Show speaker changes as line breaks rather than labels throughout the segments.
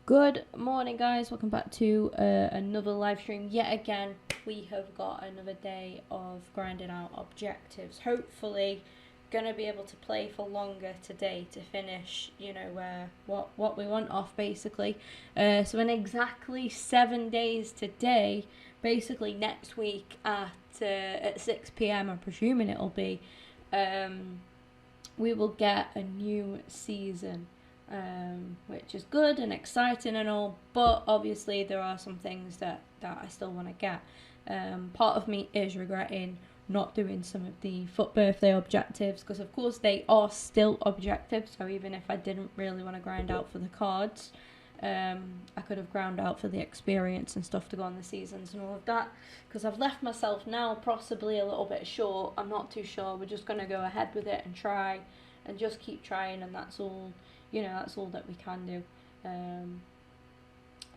Good morning, guys. Welcome back to another live stream. Yet again, we have got another day of grinding out objectives. Hopefully, gonna be able to play for longer today to finish. What we want off basically. So in exactly 7 days today, basically next week at 6 p.m. I'm presuming it'll be. We will get a new season, which is good and exciting and all, but obviously there are some things that I still want to get. Part of me is regretting not doing some of the foot birthday objectives, because of course they are still objectives, so even if I didn't really want to grind out for the cards, I could have ground out for the experience and stuff to go on the seasons and all of that, because I've left myself now possibly a little bit short. I'm not too sure. We're just going to go ahead with it and try and just keep trying, and that's all, that's all that we can do.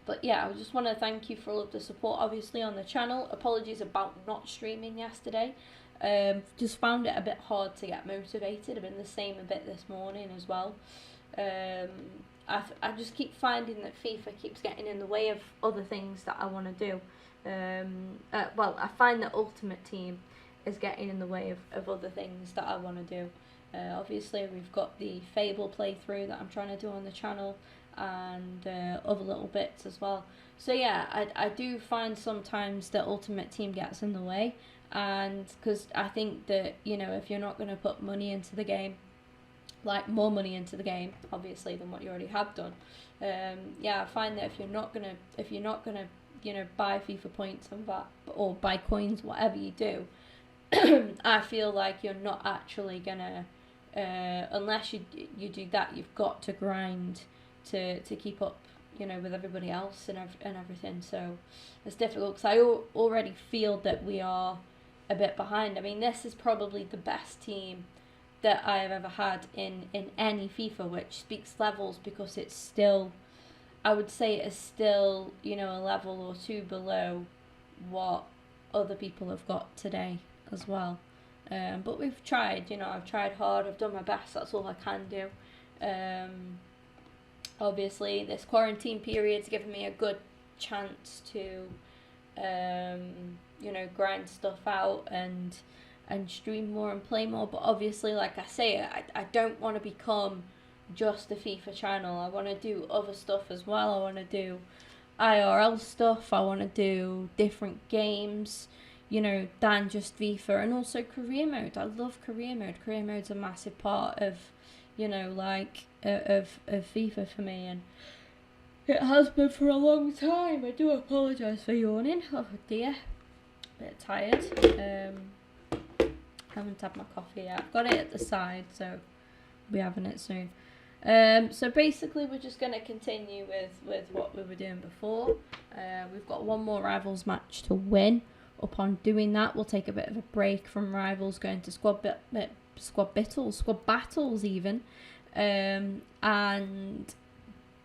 But yeah, I just want to thank you for all of the support, obviously, on the channel. Apologies about not streaming yesterday. Just found it a bit hard to get motivated. I've been the same a bit this morning as well. I just keep finding that FIFA keeps getting in the way of other things that I want to do. I find that Ultimate Team is getting in the way of other things that I want to do. Obviously, we've got the Fable playthrough that I'm trying to do on the channel, and other little bits as well. So yeah, I do find sometimes that Ultimate Team gets in the way, and because I think that, if you're not going to put money into the game, like more money into the game, obviously, than what you already have done. I find that if you're not gonna buy FIFA points and that, or buy coins, whatever you do, I feel like you're not actually gonna, unless you do that, you've got to grind to keep up, with everybody else and everything. So it's difficult, because I already feel that we are a bit behind. I mean, this is probably the best team that I have ever had in any FIFA, which speaks levels, because it's still, I would say it's still, a level or two below what other people have got today as well. But we've tried, I've tried hard, I've done my best, that's all I can do. Obviously, this quarantine period's given me a good chance to, grind stuff out and stream more and play more. But obviously, like I say, I don't want to become just a FIFA channel. I want to do other stuff as well. I want to do IRL stuff. I want to do different games, than just FIFA, and also career mode. I love career mode. Career mode's a massive part of, of FIFA for me, and it has been for a long time. I do apologise for yawning. Oh dear, bit tired. Haven't had my coffee yet. I've got it at the side, so I'll be having it soon. So basically, we're just going to continue with what we were doing before. We've got one more Rivals match to win. Upon doing that, we'll take a bit of a break from Rivals, going to squad battles even, and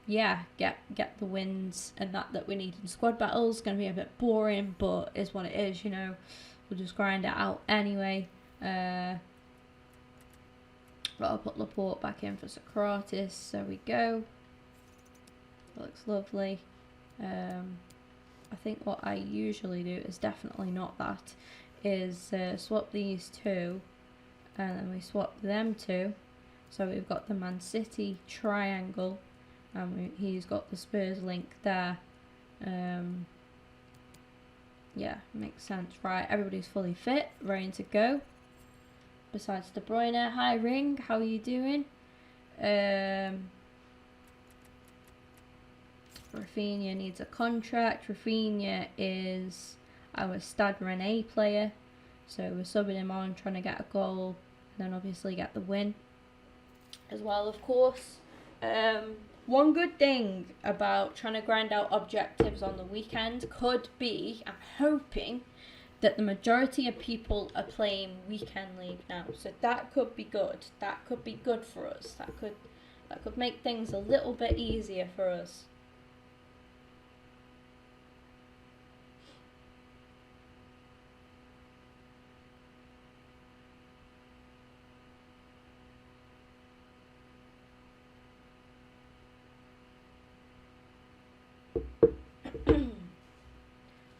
yeah, get the wins and that we need in squad battles. Going to be a bit boring, but is what it is. We'll just grind it out anyway. But I'll put Laporte back in for Socrates. There we go. That looks lovely. I think what I usually do is definitely not that. Is swap these two, and then we swap them two. So we've got the Man City triangle, and he's got the Spurs link there. Yeah, makes sense. Right, everybody's fully fit, ready to go. Besides De Bruyne. Hi Ring, how are you doing? Rafinha needs a contract. Rafinha is our Stade Rennais player, so we're subbing him on, trying to get a goal, and then obviously get the win as well, of course. One good thing about trying to grind out objectives on the weekend could be, I'm hoping, that the majority of people are playing weekend league now, so that could be good. That could be good for us. That could make things a little bit easier for us.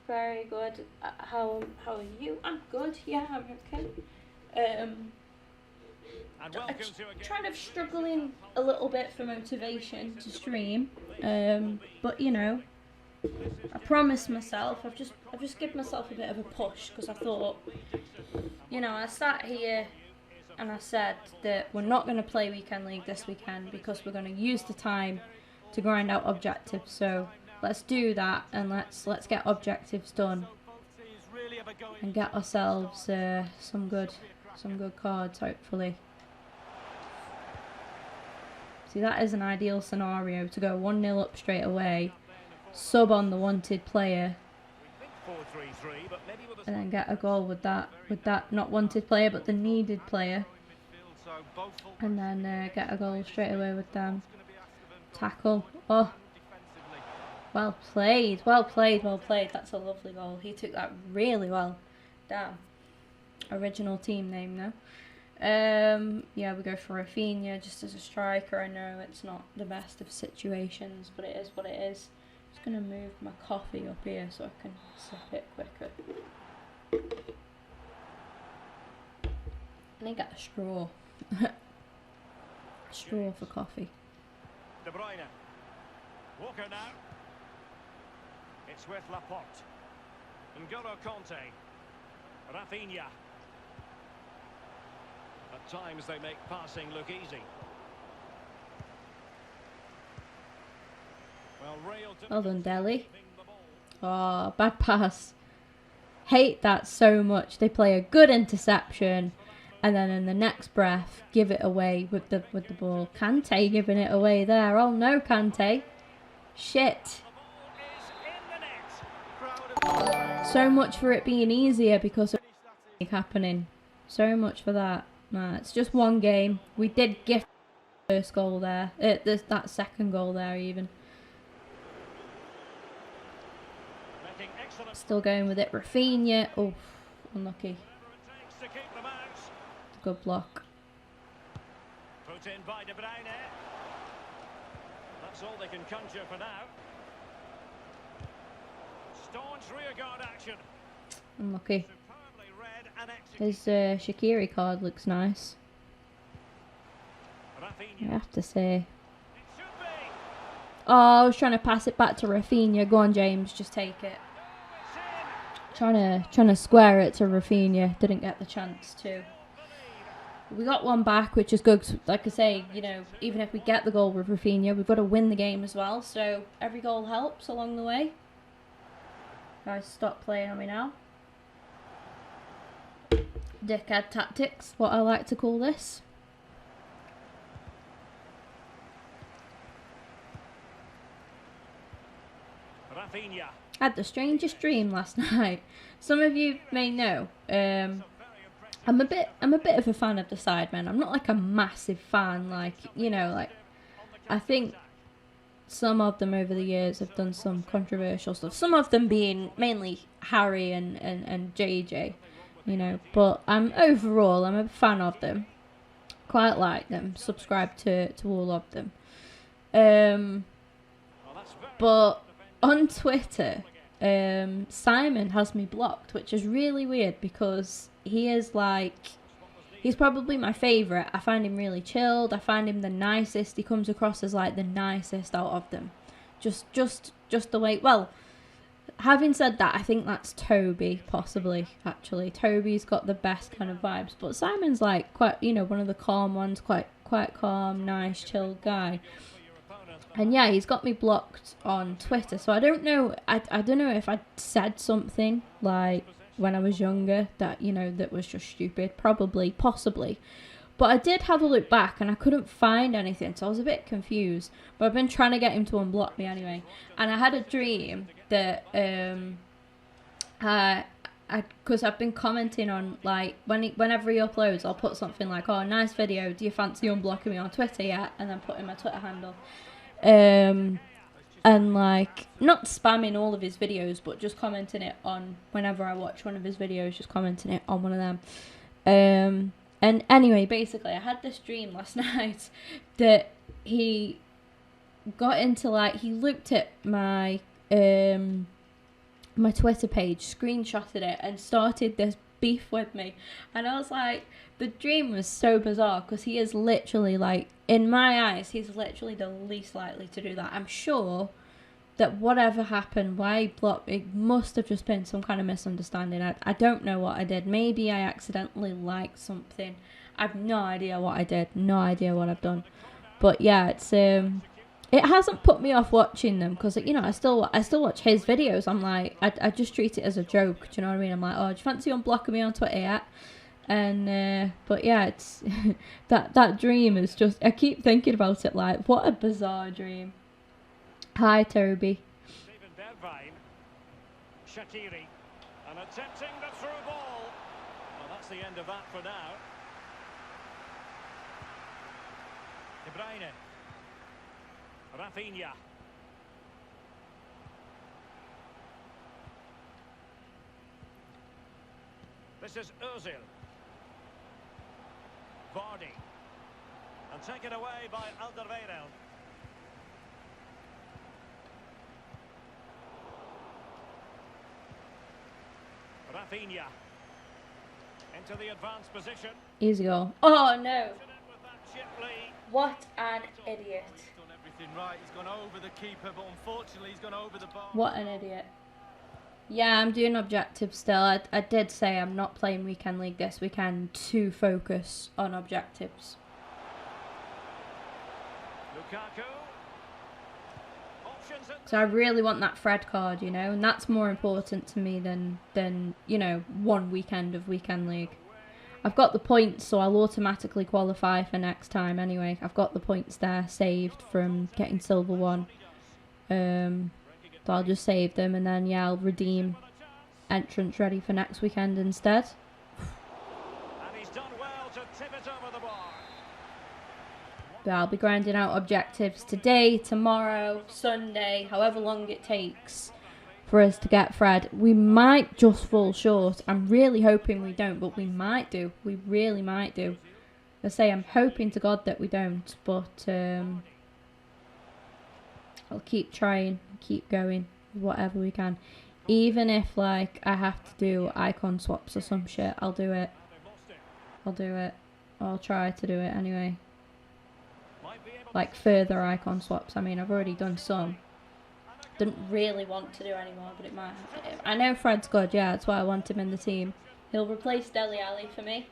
Very good. How are you? I'm good. Yeah, I'm okay. I'm kind of struggling a little bit for motivation to stream. But you know, I promised myself. I've just given myself a bit of a push because I thought, you know, I sat here and I said that we're not going to play weekend league this weekend because we're going to use the time to grind out objectives. So let's do that and let's get objectives done and get ourselves some good cards hopefully. See, that is an ideal scenario to go 1-0 up straight away, sub on the wanted player, and then get a goal with that not wanted player but the needed player, and then get a goal straight away with them. Tackle. Oh, well played. That's a lovely goal. He took that really well. Damn. Original team name though. Yeah, we go for Rafinha just as a striker. I know it's not the best of situations, but it is what it is. Just gonna move my coffee up here so I can sip it quicker. I need to get a straw. Straw for coffee.
De Bruyne. Walker now. It's with Laporte. N'Golo Conte. Rafinha. At times they make passing look easy.
Well done, Delhi. Oh, bad pass. Hate that so much. They play a good interception and then in the next breath give it away with the ball. Kante giving it away there. Oh no, Kante. Shit. So much for it being easier because of happening. So much for that. Nah, it's just one game. We did gift the first goal there. That second goal there even. Still going with it. Rafinha. Oh, unlucky. Good block.
Put in by De Bruyne. That's all they can conjure for now. Staunch rearguard action.
Unlucky. His Shaqiri card looks nice. I have to say. Oh, I was trying to pass it back to Rafinha. Go on, James, just take it. Trying to square it to Rafinha. Didn't get the chance to. We got one back, which is good. Like I say, you know, even if we get the goal with Rafinha, we've got to win the game as well. So every goal helps along the way. Guys, stop playing on me now. Dickhead tactics, what I like to call this.
Rafinha.
I had the strangest dream last night. Some of you may know. I'm a bit of a fan of the Sidemen. I'm not like a massive fan, like, you know, like I think some of them over the years have done some controversial stuff. Some of them being mainly Harry and JJ, you know, but overall I'm a fan of them. Quite like them. Subscribe to all of them. But on Twitter, Simon has me blocked, which is really weird because he is like, he's probably my favourite. I find him really chilled. I find him the nicest. He comes across as like the nicest out of them. Just the way, well, having said that, I think that's Toby, possibly, actually. Toby's got the best kind of vibes, but Simon's like quite, you know, one of the calm ones, quite calm, nice, chilled guy. And yeah, he's got me blocked on Twitter, so I don't know, I don't know if I said something, like, when I was younger, that, you know, that was just stupid, probably, possibly. But I did have a look back, and I couldn't find anything, so I was a bit confused. But I've been trying to get him to unblock me anyway. And I had a dream that, because I've been commenting on, like, whenever he uploads, I'll put something like, oh, nice video, do you fancy unblocking me on Twitter yet? And then put in my Twitter handle. And like, not spamming all of his videos, but just commenting it on, whenever I watch one of his videos, just commenting it on one of them. And anyway, basically, I had this dream last night that he got into, like, he looked at my my Twitter page, screenshotted it, and started this beef with me. And I was like, the dream was so bizarre because he is literally, like, in my eyes, he's literally the least likely to do that. I'm sure that whatever happened, why he blocked, it must have just been some kind of misunderstanding. I don't know what I did. Maybe I accidentally liked something. I've no idea what I did. No idea what I've done. But yeah, it's it hasn't put me off watching them because, you know, I still watch his videos. I'm like, I just treat it as a joke. Do you know what I mean? I'm like, oh, do you fancy unblocking me on Twitter yet? And but yeah, it's that dream is just, I keep thinking about it like, what a bizarre dream. Hi, Toby.
Shaqiri, and attempting the through ball. Well, that's the end of that for now. De Bruyne. Rafinha. This is Ozil. Vardy. And taken away by Alderweireld. Rafinha. Into the advanced position.
Easy goal. Oh, no.
With that Chipley.
What an idiot.
He's done everything right. He's gone over the keeper, but unfortunately he's gone over the bar.
What an idiot. Yeah, I'm doing objectives still. I did say I'm not playing Weekend League this weekend to focus on objectives.
Lukaku.
So I really want that Fred card, you know, and that's more important to me than you know, one weekend of Weekend League. I've got the points, so I'll automatically qualify for next time anyway. I've got the points there saved from getting Silver 1. So I'll just save them, and then, yeah, I'll redeem entrance ready for next weekend instead.
And he's done well to tip it over the bar.
But I'll be grinding out objectives today, tomorrow, Sunday, however long it takes for us to get Fred. We might just fall short. I'm really hoping we don't, but we might do. We really might do. I say I'm hoping to God that we don't, but I'll keep trying, keep going, whatever we can. Even if, like, I have to do icon swaps or some shit, I'll do it. I'll do it. I'll try to do it anyway. Like, further icon swaps. I mean, I've already done some. Didn't really want to do anymore, but it might happen. I know Fred's good, yeah, that's why I want him in the team. He'll replace Dele Alli for me.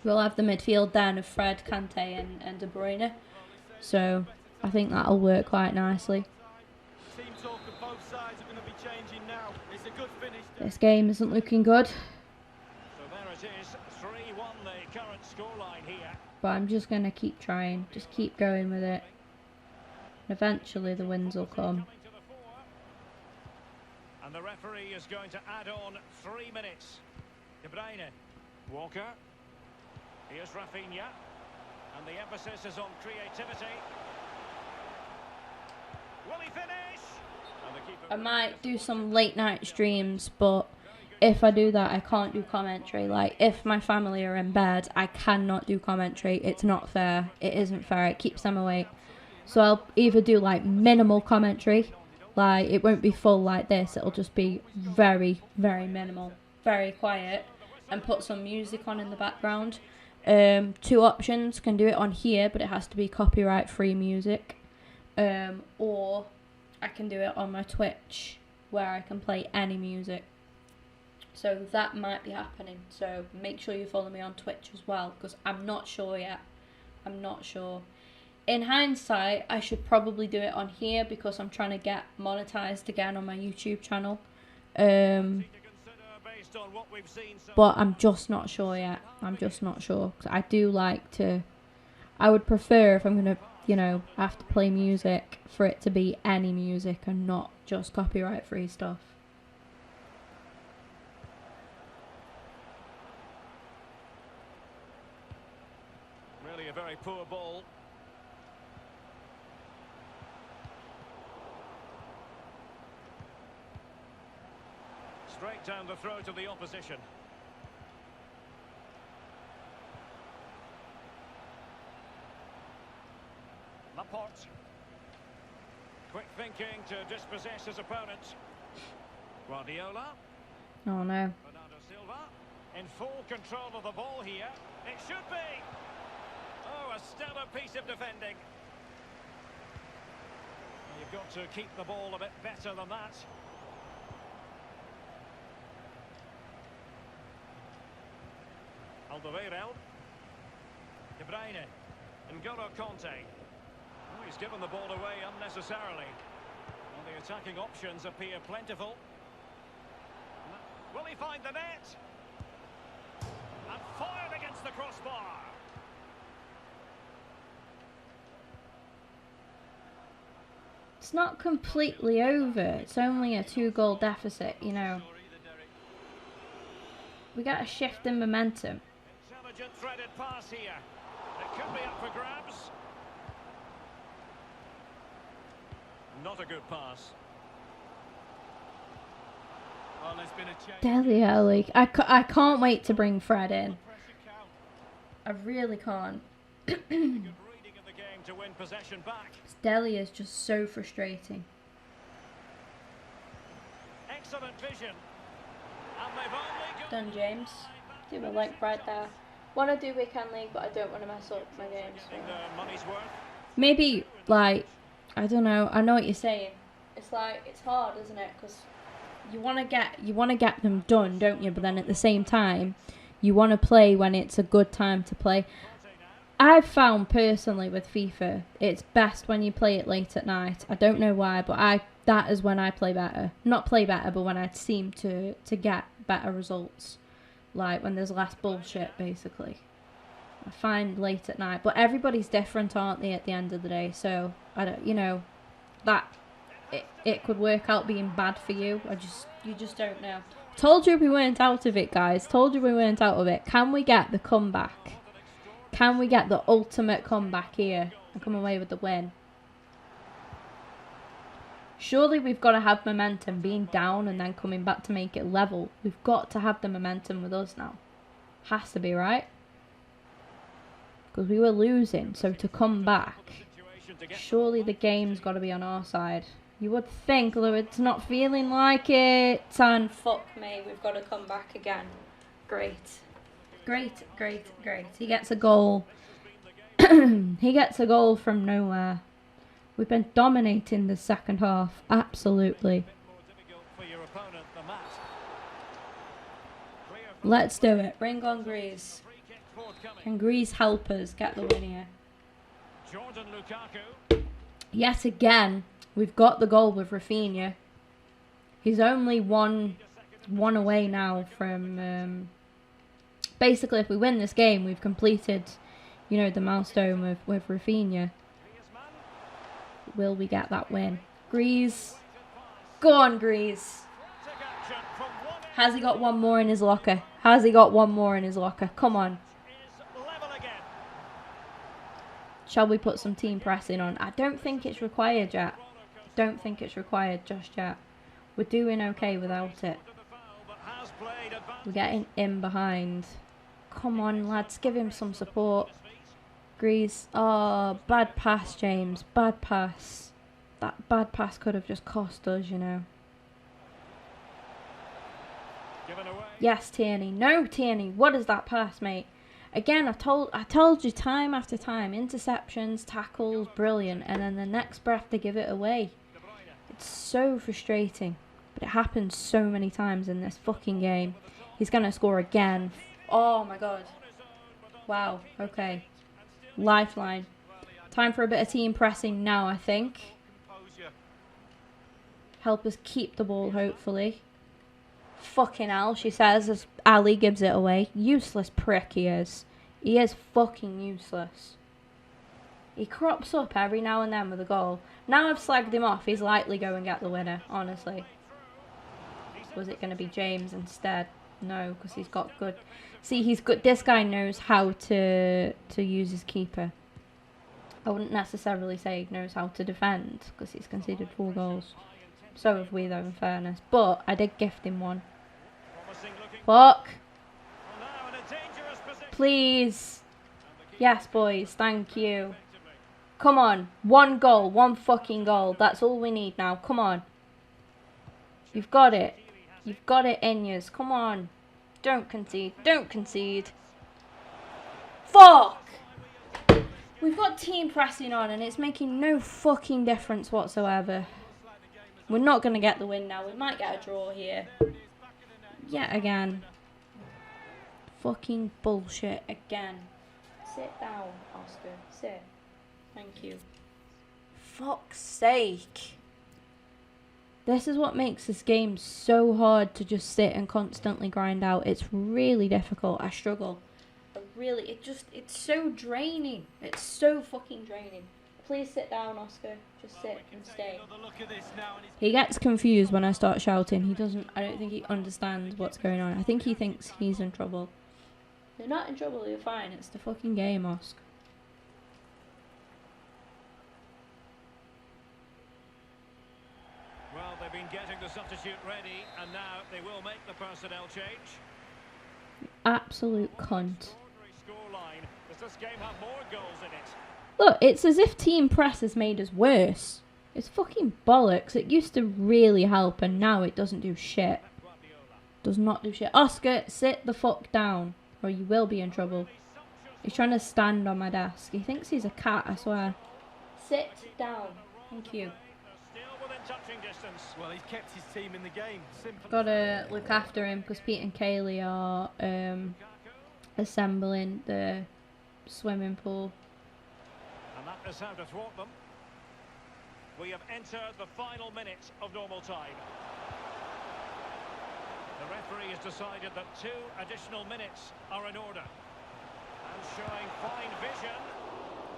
We'll have the midfield then of Fred, Kante and De Bruyne. So, I think that'll work quite nicely. This game isn't looking good.
So there it is, 3-1 the current scoreline here.
But I'm just going to keep trying. Just keep going with it. Eventually the wins will come.
And the referee is going to add on 3 minutes. De Bruyne. Walker. Here's Rafinha. And the emphasis is on creativity. Will he finish? And the keeper...
I might do some late night streams, but if I do that, I can't do commentary. Like, if my family are in bed, I cannot do commentary. It's not fair. It isn't fair. It keeps them awake. So I'll either do, like, minimal commentary. Like, it won't be full like this. It'll just be very, very minimal. Very quiet. And put some music on in the background. 2 options. Can do it on here, but it has to be copyright-free music. Or I can do it on my Twitch, where I can play any music. So that might be happening. So make sure you follow me on Twitch as well, because I'm not sure yet. I'm not sure. In hindsight, I should probably do it on here because I'm trying to get monetized again on my YouTube channel. But I'm just not sure yet. I'm just not sure. 'Cause I do like to... I would prefer, if I'm going to, you know, have to play music, for it to be any music and not just copyright-free stuff.
Really a very poor ball. Straight down the throat of the opposition. Laporte. Quick thinking to dispossess his opponent. Guardiola.
Oh no.
Bernardo Silva. In full control of the ball here. It should be. Oh, a stellar piece of defending. You've got to keep the ball a bit better than that. Alderweireld. De Bruyne. N'Golo Conte. Oh, he's given the ball away unnecessarily. Well, the attacking options appear plentiful. Will he find the net? And fired against the crossbar.
It's not completely over. It's only a 2-goal deficit, you know. We got a shift in momentum.
Intelligent threaded pass here. It could be up for grabs. Not a good pass.
Well, there's been a change.
Dele Alli. I can't wait to bring Fred in. I really can't.
Good reading of the game to win possession back.
Dele is just so frustrating.
Excellent vision. And they've only got
Done, James. Do I like Fred there? Want to do weekend league, but I don't want to mess up my games.
getting their money's worth.
Maybe, like, I don't know. I know what you're saying. It's like, it's hard, isn't it? Because you want to get them done, don't you? But then at the same time, you want to play when it's a good time to play. I've found personally with FIFA, it's best when you play it late at night. I don't know why, but that is when I play better. Not play better, but when I seem to get better results. Like when there's less bullshit, basically. I find late at night, but everybody's different, aren't they? At the end of the day, so I don't, you know, that it could work out being bad for you. You just don't know. Told you we weren't out of it, guys. Told you we weren't out of it. Can we get the comeback? Can we get the ultimate comeback here and come away with the win? Surely we've got to have momentum, being down and then coming back to make it level. We've got to have the momentum with us now. Has to be, right? Because we were losing, so to come back, surely the game's got to be on our side. You would think, although it's not feeling like it. And fuck me, we've got to come back again. Great. Great, great, great. He gets a goal. He gets a goal from nowhere. We've been dominating the second half. Absolutely. Let's do it. Bring on Grease. Can Grease help us get the win here? Yet again, we've got the goal with Rafinha. He's only one away now from... basically, if we win this game, we've completed, you know, the milestone with Rafinha. Will we get that win? Grease. Go on, Grease. Has he got one more in his locker? Has he got one more in his locker? Come on. Shall we put some team pressing on? I don't think it's required yet. Don't think it's required just yet. We're doing okay without it. We're getting in behind. Come on, lads. Give him some support. Grease. Oh, bad pass, James. Bad pass. That bad pass could have just cost us, you know. Yes, Tierney. No, Tierney. What is that pass, mate? Again, I told you time after time. Interceptions, tackles, brilliant. And then the next breath they give it away. It's so frustrating. But it happens so many times in this fucking game. He's going to score again. Oh, my God. Wow. Okay. Lifeline. Time for a bit of team pressing now, I think. Help us keep the ball, hopefully. Fucking hell, she says as Ali gives it away. Useless prick he is. He is fucking useless. He crops up every now and then with a goal. Now I've slagged him off, he's likely go and get the winner, honestly. Was it going to be James instead? No, because he's got good... See, he's good. This guy knows how to use his keeper. I wouldn't necessarily say he knows how to defend, because he's conceded 4 goals. So have we, though, in fairness. But I did gift him one. Fuck. Please. Yes, boys. Thank you. Come on. One goal. One fucking goal. That's all we need now. Come on. You've got it. You've got it in yous. Come on. Don't concede. Don't concede. Fuck! We've got team pressing on and it's making no fucking difference whatsoever. We're not going to get the win now. We might get a draw here. Yet again. Fucking bullshit again. Sit down, Oscar. Sit. Thank you. Fuck's sake. This is what makes this game so hard to just sit and constantly grind out. It's really difficult. I struggle. It's so draining. It's so fucking draining. Please sit down, Oscar. Just sit and stay. He gets confused when I start shouting. I don't think he understands what's going on. I think he thinks he's in trouble. You're not in trouble, you're fine. It's the fucking game, Oscar.
Well, they've been getting the substitute ready, and now they will make the personnel change.
Absolute cunt.
Scoreline. Does this game have more goals in it?
Look, it's as if team press has made us worse. It's fucking bollocks. It used to really help, and now it doesn't do shit. Does not do shit. Oscar, sit the fuck down, or you will be in trouble. He's trying to stand on my desk. He thinks he's a cat, I swear. Sit down. Thank you.
Well, he's kept his team in the game. Simple.
Gotta look after him because Pete and Kaylee are assembling the swimming pool.
And that is how to thwart them. We have entered the final minute of normal time. The referee has decided that 2 additional minutes are in order. And showing fine vision.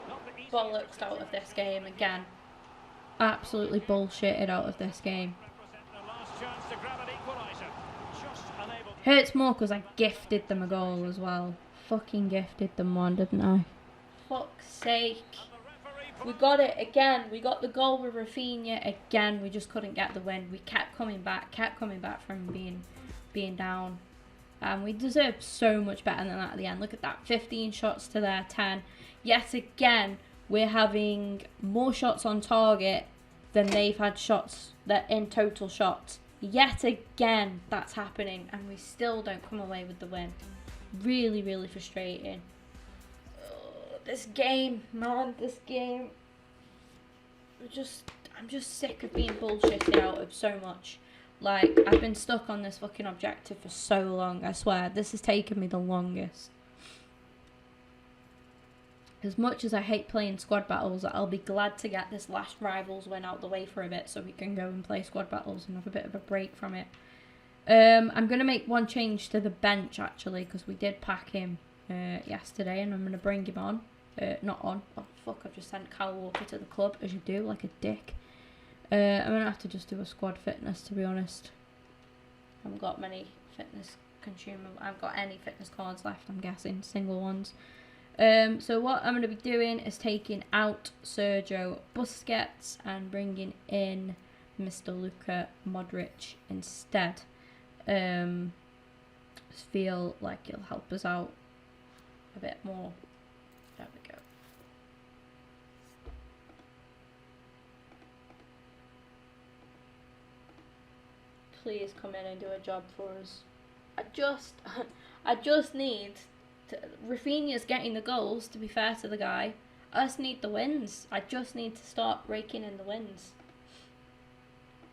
Not the
Bollocks out of this game again. Absolutely bullshitted out of this game. Hurts more because I gifted them a goal as well. Fucking gifted them one, didn't I? Fuck's sake. We got it again. We got the goal with Rafinha again. We just couldn't get the win. We kept coming back from being down. And we deserved so much better than that at the end. Look at that. 15 shots to their 10. Yet again, we're having more shots on target than they've had shots that in total shots. Yet again, that's happening, and we still don't come away with the win. Really, really frustrating. This game, man, this game. I'm just sick of being bullshitted out of so much. Like, I've been stuck on this fucking objective for so long, I swear. This has taken me the longest. As much as I hate playing squad battles, I'll be glad to get this last Rivals win out the way for a bit so we can go and play squad battles and have a bit of a break from it. I'm going to make one change to the bench, actually, because we did pack him yesterday, and I'm going to bring him on. Not on. Oh, fuck, I've just sent Kyle Walker to the club, as you do, like a dick. I'm going to have to just do a squad fitness, to be honest. I haven't got many fitness I haven't got any fitness cards left, I'm guessing. Single ones. So what I'm going to be doing is taking out Sergio Busquets and bringing in Mr. Luka Modric instead. Just feel like it'll help us out a bit more. There we go. Please come in and do a job for us. I just need Rafinha's getting the goals, to be fair to the guy. I just need the wins. I just need to start raking in the wins.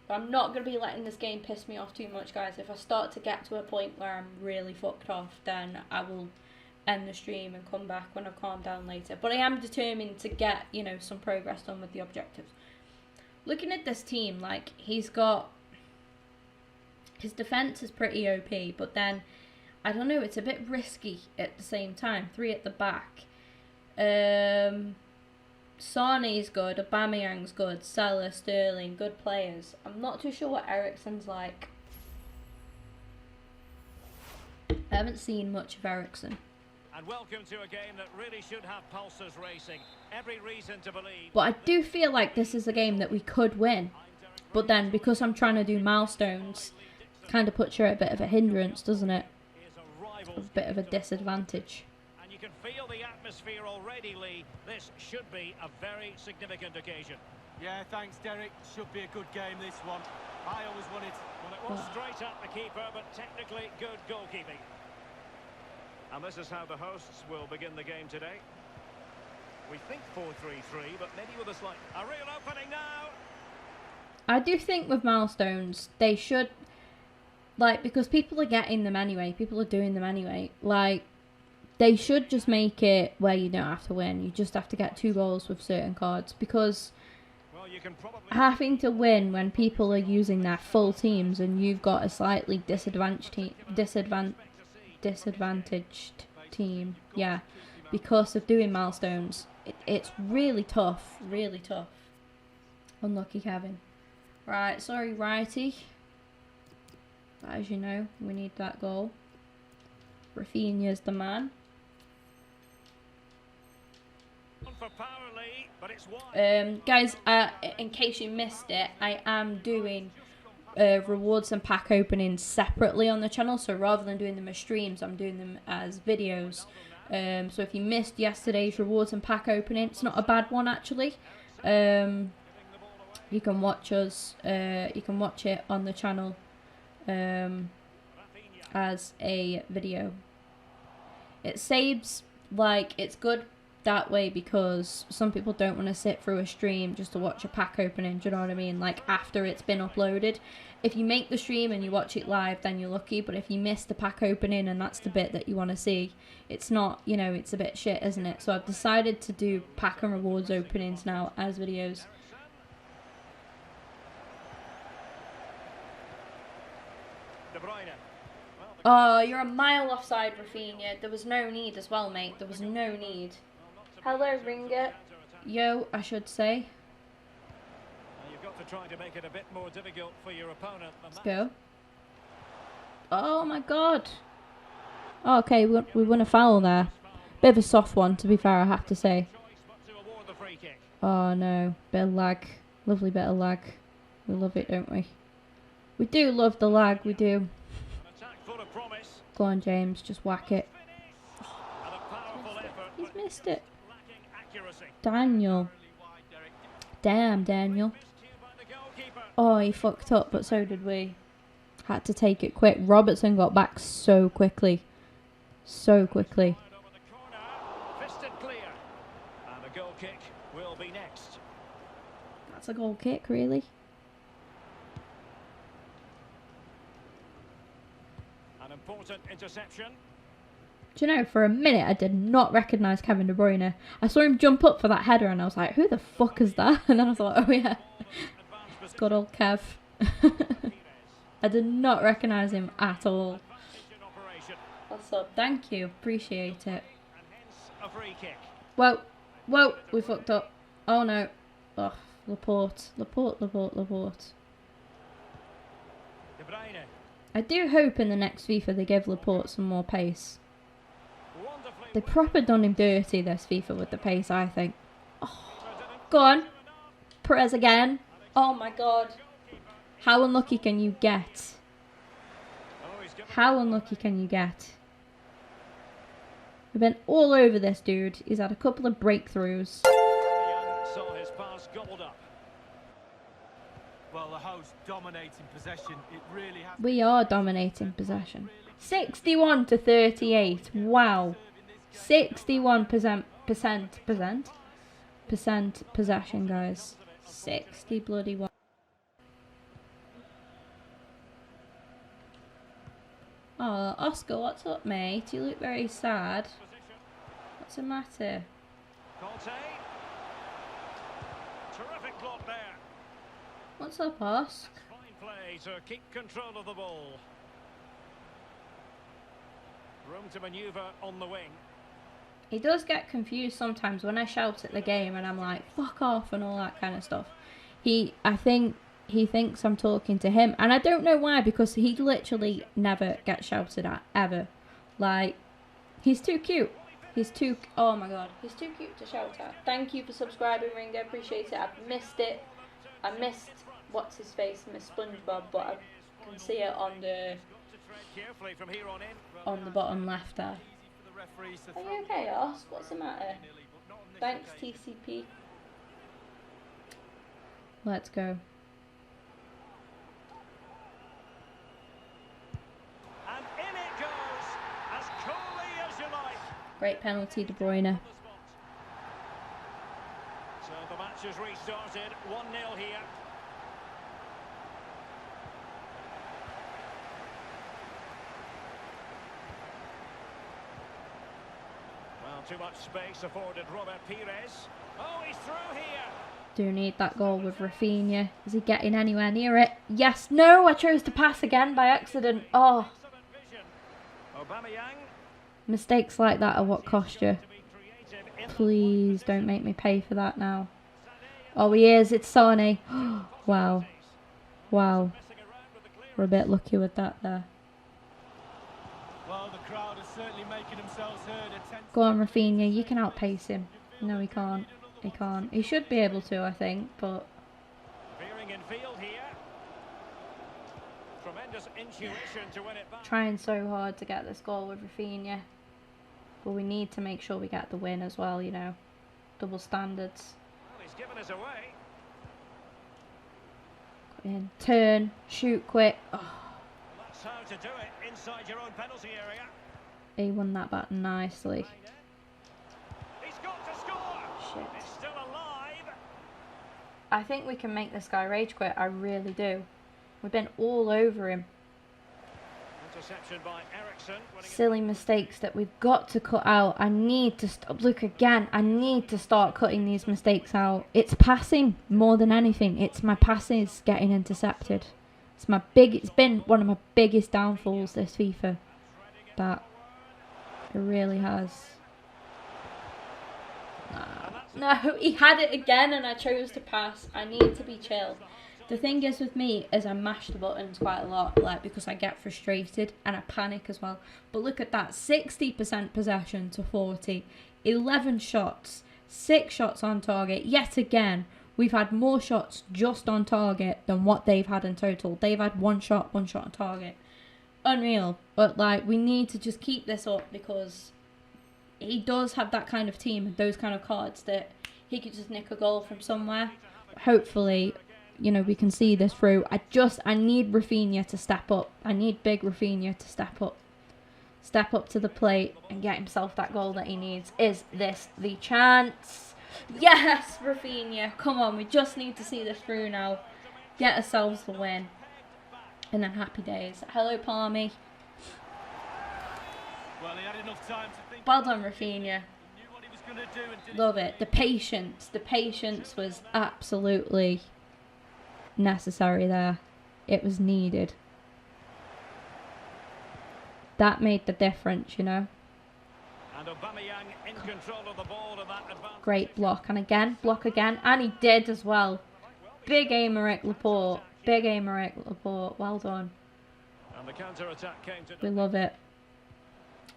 But I'm not going to be letting this game piss me off too much, guys. If I start to get to a point where I'm really fucked off, then I will end the stream and come back when I've calmed down later. But I am determined to get, some progress done with the objectives. Looking at this team, like, he's got... His defence is pretty OP, but then... I don't know, it's a bit risky at the same time. 3 at the back. Sane's good, Aubameyang's good, Salah, Sterling, good players. I'm not too sure what Eriksen's like. I haven't seen much of Eriksen.
And welcome to a game that really should have pulses racing. Every reason to believe.
But I do feel like this is a game that we could win. But then, because I'm trying to do milestones, kind of puts you at a bit of a hindrance, doesn't it? A bit of a disadvantage.
And you can feel the atmosphere already, Lee. This should be a very significant occasion.
Yeah, thanks, Derek. Should be a good game, this one. I always wanted...
Well, it was straight at the keeper, but technically good goalkeeping. And this is how the hosts will begin the game today. We think 4-3-3, but maybe with a slight... A real opening now!
I do think with milestones, they should... Like, because people are getting them anyway. People are doing them anyway. Like, they should just make it where you don't have to win. You just have to get 2 goals with certain cards. Because
Well, you can probably...
having to win when people are using their full teams and you've got a slightly disadvantaged team, yeah, because of doing milestones, it's really tough, really tough. Unlucky Kevin. Right, sorry Righty. But as you know, we need that goal. Rafinha's the man.
For power, Lee, but it's wide.
Guys, in case you missed it, I am doing rewards and pack openings separately on the channel. So rather than doing them as streams, I'm doing them as videos. So if you missed yesterday's rewards and pack opening, it's not a bad one actually. You can watch us. You can watch it on the channel as a video. It saves, like, it's good that way because some people don't want to sit through a stream just to watch a pack opening, do you know what I mean? Like, after it's been uploaded. If you make the stream and you watch it live, then you're lucky, but if you miss the pack opening and that's the bit that you want to see, it's not, you know, it's a bit shit, isn't it? So I've decided to do pack and rewards openings now as videos. Oh, you're a mile offside, Rafinha. There was no need as well, mate. There was no need. Hello, Ringer. Yo, I should say.
You've got to try to make it a bit more difficult for your opponent.
Let's go. Oh my god. Oh, okay, we won a foul there. Bit of a soft one, to be fair, I have to say. Oh no, bit of lag. Lovely bit of lag. We love it, don't we? We do love the lag, we do. Go on, James, just whack it. Oh, he's missed it. Daniel. Damn, Daniel. Oh, he fucked up, but so did we. Had to take it quick. Robertson got back so quickly. So quickly. That's a goal kick, really?
An important interception.
Do you know, for a minute I did not recognise Kevin De Bruyne. I saw him jump up for that header and I was like, who the fuck is that? And then I thought, oh yeah, it's good old Kev. I did not recognise him at all. What's up? Thank you. Appreciate it. Whoa. Whoa. We fucked up. Oh no. Oh, Laporte. I do hope in the next FIFA they give Laporte some more pace. They proper done him dirty this FIFA with the pace, I think. Oh. Go on. Perez again. Oh my god. How unlucky can you get? How unlucky can you get? We've been all over this dude. He's had a couple of breakthroughs.
Well, the host dominating possession. It really has.
We are dominating possession. 61 to 38. Wow. 61% possession, guys. 60 bloody 1. Oh, Oscar, what's up, mate? You look very sad. What's the matter?
Terrific block there.
What's up, Oscar?
Fine play to keep control of the ball. Room to manoeuvre on the wing.
He does get confused sometimes when I shout at the game and I'm like, fuck off and all that kind of stuff. I think he thinks I'm talking to him. And I don't know why, because he literally never gets shouted at, ever. Like, he's too cute. Oh my god, he's too cute to shout at. Thank you for subscribing, Ringo. Appreciate it. I've missed it. I missed, what's his face, Miss SpongeBob, but I can see it on the bottom left there.
referees to
Are
throw
you okay, Oz? What's the matter?
but not on this
Thanks,
occasion.
TCP. Let's go.
And in it goes, as coolly as you like.
Great penalty, De Bruyne.
So the match has restarted, 1-0 here. Well, too much space afforded Robert Pires. Oh, he's through here.
Do need that goal with Rafinha. Is he getting anywhere near it? Yes. No, I chose to pass again by accident. Oh.
Excellent vision. Aubameyang.
Mistakes like that are what cost you.
To be creative in that
Please don't make me pay for that now. Oh, he is. It's Sane. Wow. Wow.
messing around with the clearance.
We're a bit lucky with that there.
Well, the crowd are certainly making themselves heard.
Go on, Rafinha. You can outpace him. No, he can't. He can't. He should be able to, I think, but...
Veering in field here. Tremendous intuition to win it back.
Trying so hard to get this goal with Rafinha. But we need to make sure we get the win as well, you know. Double standards.
Well, he's given us away.
In. Turn. Shoot quick. Oh,
That's how to do it inside your own penalty area.
he won that back nicely.
He's got to score.
Shit.
It's still alive.
I think we can make this guy rage quit. I really do. We've been all over him.
Interception by Ericsson.
Silly mistakes that we've got to cut out. I need to stop. Look again. I need to start cutting these mistakes out. It's passing more than anything. It's my passes getting intercepted. It's been one of my biggest downfalls this FIFA. That it really has. No, he had it again and I chose to pass. I need to be chill. The thing is with me is I mash the buttons quite a lot, like because I get frustrated and I panic as well. But look at that, 60% possession to 40, 11 shots, 6 shots on target. Yet again, we've had more shots just on target than what they've had in total. They've had one shot on target. Unreal. But like, we need to just keep this up because he does have that kind of team and those kind of cards that he could just nick a goal from somewhere. Hopefully, you know, we can see this through. I need Rafinha to step up. I need big Rafinha to step up. Step up to the plate and get himself that goal that he needs. Is this the chance? Yes, Rafinha. Come on, we just need to see this through now. Get ourselves the win. And then happy days. Hello, Palmy.
Well, he had enough time to think.
Well done, Rafinha.
He knew what he was going to do and did
Love it. The patience was absolutely necessary there. It was needed. That made the difference, you know.
And Aubameyang in control of the ball and that advantage.
Great block. And again, block again. And he did as well. Big Aymeric Laporte. Big Aymeric Laporte. Well done.
And the counter-attack came to
We love it.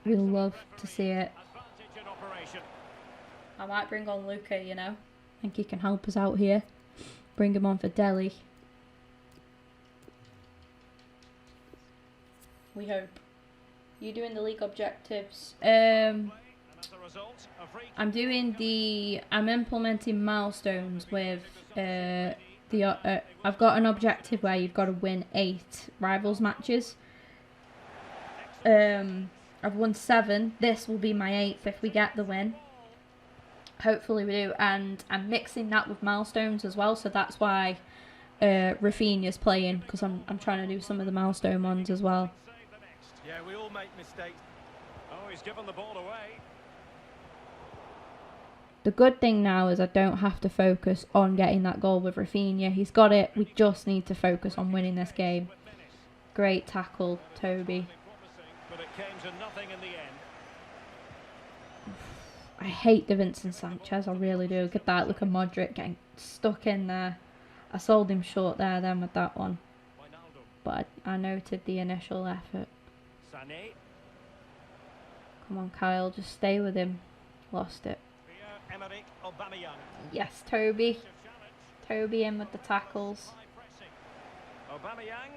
We love to see it.
advantage in operation.
I might bring on Luca, you know. I think he can help us out here. Bring him on for Delhi. We hope. You doing the league objectives?
And as a result, a free
I'm implementing milestones with I've got an objective where you've got to win 8 rivals matches. I've won 7. This will be my 8th if we get the win. Hopefully we do. And I'm mixing that with milestones as well. So that's why Rafinha's playing, because I'm trying to do some of the milestone ones as well.
save the next.
Yeah, we all make mistakes.
Oh, he's given the ball away.
The good thing now is I don't have to focus on getting that goal with Rafinha. He's got it. We just need to focus on winning this game. Great tackle, Toby.
But it came to nothing in the end.
I hate the Vincent Sanchez, I really do. Look at that, look at Modric getting stuck in there. I sold him short there then with that one.
Wijnaldum.
But I noted the initial effort.
Sané.
Come on, Kyle, just stay with him. Lost it.
Pierre-Emerick Aubameyang.
Yes, Toby.
Challenge.
Toby in with the tackles.
High pressing. Aubameyang.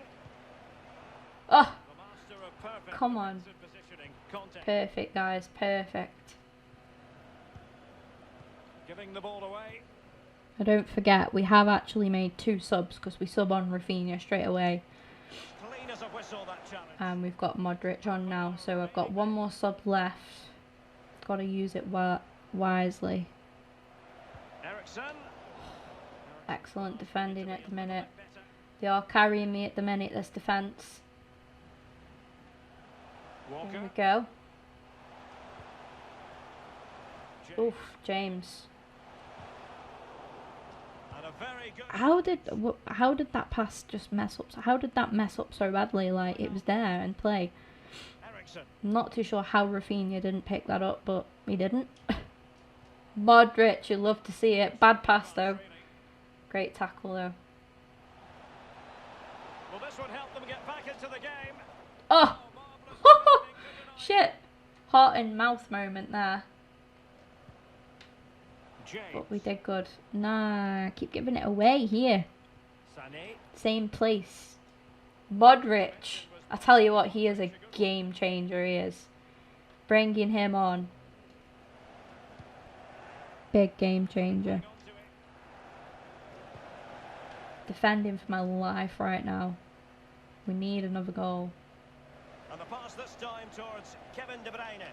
Oh,
The master of perfect
come on.
defensive positioning. contact.
Perfect, guys. Perfect.
Giving the ball away.
And don't forget, we have actually made 2 subs because we sub on Rafinha straight away.
Clean as a whistle, that challenge.
And we've got Modric on now, so I've got 1 more sub left. Got to use it wisely.
Ericsson.
Excellent defending at the minute. They are carrying me at the minute, this defence.
Walker.
There we go.
James.
Oof, James.
And a very good.
How did that pass just mess up? How did that mess up so badly? Like, it was there in play.
Ericsson.
I'm not too sure how Rafinha didn't pick that up, but he didn't. Modric, you love to see it. Bad pass though. Great tackle though.
Will this one help them get back into the game?
Oh! Shit! Heart in mouth moment there.
James.
But we did good. Nah, keep giving it away here.
Sané.
Same place. Modric. I tell you what, he is a game changer, he is. Bringing him on. Big game changer. Defending for my life right now. We need another goal.
And the pass this time towards Kevin De Bruyne.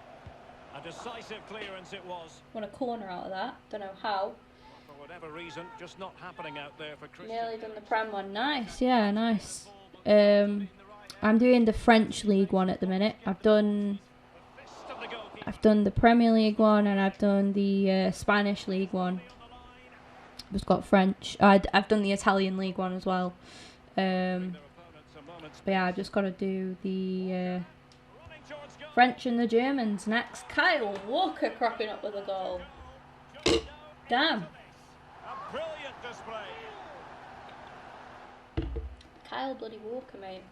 A decisive clearance it was.
Want a corner out of that. Don't know how.
For whatever reason, just not happening out there for Christian.
Nearly done the Prem one. Nice, yeah, nice. I'm doing the French League one at the minute. I've done the Premier League one and I've done the Spanish League one. I've just got French. I've done the Italian League one as well. But yeah, I've just got to do the French and the Germans next. Kyle Walker cropping up with a goal. Damn.
A brilliant display.
Kyle bloody Walker, mate.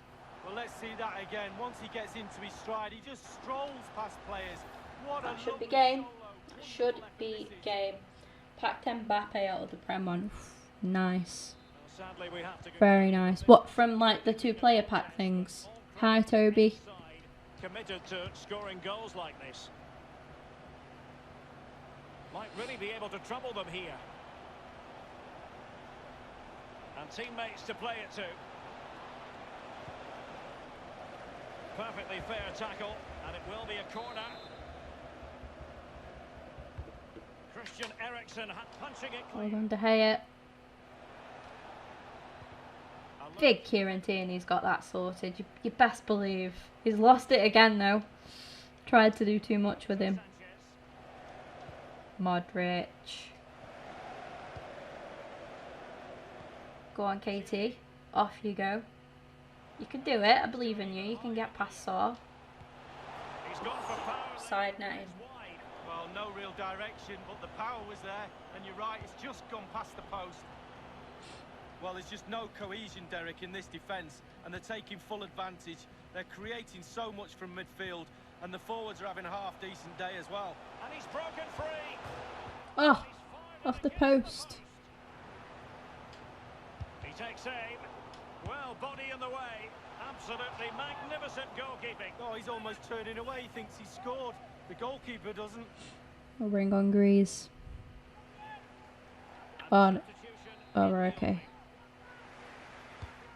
Well, let's see that again. Once he gets into his stride, he just strolls past players. What
That
a
should be
lovely
game.
solo.
Should be game. Packed Mbappe out of the Prem one. Nice.
Sadly, we have to go.
Very nice. What, from like the 2-player pack things? Hi, Toby.
Committed to scoring goals like this. Might really be able to trouble them here. And teammates to play it to. Perfectly fair tackle, and it will be a corner. Christian Eriksen punching it
Hold
clean.
on to Hayet. Big Kieran Tierney's got that sorted. You best believe. He's lost it again though. Tried to do too much with him. Modric. Go on, KT. Off you go. You can do it. I believe in you. You can get past Saw.
He's gone for power.
Side netting.
Wide.
Well, no real direction, but the power was there. And you're right, it's just gone past the post. Well, there's just no cohesion, Derek, in this defence. And they're taking full advantage. They're creating so much from midfield. And the forwards are having a half-decent day as well.
And he's broken free.
Oh, off the post.
He takes aim. Well, body in the way. Absolutely magnificent goalkeeping.
Oh, he's almost turning away. He thinks he's scored. The goalkeeper doesn't.
We'll bring on Grease. Oh, no. Oh, right, okay.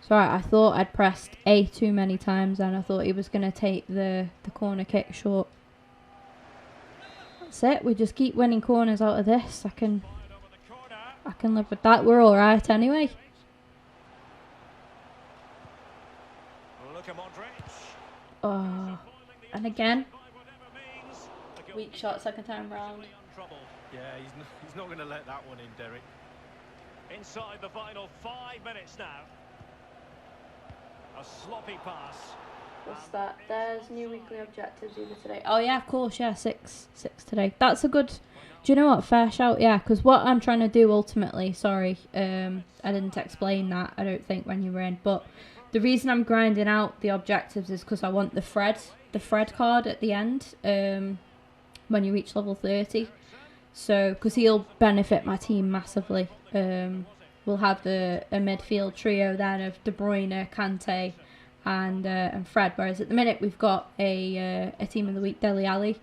Sorry, I thought I'd pressed A too many times and I thought he was going to take the corner kick short. That's it, we just keep winning corners out of this. I can live with that. We're alright anyway.
Look at Modric.
Oh, and again. Weak shot second time round.
Yeah, he's not going to let that one in, Derek.
Inside the final 5 minutes now. A sloppy pass.
What's that? There's new weekly objectives either today. Oh yeah, of course, yeah, six today. That's a good. Do you know what? Fair shout, yeah. Because what I'm trying to do ultimately, sorry, I didn't explain that. I don't think when you were in, but the reason I'm grinding out the objectives is because I want the Fred card at the end. When you reach level 30, so because he'll benefit my team massively. We'll have a midfield trio then of De Bruyne, Kante, and Fred. Whereas at the minute we've got a team of the week, Dele Alli,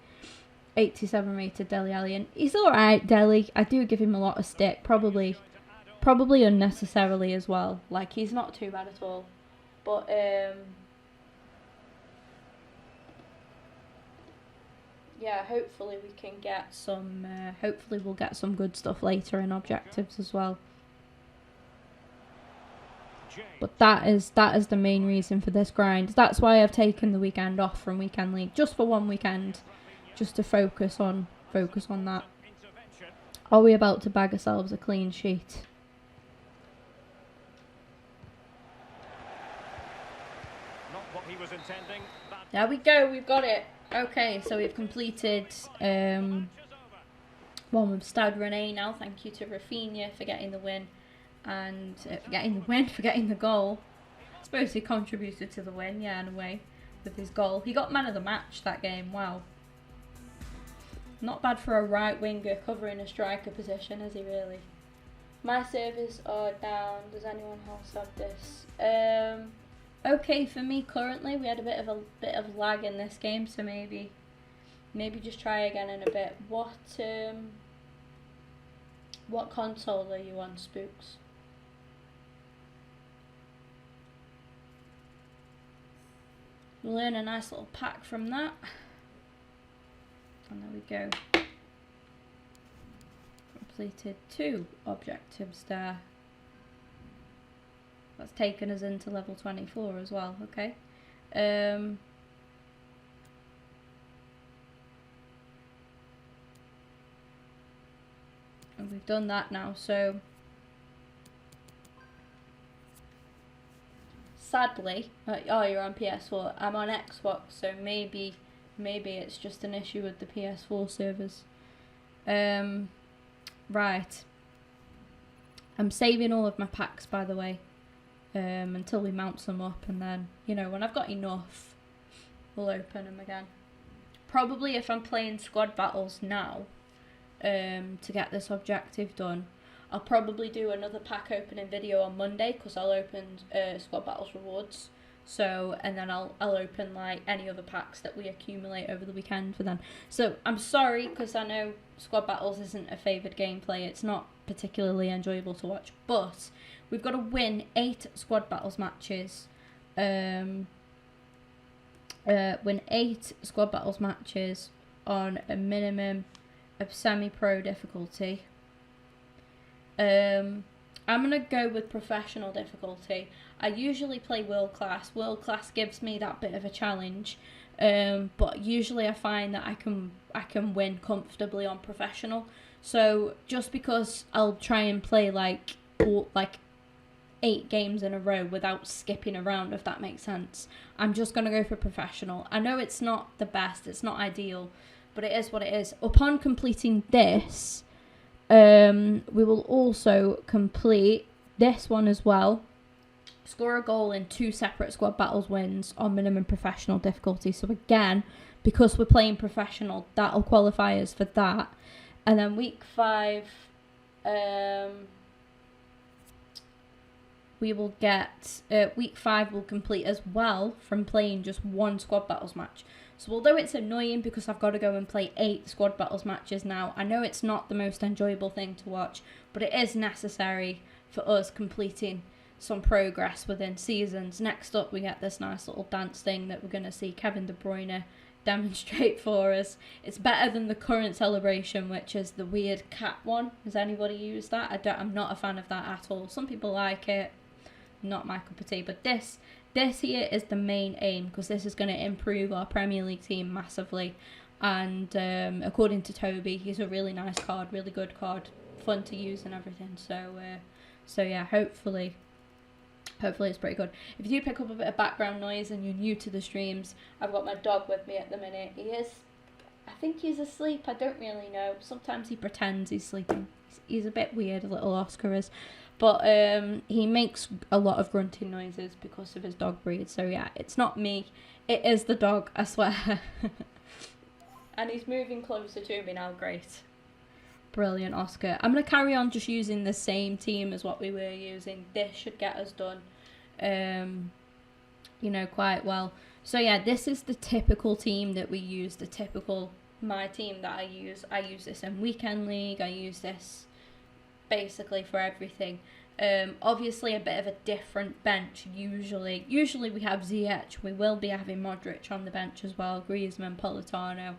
87 rated Dele Alli, and he's all right. Dele, I do give him a lot of stick, probably unnecessarily as well. Like, he's not too bad at all, but yeah, hopefully we can get some. Hopefully we'll get some good stuff later in objectives as well. But that is the main reason for this grind. That's why I've taken the weekend off from Weekend League, just for one weekend, just to focus on that. Are we about to bag ourselves a clean sheet?
Not what he was intending.
There we go, we've got it. Okay, so we've completed one with Stade Rennais now. Thank you to Rafinha for getting the win. And for getting the goal. I suppose he contributed to the win, yeah, in a way, with his goal. He got man of the match that game, wow. Not bad for a right winger covering a striker position, is he really? My servers are down. Does anyone else have this? Okay for me currently. We had a bit of lag in this game, so maybe just try again in a bit. What console are you on, Spooks? We'll learn a nice little pack from that. And there we go. Completed 2 objectives there. That's taken us into level 24 as well, okay. And we've done that now, so sadly, oh, you're on PS4. I'm on Xbox, so maybe it's just an issue with the PS4 servers. Right. I'm saving all of my packs, by the way, until we mount some up, and then, you know, when I've got enough, we'll open them again. Probably if I'm playing squad battles now, to get this objective done, I'll probably do another pack opening video on Monday, because I'll open squad battles rewards. So, and then I'll open like any other packs that we accumulate over the weekend for them. So I'm sorry, because I know squad battles isn't a favoured gameplay. It's not particularly enjoyable to watch, but we've got to win 8 squad battles matches. Win 8 squad battles matches on a minimum of semi-pro difficulty. I'm going to go with professional difficulty. I usually play world class. World class gives me that bit of a challenge, but usually I find that I can win comfortably on professional. So just because I'll try and play like 8 games in a row without skipping around, if that makes sense, I'm just going to go for professional. I know it's not the best, it's not ideal, but it is what it is. Upon completing this, we will also complete this one as well. Score a goal in 2 separate squad battles wins on minimum professional difficulty. So again, because we're playing professional, that'll qualify us for that. And then week 5, we will get week 5 will complete as well from playing just 1 squad battles match. So although it's annoying because I've got to go and play 8 squad battles matches now, I know it's not the most enjoyable thing to watch, but it is necessary for us completing some progress within seasons. Next up, we get this nice little dance thing that we're going to see Kevin De Bruyne demonstrate for us. It's better than the current celebration, which is the weird cat one. Has anybody used that? I'm not a fan of that at all. Some people like it, not my cup of tea, but this here is the main aim, because this is going to improve our Premier League team massively. And according to Toby, he's a really nice card, really good card, fun to use and everything. So yeah, hopefully it's pretty good. If you do pick up a bit of background noise and you're new to the streams, I've got my dog with me at the minute. I think he's asleep, I don't really know. Sometimes he pretends he's sleeping. He's a bit weird, little Oscar is. But he makes a lot of grunting noises because of his dog breed. So yeah, it's not me. It is the dog, I swear. And he's moving closer to me now, great. Brilliant, Oscar. I'm going to carry on just using the same team as what we were using. This should get us done. you know, quite well. So yeah, this is the typical team that we use, my team that I use. I use this in Weekend League, I use this basically for everything. Obviously a bit of a different bench usually. Usually we have Ziyech, we will be having Modric on the bench as well, Griezmann, Politano,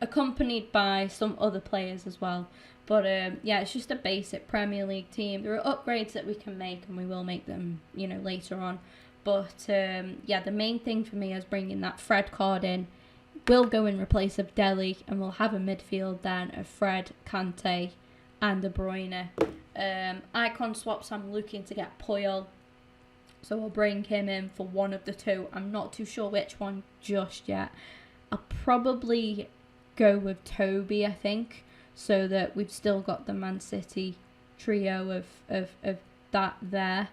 accompanied by some other players as well. But yeah, it's just a basic Premier League team. There are upgrades that we can make, and we will make them, you know, later on. But yeah, the main thing for me is bringing that Fred card in. Will go in replace of Dele, and we'll have a midfield then of Fred, Kante, and De Bruyne. Icon swaps, I'm looking to get Puyol, so I'll bring him in for one of the two. I'm not too sure which one just yet. I'll probably go with Toby, I think, so that we've still got the Man City trio of that there.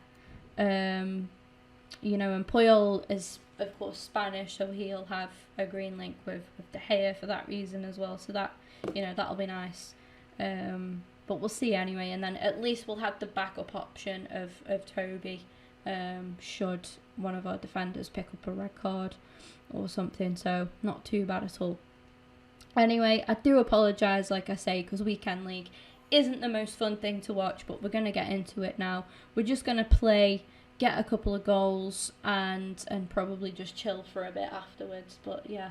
You know, and Puyol is of course Spanish, so he'll have a green link with De Gea for that reason as well, so that, you know, that'll be nice. But we'll see anyway, and then at least we'll have the backup option of Toby, should one of our defenders pick up a red card or something, so not too bad at all. Anyway, I do apologise, like I say, because Weekend League isn't the most fun thing to watch, but we're going to get into it now. We're just going to play, get a couple of goals, and probably just chill for a bit afterwards, but yeah.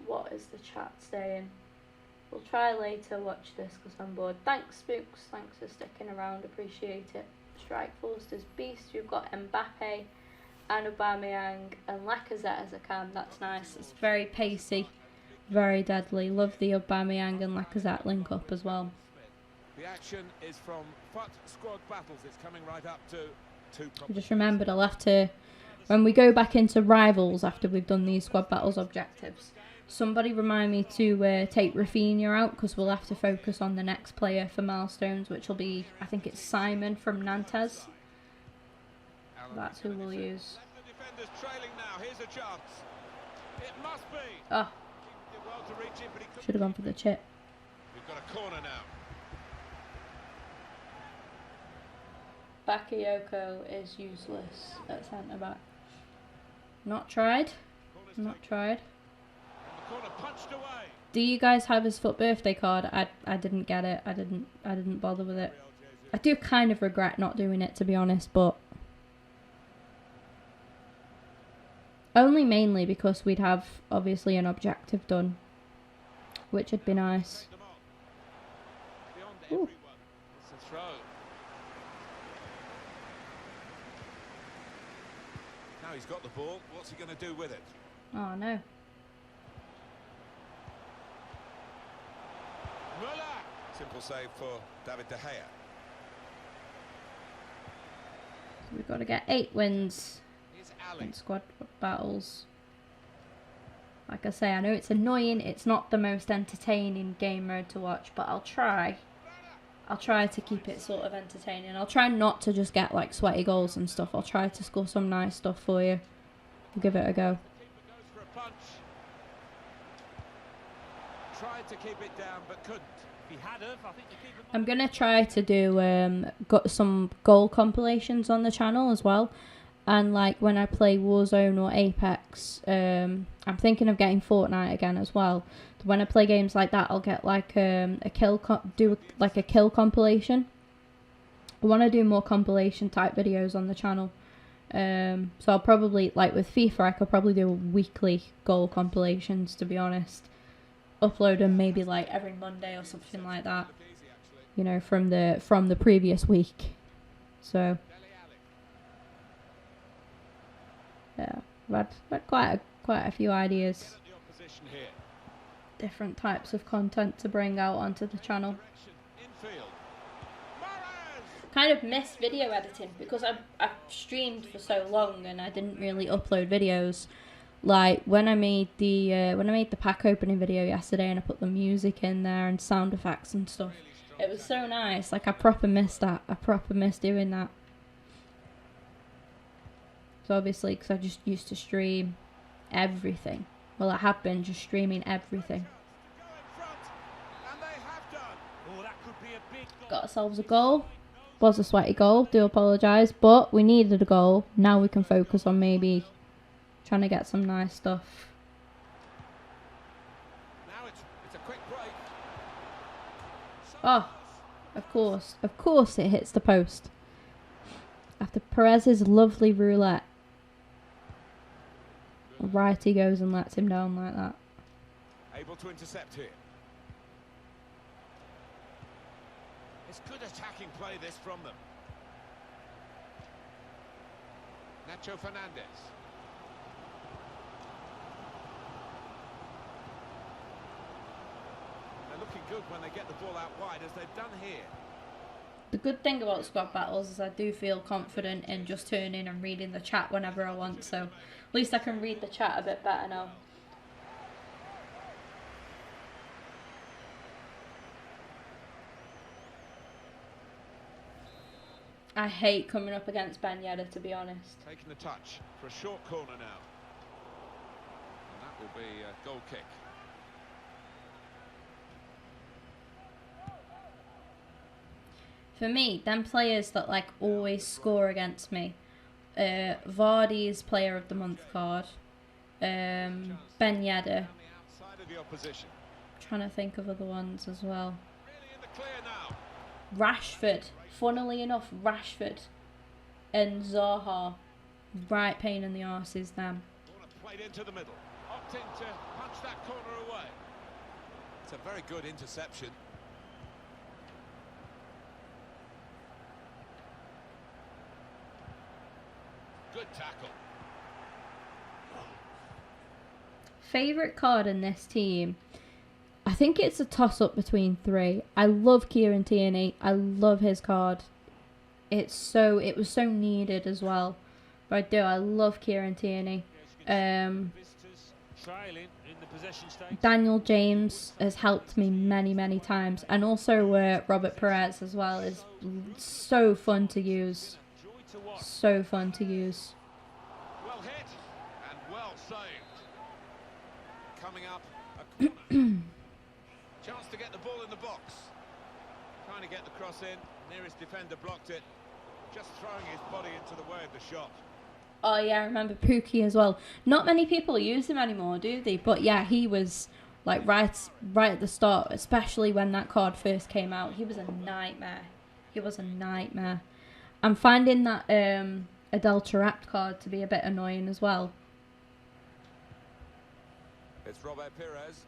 What is the chat saying? We'll try later, watch this because I'm bored. Thanks, Spooks. Thanks for sticking around. Appreciate it. Strike Forster's Beast. You've got Mbappe and Aubameyang and Lacazette as a cam. That's nice. It's very pacey, very deadly. Love the Aubameyang and Lacazette link up as well.
The action is from FUT squad battles. It's coming right up to two.
I just remembered I'll have to, when we go back into rivals after we've done these squad battles objectives, somebody remind me to take Rafinha out, because we'll have to focus on the next player for milestones, which will be, I think it's Simon from Nantes. That's who we'll use. Oh, should have gone for the chip.
We've got a corner now.
Bakayoko is useless at centre back. Not tried. Not tried. Do you guys have his FUT birthday card? I didn't get it. I didn't bother with it. I do kind of regret not doing it, to be honest, but only mainly because we'd have obviously an objective done, which would be nice. Ooh.
Now he's got the ball. What's he going to do with it?
Oh no.
Simple save for David De Gea.
We've got to get 8 wins in squad battles. Like I say, I know it's annoying. It's not the most entertaining game mode to watch, but I'll try. I'll try to keep it sort of entertaining. I'll try not to just get like sweaty goals and stuff. I'll try to score some nice stuff for you. We'll give it a go.
Tried to keep it down, but couldn't.
I'm going to try to do got some goal compilations on the channel as well. And like when I play Warzone or Apex, I'm thinking of getting Fortnite again as well. So when I play games like that, I'll get like a kill compilation. I want to do more compilation type videos on the channel. So I'll probably, like with FIFA, I could probably do weekly goal compilations, to be honest. Upload them maybe like every Monday or something like that, you know, from the previous week. So yeah, I've had quite a few ideas, different types of content to bring out onto the channel. Kind of missed video editing because I've streamed for so long and I didn't really upload videos. Like when I made the pack opening video yesterday and I put the music in there and sound effects and stuff, it was so nice. Like I proper missed that. I proper missed doing that. So obviously, because I just used to stream everything. Well, I have been just streaming everything. Got ourselves a goal. was a sweaty goal. Do apologise, but we needed a goal. Now we can focus on maybe trying to get some nice stuff.
Now it's a quick break.
Oh, of course it hits the post. After Perez's lovely roulette. Right he goes and lets him down like that.
Able to intercept here. It's good attacking play this from them. Nacho Fernandez. They're looking good when they get the ball out wide, as they've done here.
The good thing about squad battles is I do feel confident in just turning and reading the chat whenever I want, so at least I can read the chat a bit better now. I hate coming up against Ben Yedder, to be honest.
Taking the touch for a short corner now. And that will be a goal kick.
For me, them players that like always score against me, Vardy's Player of the Month card, Ben Yedder. Trying to think of other ones as well.
Really in the clear now.
Rashford, funnily enough, Rashford and Zaha, right pain in the arses them.
Played into the middle, opting to punch that corner away. It's a very good interception. Good tackle.
Favourite card in this team? I think it's a toss-up between three. I love Kieran Tierney. I love his card. It was so needed as well. But I love Kieran Tierney. Daniel James has helped me many, many times. And also Robert Perez as well is so fun to use. So fun to use.
Well hit and well saved. Coming up a corner. Chance to get the ball in the box. Trying to get the cross in. Nearest defender blocked it. Just throwing his body into the way of the shot.
Oh yeah, I remember Pookie as well. Not many people use him anymore, do they? But yeah, he was like right at the start, especially when that card first came out. He was a nightmare. He was a nightmare. I'm finding that Adel Taarabt card to be a bit annoying as well.
It's Robert Perez.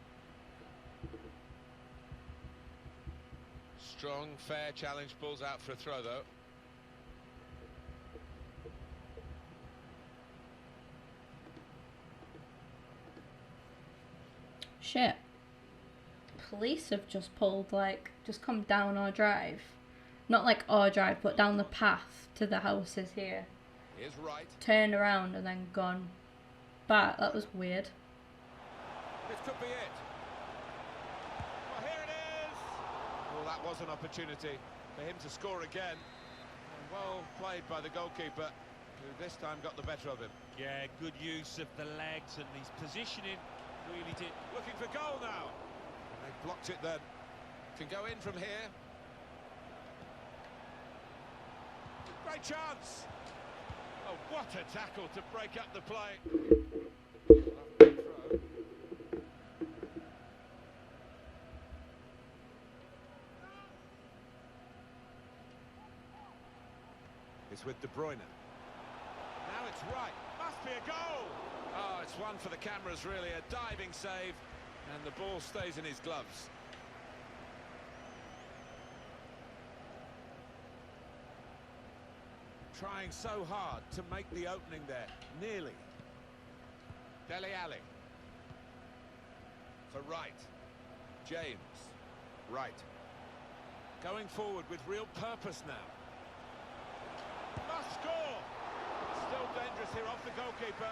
Strong, fair challenge, pulls out for a throw though.
Shit. Police have just come down our drive. Not like our drive, but down the path to the houses here.
Here's right.
Turned around and then gone back. That was weird.
This could be it. Well, here it is. Well, that was an opportunity for him to score again. And well played by the goalkeeper, who this time got the better of him.
Yeah, good use of the legs and his positioning. Really did.
Looking for goal now. And they blocked it then. Can go in from here. Great chance. Oh, what a tackle to break up the play. It's with De Bruyne. Now it's right. Must be a goal. Oh, it's one for the cameras, really. A diving save. And the ball stays in his gloves. Trying so hard to make the opening there. Nearly. Dele Alli. For Wright. James. Wright. Going forward with real purpose now. Must score! Still dangerous here off the goalkeeper.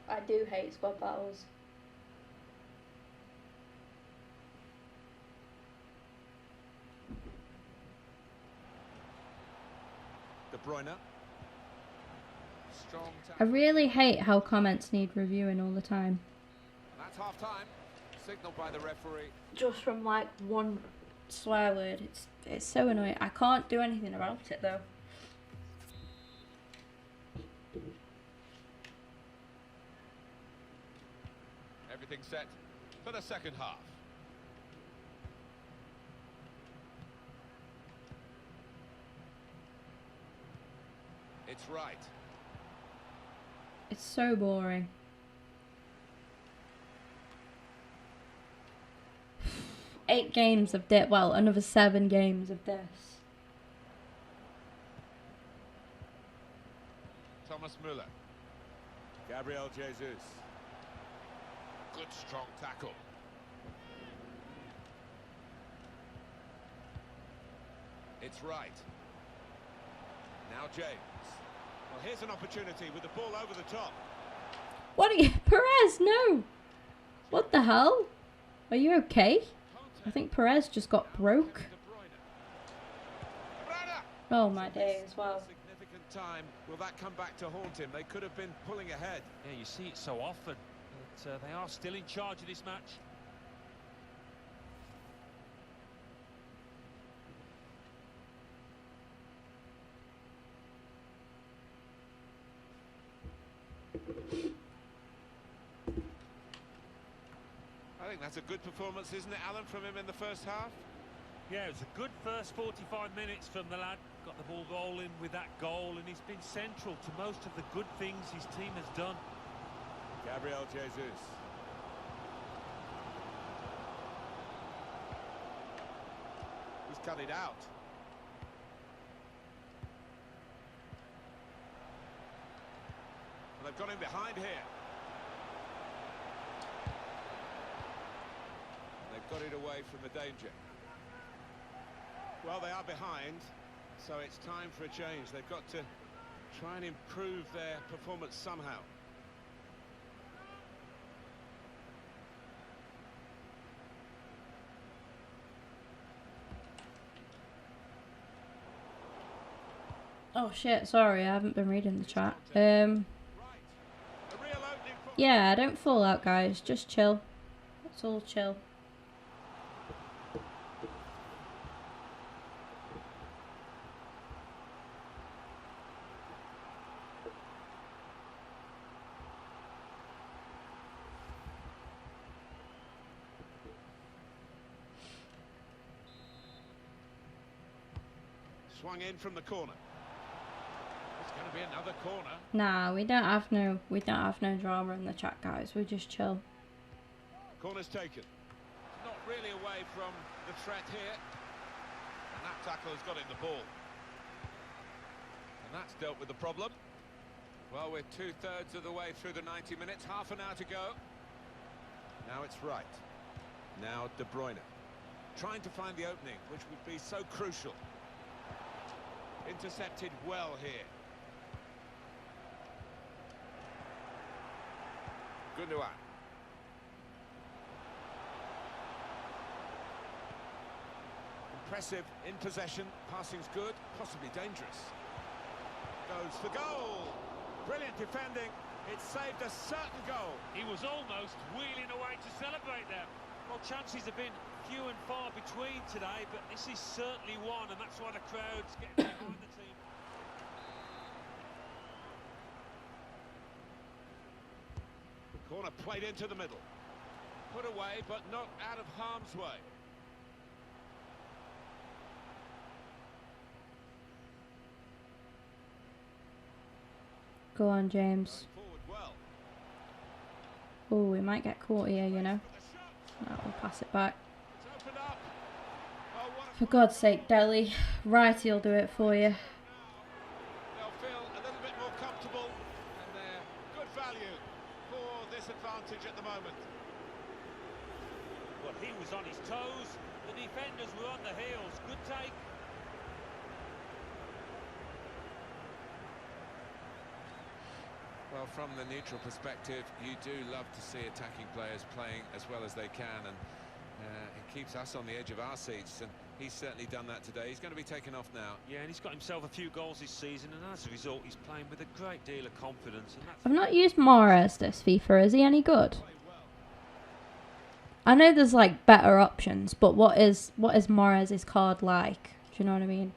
I do hate squad battles.
Bruyne. Strong
I
tackle.
really hate how comments need reviewing all the time.
That's half time. Signaled by the referee.
Just from like one swear word, it's so annoying. I can't do anything about it though.
Everything set for the second half. It's right.
It's so boring. Eight games of this. Well, another 7 games of this.
Thomas Müller. Gabriel Jesus. Good strong tackle. It's right. Now James. Well, here's an opportunity with the ball over the top.
What are you, Perez? No. What the hell? Are you okay? I think Perez just got broke. Oh my days! Wow.
Significant time. Will that come back to haunt him? They could have been pulling ahead.
Yeah, you see it so often. But they are still in charge of this match.
I think that's a good performance, isn't it, Alan, from him in the first half?
Yeah, it was a good first 45 minutes from the lad. Got the ball rolling with that goal, and he's been central to most of the good things his team has done.
Gabriel Jesus. He's cut it out. And they've got him behind here. And they've got it away from the danger. Well, they are behind, so it's time for a change. They've got to try and improve their performance somehow.
Oh shit! Sorry, I haven't been reading the chat. Yeah, don't fall out, guys. Just chill. Let's all chill.
Swung in from the corner. It's going to be another corner.
Nah, we don't have no drama in the chat, guys. We just chill.
Corner's taken. Not really away from the threat here. And that tackle has got in the ball. And that's dealt with the problem. Well, we're 2/3 of the way through the 90 minutes. Half an hour to go. Now it's right. Now De Bruyne. Trying to find the opening, which would be so crucial. Intercepted well here. Gundogan. Impressive in possession. Passing's good, possibly dangerous. Goes for goal. Brilliant defending. It saved a certain goal.
He was almost wheeling away to celebrate there. Well, chances have been few and far between today, but this is certainly one, and that's why the crowd's getting behind the team.
Corner played into the middle. Put away, but not out of harm's way.
Go on, James.
Forward well.
Oh, we might get caught here, you know. No, we'll pass it back.
It's opened up. Oh, what a
For God's sake, Deli. Righty'll do it for you.
They'll feel a little bit more comfortable, and they're good value for this advantage at the moment.
Well, he was on his toes. The defenders were on the heels. Good take.
Well, from the neutral perspective, you do love to see attacking players playing as well as they can, and it keeps us on the edge of our seats. And He's certainly done that today. He's going to be taken off now.
Yeah, and he's got himself a few goals this season, and as a result, he's playing with a great deal of confidence. And that's
I've not used Mahrez this FIFA. Is he any good? I know there's like better options, but what is Mahrez's card like? Do you know what I mean?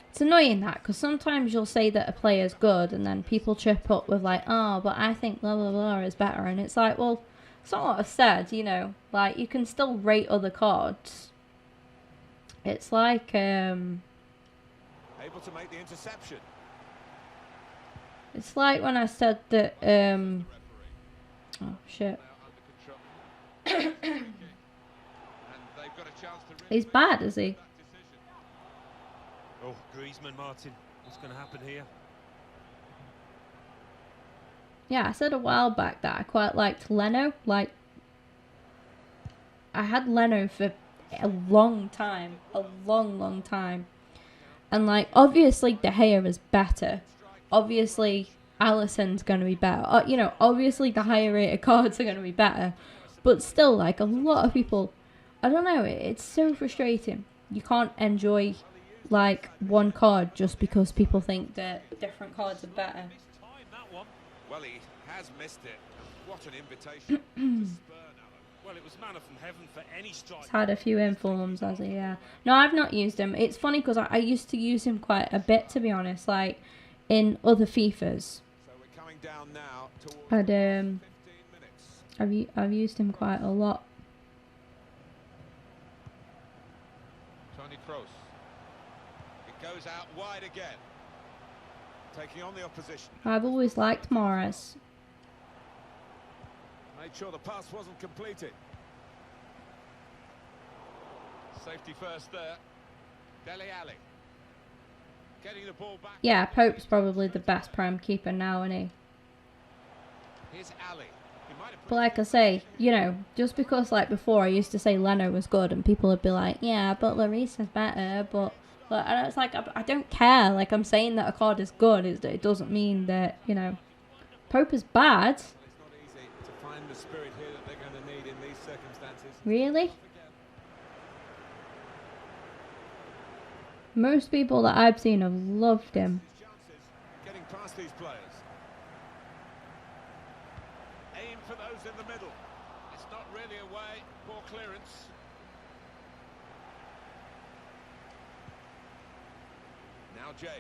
It's annoying that, because sometimes you'll say that a player's good, and then people trip up with like, oh, but I think blah blah blah is better, and it's like, well, it's not what I said, you know. Like, you can still rate other cards. It's like
Able to make the interception.
It's like when I said that oh shit. He's bad, is he?
oh, Griezmann, Martin. What's going to happen here?
Yeah, I said a while back that I quite liked Leno. Like, I had Leno for a long time. A long time. And, like, obviously De Gea is better. Obviously, Alisson's going to be better. You know, obviously the higher rated cards are going to be better. But still, like, a lot of people... I don't know, it's so frustrating. You can't enjoy, like, one card just because people think that different cards are better.
Well, he has missed it. What an invitation to spur now.
Well, it was manna from heaven for any strike.
He's had a few informs, has he? Yeah. No, I've not used him. It's funny because I used to use him quite a bit, to be honest. Like, in other FIFAs.
So we're coming down now towards
I'd
15 minutes.
I've used him quite a lot.
Tony Kroos. It goes out wide again. Taking on the opposition.
I've always liked Mahrez.
Made sure the pass wasn't completed. Safety first there. Dele Alli. Getting the ball back.
Yeah, Pope's probably the best prem keeper now, isn't he?
Here's Ali. He might have
But like I say, you know, just because like before I used to say Leno was good and people would be like, yeah, but Lloris is better, but and it's like, I don't care. Like, I'm saying that a card is good. It doesn't mean that, you know, Pope is bad.
It's not easy to find the spirit here that they're going to need in these circumstances.
Really? Most people that I've seen have loved him.
Getting past these players. Aim for those in the middle. It's not really away. Poor clearance. Now James.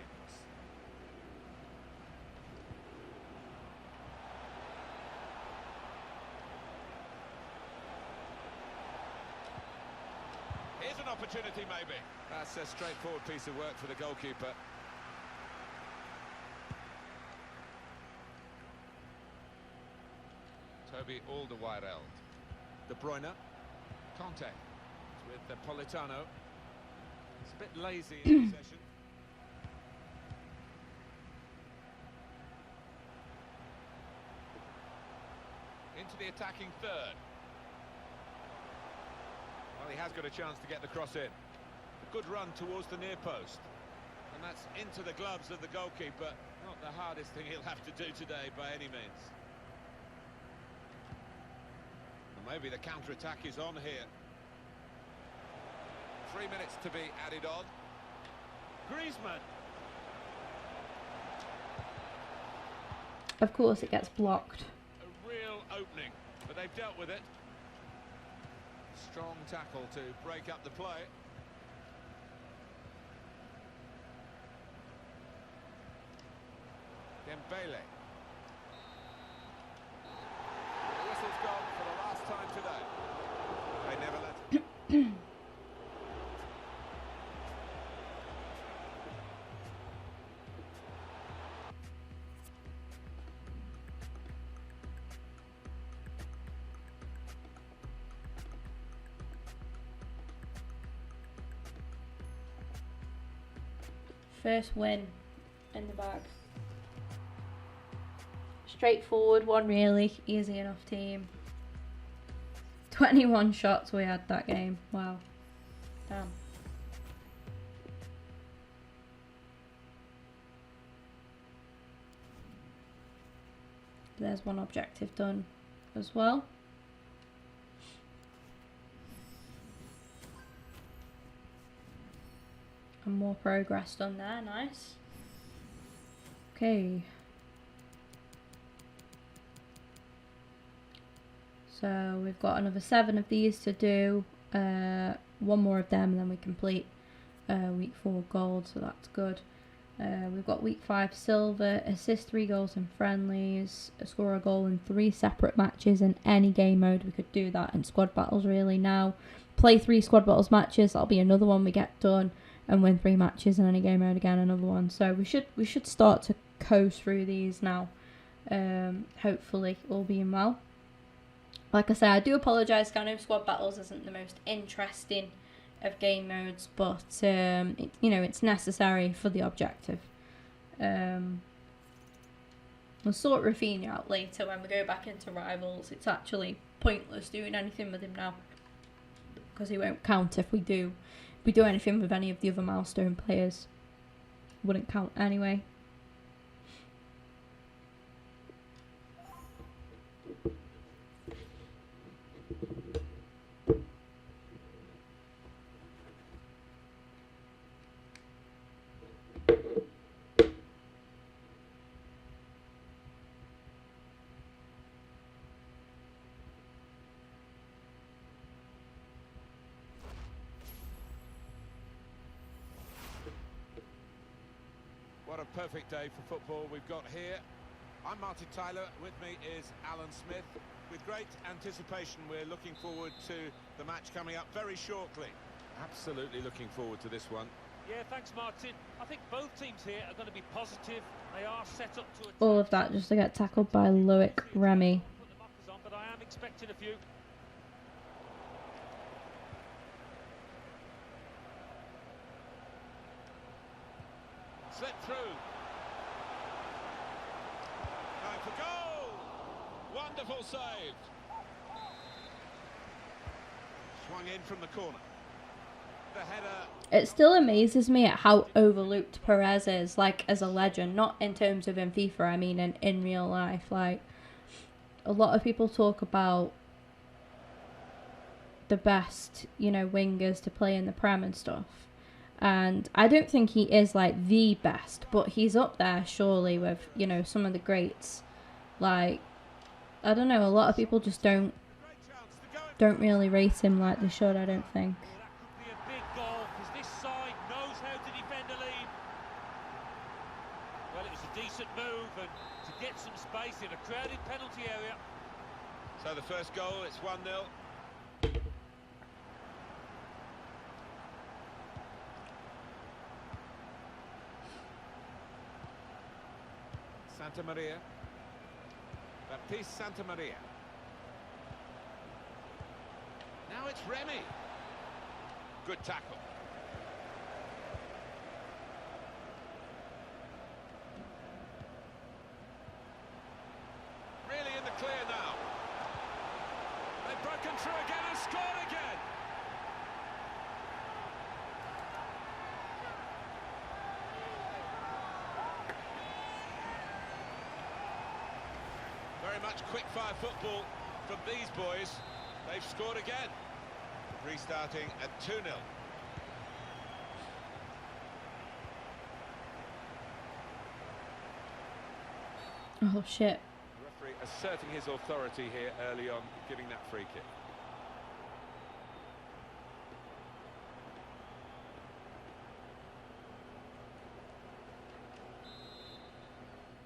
Here's an opportunity maybe. That's a straightforward piece of work for the goalkeeper. Toby Alderweireld. De Bruyne. Conte. With the Politano. It's a bit lazy in possession. Into the attacking third. Well, he has got a chance to get the cross in. A good run towards the near post. And that's into the gloves of the goalkeeper. Not the hardest thing he'll have to do today by any means. And maybe the counter-attack is on here. 3 minutes to be added on. Griezmann.
Of course it gets blocked.
A real opening, but they've dealt with it. Strong tackle to break up the play. Dembele. The whistle's gone for the last time today. They never let it.
First win in the bag. Straightforward one, really. Easy enough team. 21 shots we had that game. Wow. Damn. There's one objective done as well. some more progress done there. Nice. Okay. So we've got another 7 of these to do. 1 more of them, and then we complete week 4 gold, so that's good. We've got week 5 silver, assist 3 goals in friendlies, score a goal in 3 separate matches in any game mode. We could do that in squad battles really now. Play 3 squad battles matches, that'll be another one we get done, and win 3 matches in any game mode again, another one. So we should start to coast through these now. Hopefully all being well. Like I say, I do apologise, I know squad battles isn't the most interesting of game modes, but it's necessary for the objective. We'll sort Rafinha out later when we go back into rivals. It's actually pointless doing anything with him now, because he won't count if we do anything with any of the other milestone players. Wouldn't count anyway.
What a perfect day for football we've got here. I'm Martin Tyler, with me is Alan Smith. With great anticipation, we're looking forward to the match coming up very shortly. Absolutely looking forward to this one.
Yeah, thanks, Martin. I think both teams here are going to be positive. They are set up to...
All of that just to get tackled by Loic Remy.
Put the markers on, but I am expecting a few.
Slip through. Going for goal! Wonderful save. Swung in from the corner. The header.
It still amazes me at how overlooked Perez is, like, as a legend. Not in terms of in FIFA, I mean in real life. Like, a lot of people talk about the best, wingers to play in the Prem and stuff. And I don't think he is, like, the best, but he's up there, surely, with, some of the greats. Like, I don't know, a lot of people just don't really rate him like they should, I don't think.
Well, that could be a big goal, because this side knows how to defend a lead. Well, it was a decent move, and to get some space in a crowded penalty area.
So the first goal, it's 1-0. Santa Maria. Baptiste Santa Maria. Now it's Remy. Good tackle. Really in the clear now. They've broken through again and scored again. Very much quick-fire football from these boys. They've scored again. Restarting at 2-0.
Oh, shit.
The referee asserting his authority here early on, giving that free kick.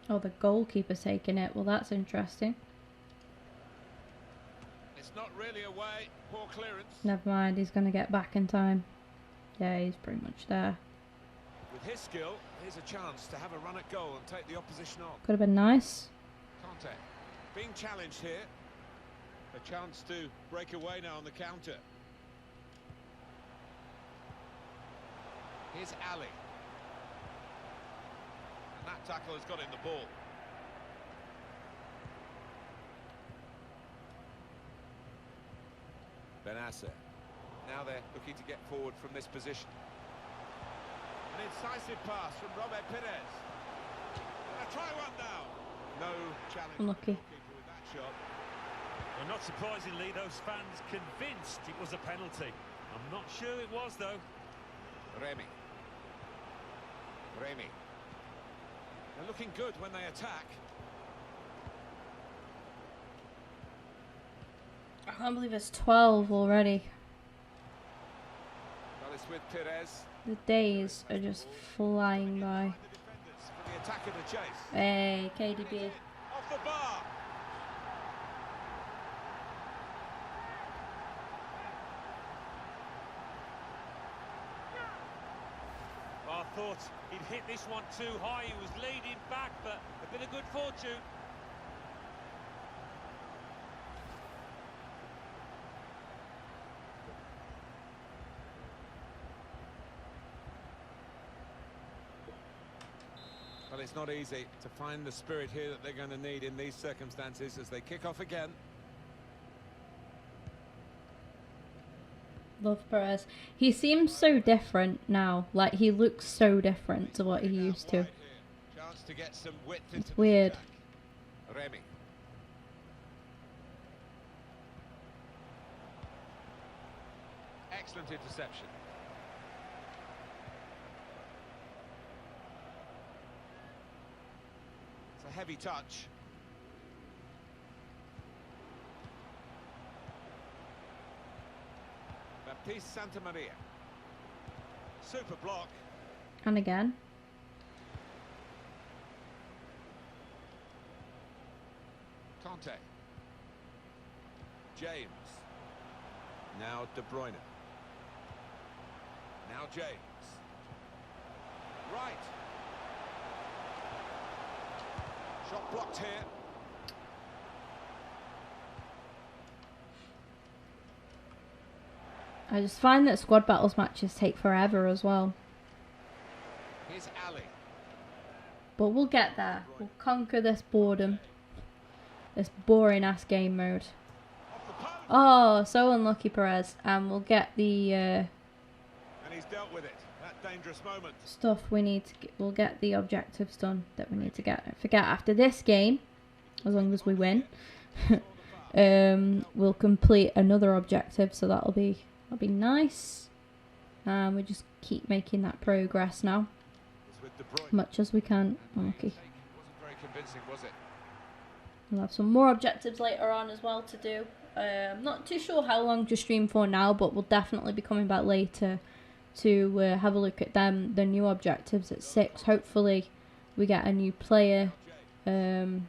Oh, the goalkeeper's taking it. Well, that's interesting.
It's not really away. Poor clearance.
Never mind, he's going to get back in time. Yeah, he's pretty much there.
With his skill, here's a chance to have a run at goal and take the opposition on.
Could have been nice.
Conte being challenged here. A chance to break away now on the counter. Here's Ali. And that tackle has got in the ball. Benasser. Now they're looking to get forward from this position. An incisive pass from Robert Perez. And try one now. No challenge.
Unlucky.
With that shot.
Well, not surprisingly, those fans convinced it was a penalty. I'm not sure it was, though.
Remy. Remy. They're looking good when they attack.
I can't believe it's 12 already.
Well, it's with Perez.
The days are just flying by.
For the attack of the chase.
Hey, KDB.
Off the bar.
I thought he'd hit this one too high. He was leading back, but a bit of good fortune.
Well, it's not easy to find the spirit here that they're going to need in these circumstances as they kick off again.
Love Perez. He seems so different now. Like, he looks so different to what he used to.
Chance to get some width
It's
into this
weird.
attack. Remy. Excellent interception. It's a heavy touch. Baptiste Santamaria. Super block.
And again.
Conte. James. Now De Bruyne. Now James. Right. Shot blocked here.
I just find that squad battles matches take forever as well.
Here's Ali.
But we'll get there. We'll conquer this boredom. This boring ass game mode.
Off the post.
Oh, so unlucky Perez. And we'll get the
And he's dealt with it. That dangerous moment.
stuff we need to get. We'll get the objectives done that we need to get. Don't forget, after this game, as long as we win, we'll complete another objective. So that'll be nice. We just keep making that progress now,
It's with De Bruyne.
much as we can.
And the
Unlucky.
take wasn't very convincing, was it?
We'll have some more objectives later on as well to do. I'm not too sure how long to stream for now, but we'll definitely be coming back later to have a look at them. The new objectives at 6. Hopefully we get a new player to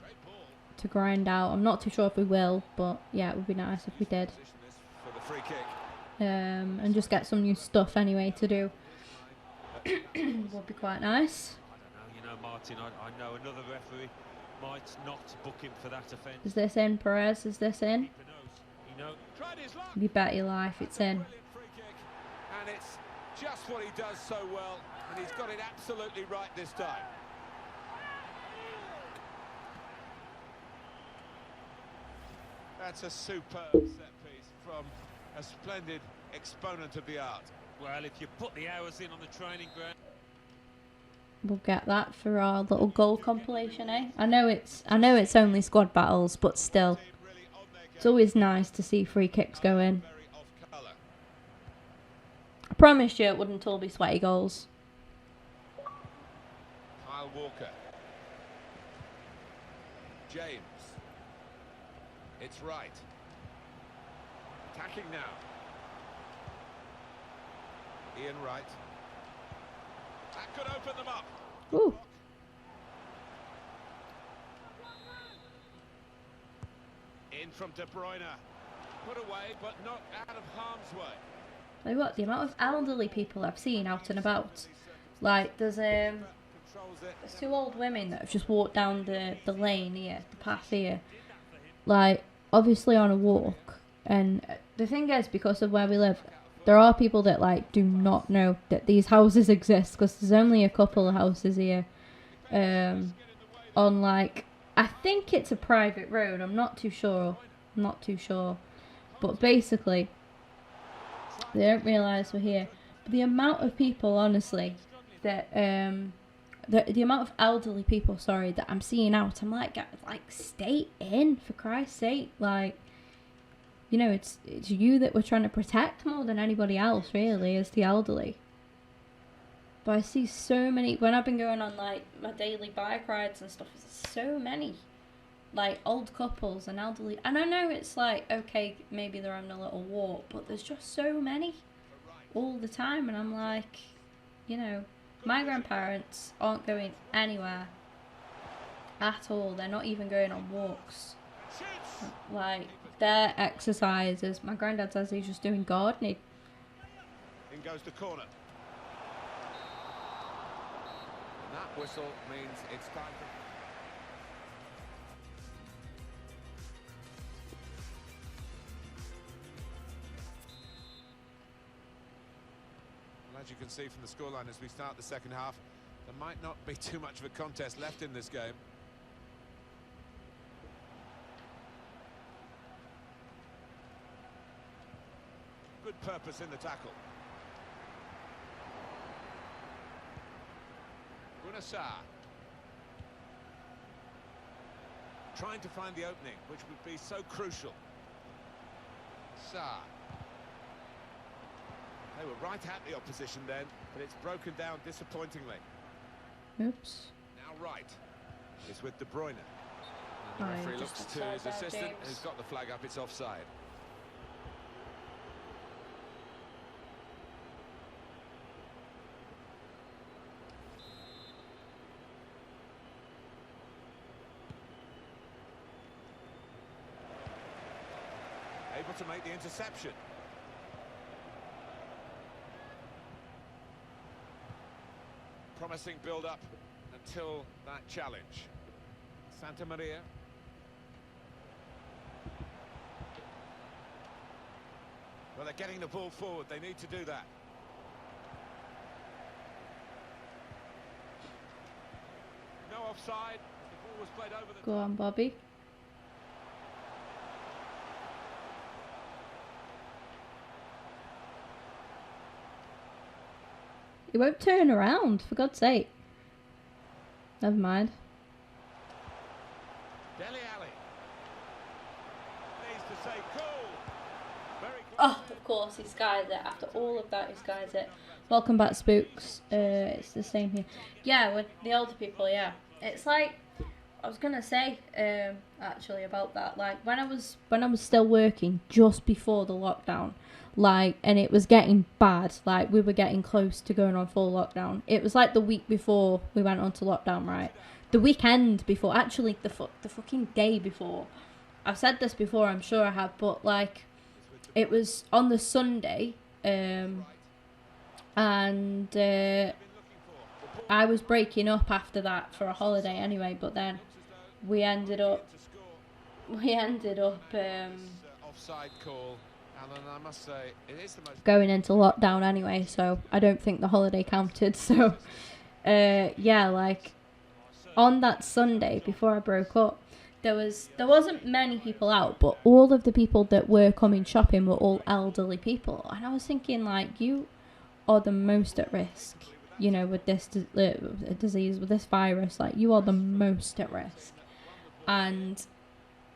grind out. I'm not too sure if we will, but yeah, it would be nice if we did.
Position this for the free kick.
And just get some new stuff anyway to do. Would be quite nice.
I don't know, Martin, I know another referee might not book him for that offence.
Is this in, Perez? Is this in?
Keeper knows. He knows.
Tried his luck.
You bet your life it's in.
Brilliant free kick. And it's just what he does so well. And he's got it absolutely right this time. That's a superb set piece from a splendid exponent of the art.
Well, if you put the hours in on the training ground.
We'll get that for our little goal compilation, eh? I know it's only squad battles, but still,
Team really on their
it's
game.
always nice to see free kicks go in.
Very off colour.
I promised you it wouldn't all be sweaty goals.
Kyle Walker. James. It's right. Attacking now. Ian Wright. That could open them up.
Ooh.
In from De Bruyne. Put away, but not out of harm's way.
Tell you what, the amount of elderly people I've seen out and about. Like, there's
Controls it.
2 old women that have just walked down the lane here, the path here. Like, obviously on a walk. And the thing is, because of where we live, there are people that, like, do not know that these houses exist, because there's only a couple of houses here. On, like, I think it's a private road. I'm not too sure. But basically, they don't realise we're here. But the amount of people, honestly, that the amount of elderly people, sorry, that I'm seeing out, I'm like, stay in, for Christ's sake. Like, you know, it's you that we're trying to protect more than anybody else, really, as the elderly. But I see so many, when I've been going on like my daily bike rides and stuff, there's so many like old couples and elderly, and I know it's like, okay, maybe they're having a little walk, but there's just so many all the time, and I'm like, you know, my grandparents aren't going anywhere at all. They're not even going on walks. Like, their exercises, my granddad says he's just doing gardening.
In goes the corner. And that whistle means it's time for... As you can see from the scoreline as we start the second half, there might not be too much of a contest left in this game. Good purpose in the tackle. Gunassar. Trying to find the opening, which would be so crucial. Sarr. They were right at the opposition then, but it's broken down disappointingly.
Oops.
Now right. It's with De Bruyne. And the
Oh,
referee
just
looks to his
offside there,
assistant,
James.
who's got the flag up, it's offside. Able to make the interception. Promising build-up until that challenge. Santa Maria. Well, they're getting the ball forward. They need to do that. No offside. The ball was played over the
Go on, Bobby. He won't turn around, for God's sake. Never mind.
Dele Alli. Needs to say cool. Very close.
Oh, of course, he skies it. After all of that, he skies it. Welcome back, Spooks. It's the same here. Yeah, with the older people, yeah. It's like, I was gonna say, actually about that. Like when I was still working just before the lockdown, like, and it was getting bad. Like we were getting close to going on full lockdown. It was like the week before we went on to lockdown, right? The weekend before, actually the fucking day before. I've said this before, I'm sure I have, but like, it was on the Sunday, and I was breaking up after that for a holiday anyway. But then we ended up
Offside call. Alan, I must say, it is the most...
going into lockdown anyway, so I don't think the holiday counted. So yeah, like on that Sunday before I broke up, there wasn't many people out, but all of the people that were coming shopping were all elderly people, and I was thinking, like, you are the most at risk, you know, with this disease, with this virus. Like, you are the most at risk, and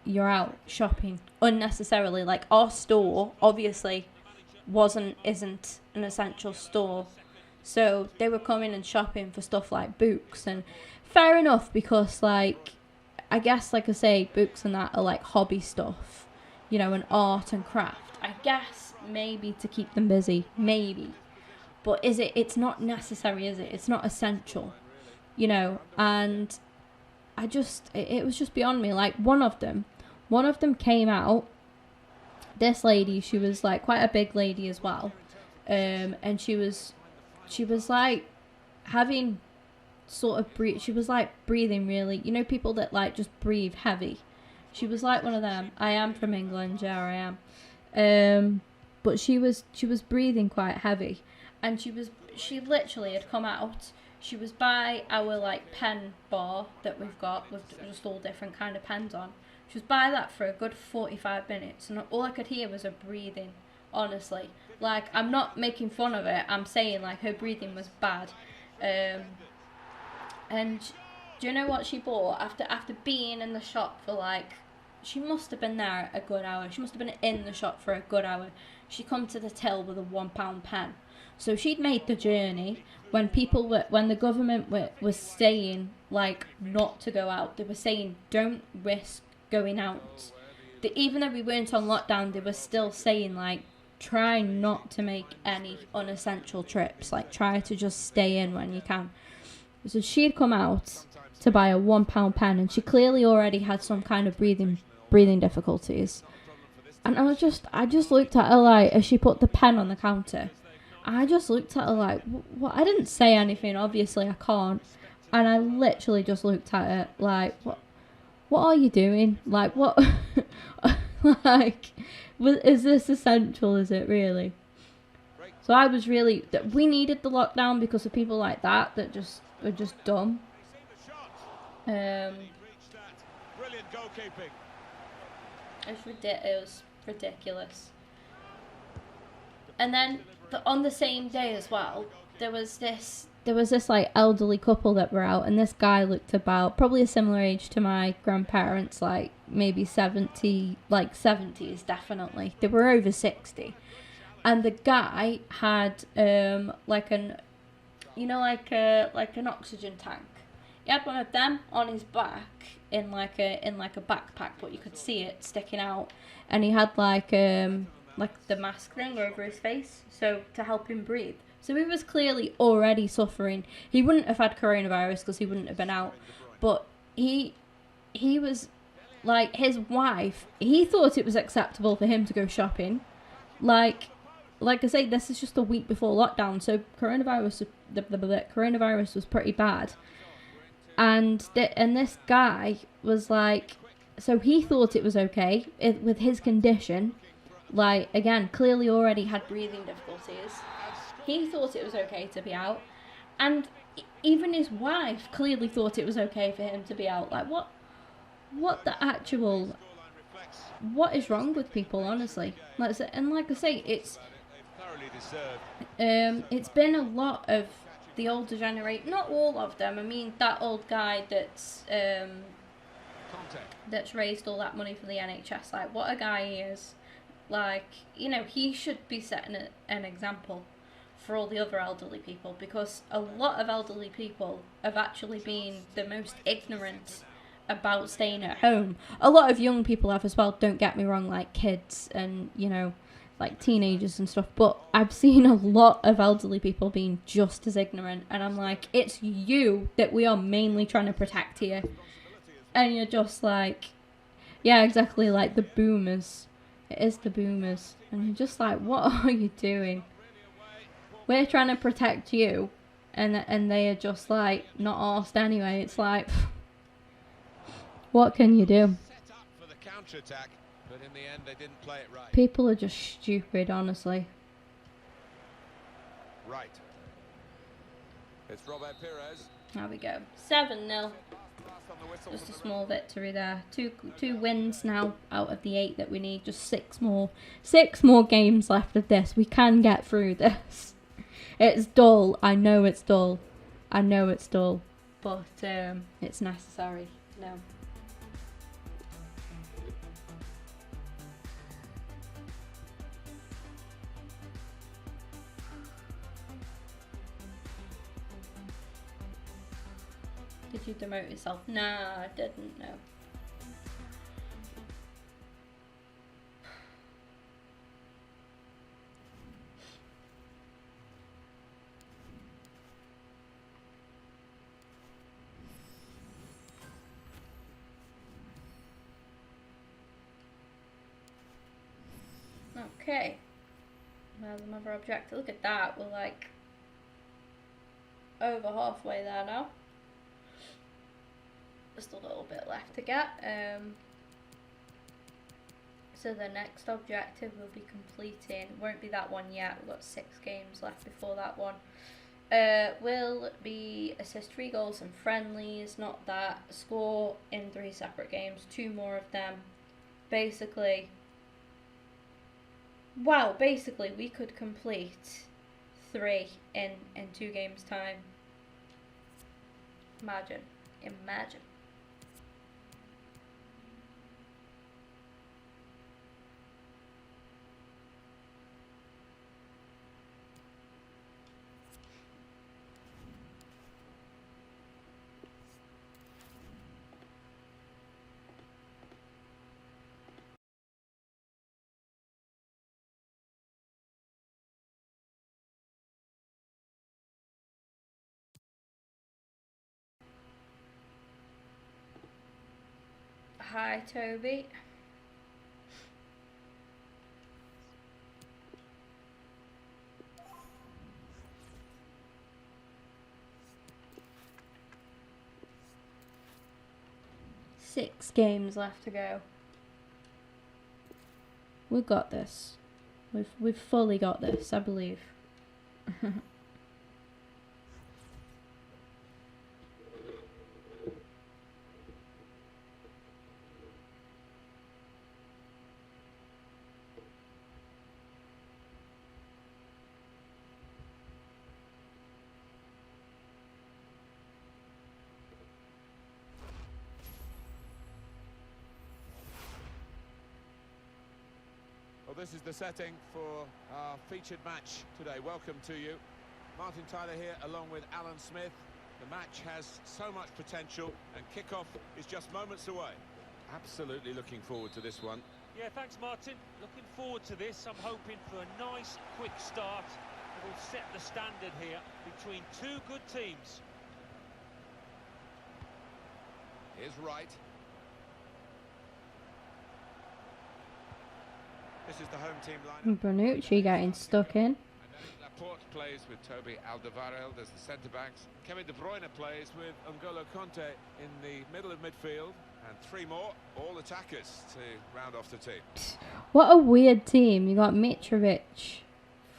you're out shopping unnecessarily. Like, our store obviously isn't an essential store, so they were coming and shopping for stuff like books, and fair enough, because like, I guess, like I say, books and that are like hobby stuff, you know, and art and craft. I guess maybe to keep them busy, maybe. But it's not necessary, is it? It's not essential, you know. And it was just beyond me. Like, one of them came out. This lady, she was like quite a big lady as well. And she was like having sort of she was like breathing really, you know, people that like just breathe heavy. She was like one of them. I am from England, yeah, I am. But she was breathing quite heavy, and she literally had come out. She was by our like pen bar that we've got with just all different kind of pens on. She was by that for a good 45 minutes, and all I could hear was her breathing. Honestly, like, I'm not making fun of it. I'm saying, like, her breathing was bad. And do you know what she bought after being in the shop for like, she must have been there a good hour. She must have been in the shop for a good hour. She come to the till with a £1 pen. So she'd made the journey when when the government was saying like not to go out. They were saying don't risk going out. Even though we weren't on lockdown, they were still saying like try not to make any unessential trips. Like try to just stay in when you can. So she'd come out to buy a £1 pen, and she clearly already had some kind of breathing difficulties. And I just looked at her like, as she put the pen on the counter, I just looked at her like, what? I didn't say anything, obviously I can't. And I literally just looked at her like, what are you doing? Like, what? Like, is this essential? Is it really? So I was really, that we needed the lockdown because of people like that just were just dumb.
Brilliant goalkeeping.
It was ridiculous. And then on the same day as well, there was this like elderly couple that were out, and this guy looked about probably a similar age to my grandparents, like maybe 70, like 70s definitely. They were over 60. And the guy had like an oxygen tank. He had one of them on his back in like a backpack, but you could see it sticking out. And he had like the mask thing over his face, so to help him breathe. So he was clearly already suffering. He wouldn't have had coronavirus because he wouldn't have been out, but he was like, his wife, he thought it was acceptable for him to go shopping. Like I say, this is just a week before lockdown, so coronavirus was pretty bad. And this guy was like, so he thought it was okay with his condition. Like, again, clearly already had breathing difficulties. He thought it was okay to be out. And even his wife clearly thought it was okay for him to be out. Like, what is wrong with people, honestly? Like I say, it's been a lot of the older generation, not all of them. I mean, that old guy that's raised all that money for the NHS, like, what a guy he is. Like, you know, he should be setting an example for all the other elderly people, because a lot of elderly people have actually been the most ignorant about staying at home. A lot of young people have as well, don't get me wrong, like kids and, you know, like teenagers and stuff, but I've seen a lot of elderly people being just as ignorant, and I'm like, it's you that we are mainly trying to protect here. And you're just like, yeah, exactly, like the boomers. It is the boomers. And you're just like, what are you doing? We're trying to protect you, and they are just like not arsed anyway. It's like, what can you do?
Set up for the counter-attack, but in the end they didn't play it right.
People are just stupid, honestly.
Right. It's Robert Pires.
There we go. 7-0. Just a small victory there. Two wins now out of the 8 that we need. Just 6 more games left of this. We can get through this. It's dull. I know it's dull. But it's necessary. No. Did you demote yourself? Nah, I didn't, no. Okay. There's another objective. Look at that. We're like over halfway there now. Just a little bit left to get. So the next objective we'll be completing, won't be that one yet, we've got 6 games left before that one. Will be assist 3 goals and friendlies, not that, score in 3 separate games, 2 more of them. Basically we could complete 3 in 2 games time. Imagine. Hi, Toby. Six games left to go. We've got this. We've fully got this, I believe.
Well, this is the setting for our featured match today. Welcome to you. Martin Tyler here along with Alan Smith. The match has so much potential and kickoff is just moments away. Absolutely looking forward to this one.
Yeah, thanks, Martin. Looking forward to this. I'm hoping for a nice, quick start. It will set the standard here between two good teams.
Here's Wright. This is the home team lineup.
Bonucci getting stuck in.
Laporte plays with Toby Alderweireld as the centre-backs. Kevin De Bruyne plays with N'Golo Conte in the middle of midfield. And three more, all attackers to round off the team.
What a weird team. You got Mitrovic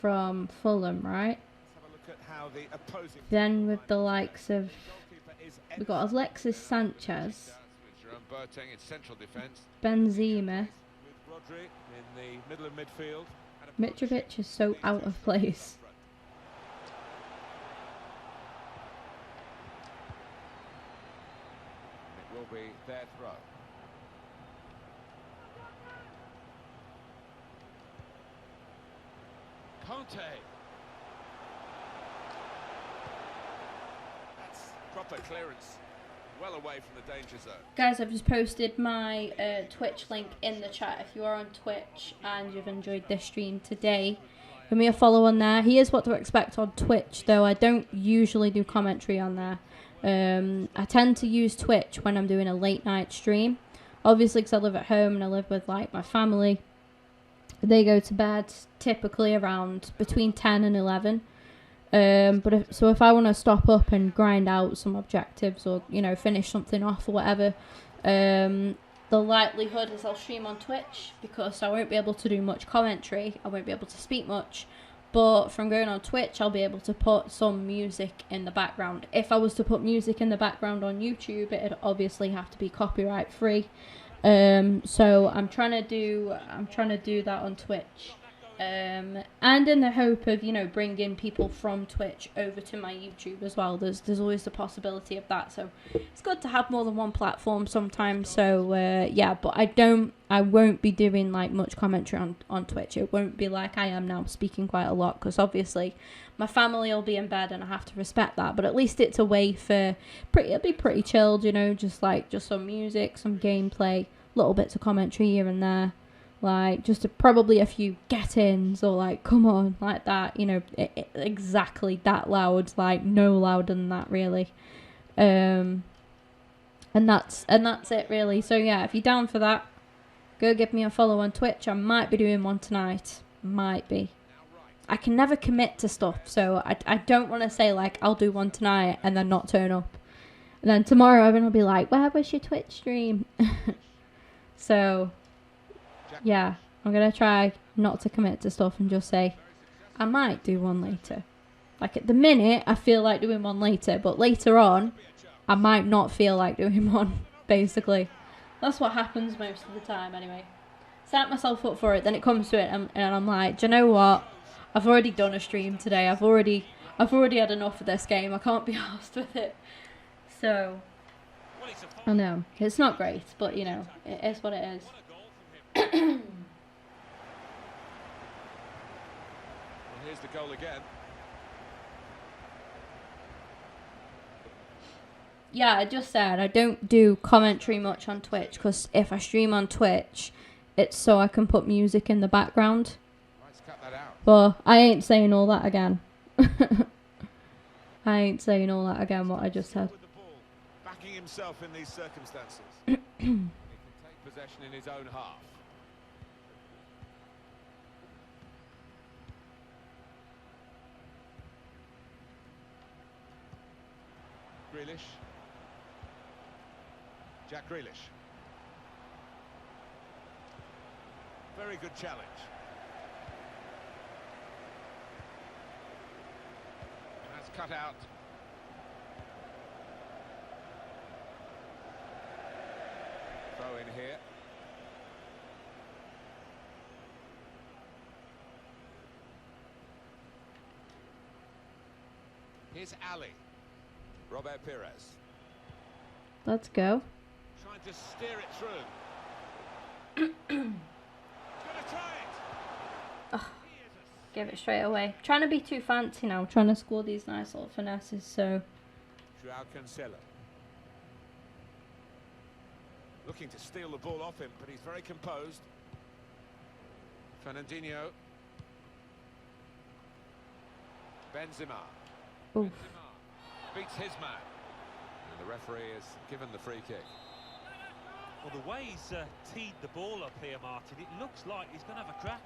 from Fulham, right?
Let's have a look at how the opposing
Then with the likes of... we got Alexis Sanchez,
with Jerome Boateng in central defence.
Benzema.
With Rodri in the middle of midfield.
Mitrovic is so out of place.
It will be their throw. Conte. That's proper clearance. Well away from the danger zone.
Guys, I've just posted my Twitch link in the chat. If you are on Twitch and you've enjoyed this stream today, give me a follow on there. Here's what to expect on Twitch, though I don't usually do commentary on there. I tend to use Twitch when I'm doing a late night stream. Obviously, because I live at home and I live with like my family. They go to bed typically around between 10 and 11. So if I want to stop up and grind out some objectives or, you know, finish something off or whatever, the likelihood is I'll stream on Twitch because I won't be able to do much commentary. I won't be able to speak much. But from going on Twitch, I'll be able to put some music in the background. If I was to put music in the background on YouTube, it'd obviously have to be copyright free. So I'm trying to do that on Twitch. And in the hope of, you know, bringing people from Twitch over to my YouTube as well. There's always the possibility of that. So it's good to have more than one platform sometimes. So yeah, but I won't be doing like much commentary on Twitch. It won't be like I am now, speaking quite a lot, because obviously my family will be in bed and I have to respect that. But at least it's a way for it'll be pretty chilled, you know, just some music, some gameplay, little bits of commentary here and there. Like, probably a few get-ins or, like, come on, like that, you know, exactly that loud, like, no louder than that, really. And that's it, really. So, yeah, if you're down for that, go give me a follow on Twitch. I might be doing one tonight. Might be. I can never commit to stuff, so I don't want to say, like, I'll do one tonight and then not turn up. And then tomorrow everyone will be like, where was your Twitch stream? So... yeah, I'm going to try not to commit to stuff and just say, I might do one later. Like, at the minute, I feel like doing one later, but later on, I might not feel like doing one, basically. That's what happens most of the time, anyway. Set myself up for it, then it comes to it, and I'm like, do you know what? I've already done a stream today. I've already had enough of this game. I can't be arsed with it. So, I know, it's not great, but, you know, it is what it is.
Well, here's the goal again.
Yeah, I just said I don't do commentary much on Twitch because if I stream on Twitch, it's so I can put music in the background.
Let's cut that out.
But I ain't saying all that again. I ain't saying all that again, what I just said.
With the ball, backing himself in these circumstances. He can possession in his own half. Grealish. Jack Grealish. Very good challenge. And that's cut out. Throw in here. Here's Ali. Robert Pires.
Let's go.
Trying to steer it through. Gonna try it.
Oh, give it straight away. Trying to be too fancy now. Trying to score these nice little finesses. So.
Joao Cancelo. Looking to steal the ball off him, but he's very composed. Fernandinho. Benzema.
Oof.
Benzema beats his man. And the referee has given the free kick.
Well, the way he's teed the ball up here, Martin, it looks like he's going to have a crack.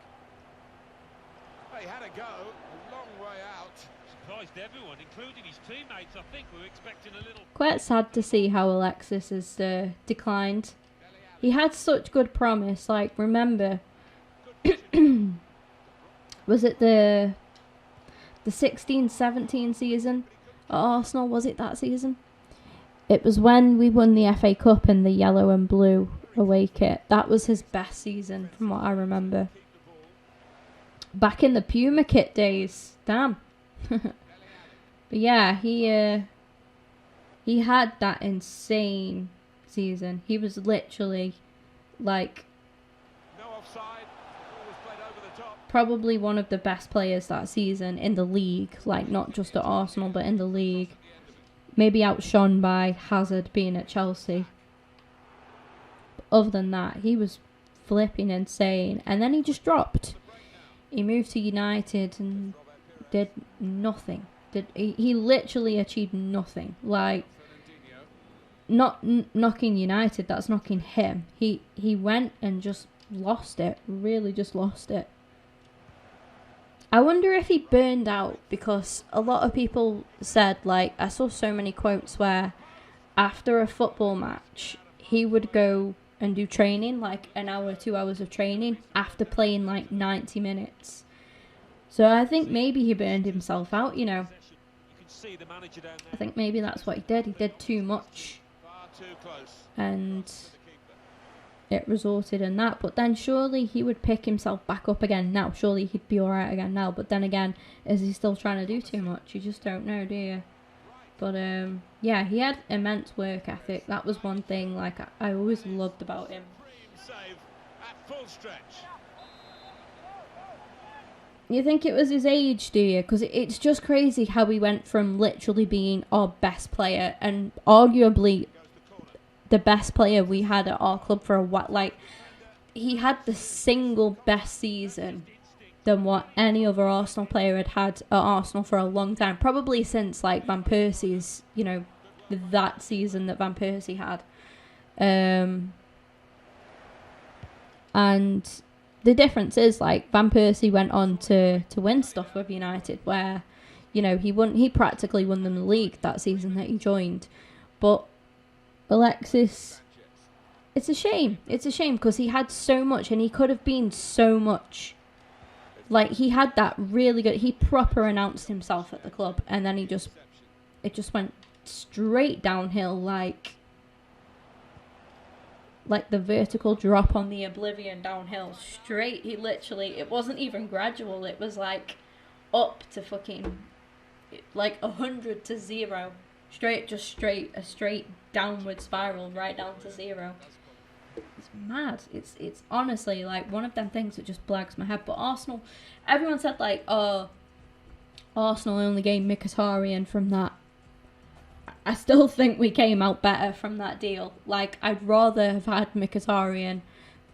Well, he had a go, a long way out.
Surprised everyone, including his teammates. I think we were expecting a little...
Quite sad to see how Alexis has declined. He had such good promise. Like, remember, was it the 16-17 season at Arsenal? Was it that season? It was when we won the FA Cup in the yellow and blue away kit. That was his best season, from what I remember. Back in the Puma kit days. Damn. But yeah, he had that insane season. He was literally like
No offside. Ball was played over the top.
probably one of the best players that season in the league. Like, not just at Arsenal, but in the league. Maybe outshone by Hazard being at Chelsea. But other than that, he was flipping insane. And then he just dropped. He moved to United and did nothing. He literally achieved nothing. Like, not knocking United, that's knocking him. He went and just lost it. Really just lost it. I wonder if he burned out, because a lot of people said, like, I saw so many quotes where after a football match, he would go and do training, like an hour, 2 hours of training after playing like 90 minutes. So I think maybe he burned himself out, you know. I think maybe that's what he did. He did too much. And it resulted in that. But then surely he would pick himself back up again now. Surely he'd be alright again now. But then again, is he still trying to do too much? You just don't know, do you? But yeah, he had immense work ethic. That was one thing like I always loved about him.
Save at full stretch.
You think it was his age, do you? Because it's just crazy how he went from literally being our best player and arguably the best player we had at our club for a while. Like, he had the single best season than what any other Arsenal player had had at Arsenal for a long time. Probably since, like, Van Persie's, you know, that season that Van Persie had. And the difference is, like, Van Persie went on to win stuff with United, where, you know, he practically won them the league that season that he joined. But Alexis, it's a shame. It's a shame because he had so much and he could have been so much. Like, he had that really good... He proper announced himself at the club, and then it just went straight downhill, like the vertical drop on the Oblivion downhill. Straight, he literally... It wasn't even gradual. It was, like, up to fucking... Like, 100 to 0. A straight downward spiral right down to 0. It's mad. It's honestly like one of them things that just blags my head. But Arsenal, everyone said like, oh, Arsenal only gained Mkhitaryan from that. I still think we came out better from that deal. Like, I'd rather have had Mkhitaryan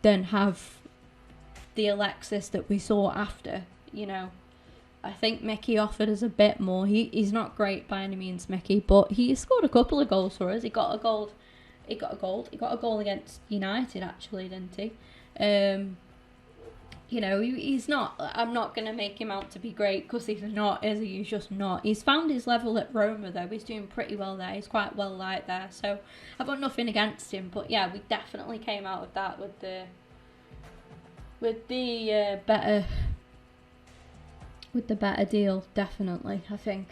than have the Alexis that we saw after, you know. I think Mickey offered us a bit more. He's not great by any means, Mickey, but he scored a couple of goals for us. He got a goal he got a goal. He got a goal against United, actually, didn't he? You know, he's not... I'm not going to make him out to be great, because he's not, is he? He's just not. He's found his level at Roma, though. He's doing pretty well there. He's quite well liked there. So, I've got nothing against him. But, yeah, we definitely came out of that with the better deal, definitely, I think.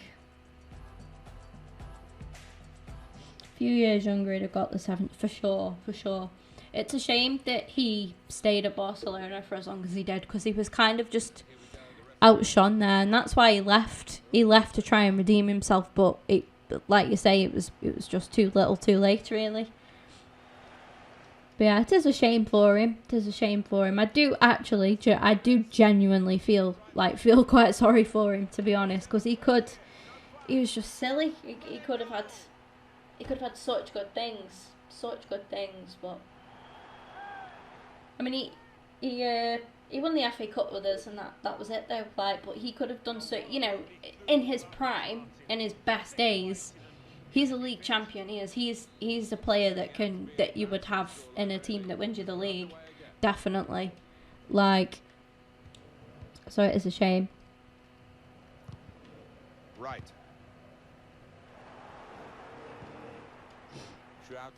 A few years younger, he'd have got the 7th, for sure. It's a shame that he stayed at Barcelona for as long as he did, because he was kind of just outshone there, and that's why he left. He left to try and redeem himself, but like you say, it was just too little, too late, really. But yeah, it is a shame for him. I do genuinely feel quite sorry for him, to be honest, because he was just silly. He could have had such good things, but I mean, he won the FA Cup with us, and that was it though. Like, but he could have done so. You know, in his prime, in his best days, he's a league champion. He is. He's a player that you would have in a team that wins you the league, definitely. Like, so it is a shame.
Right.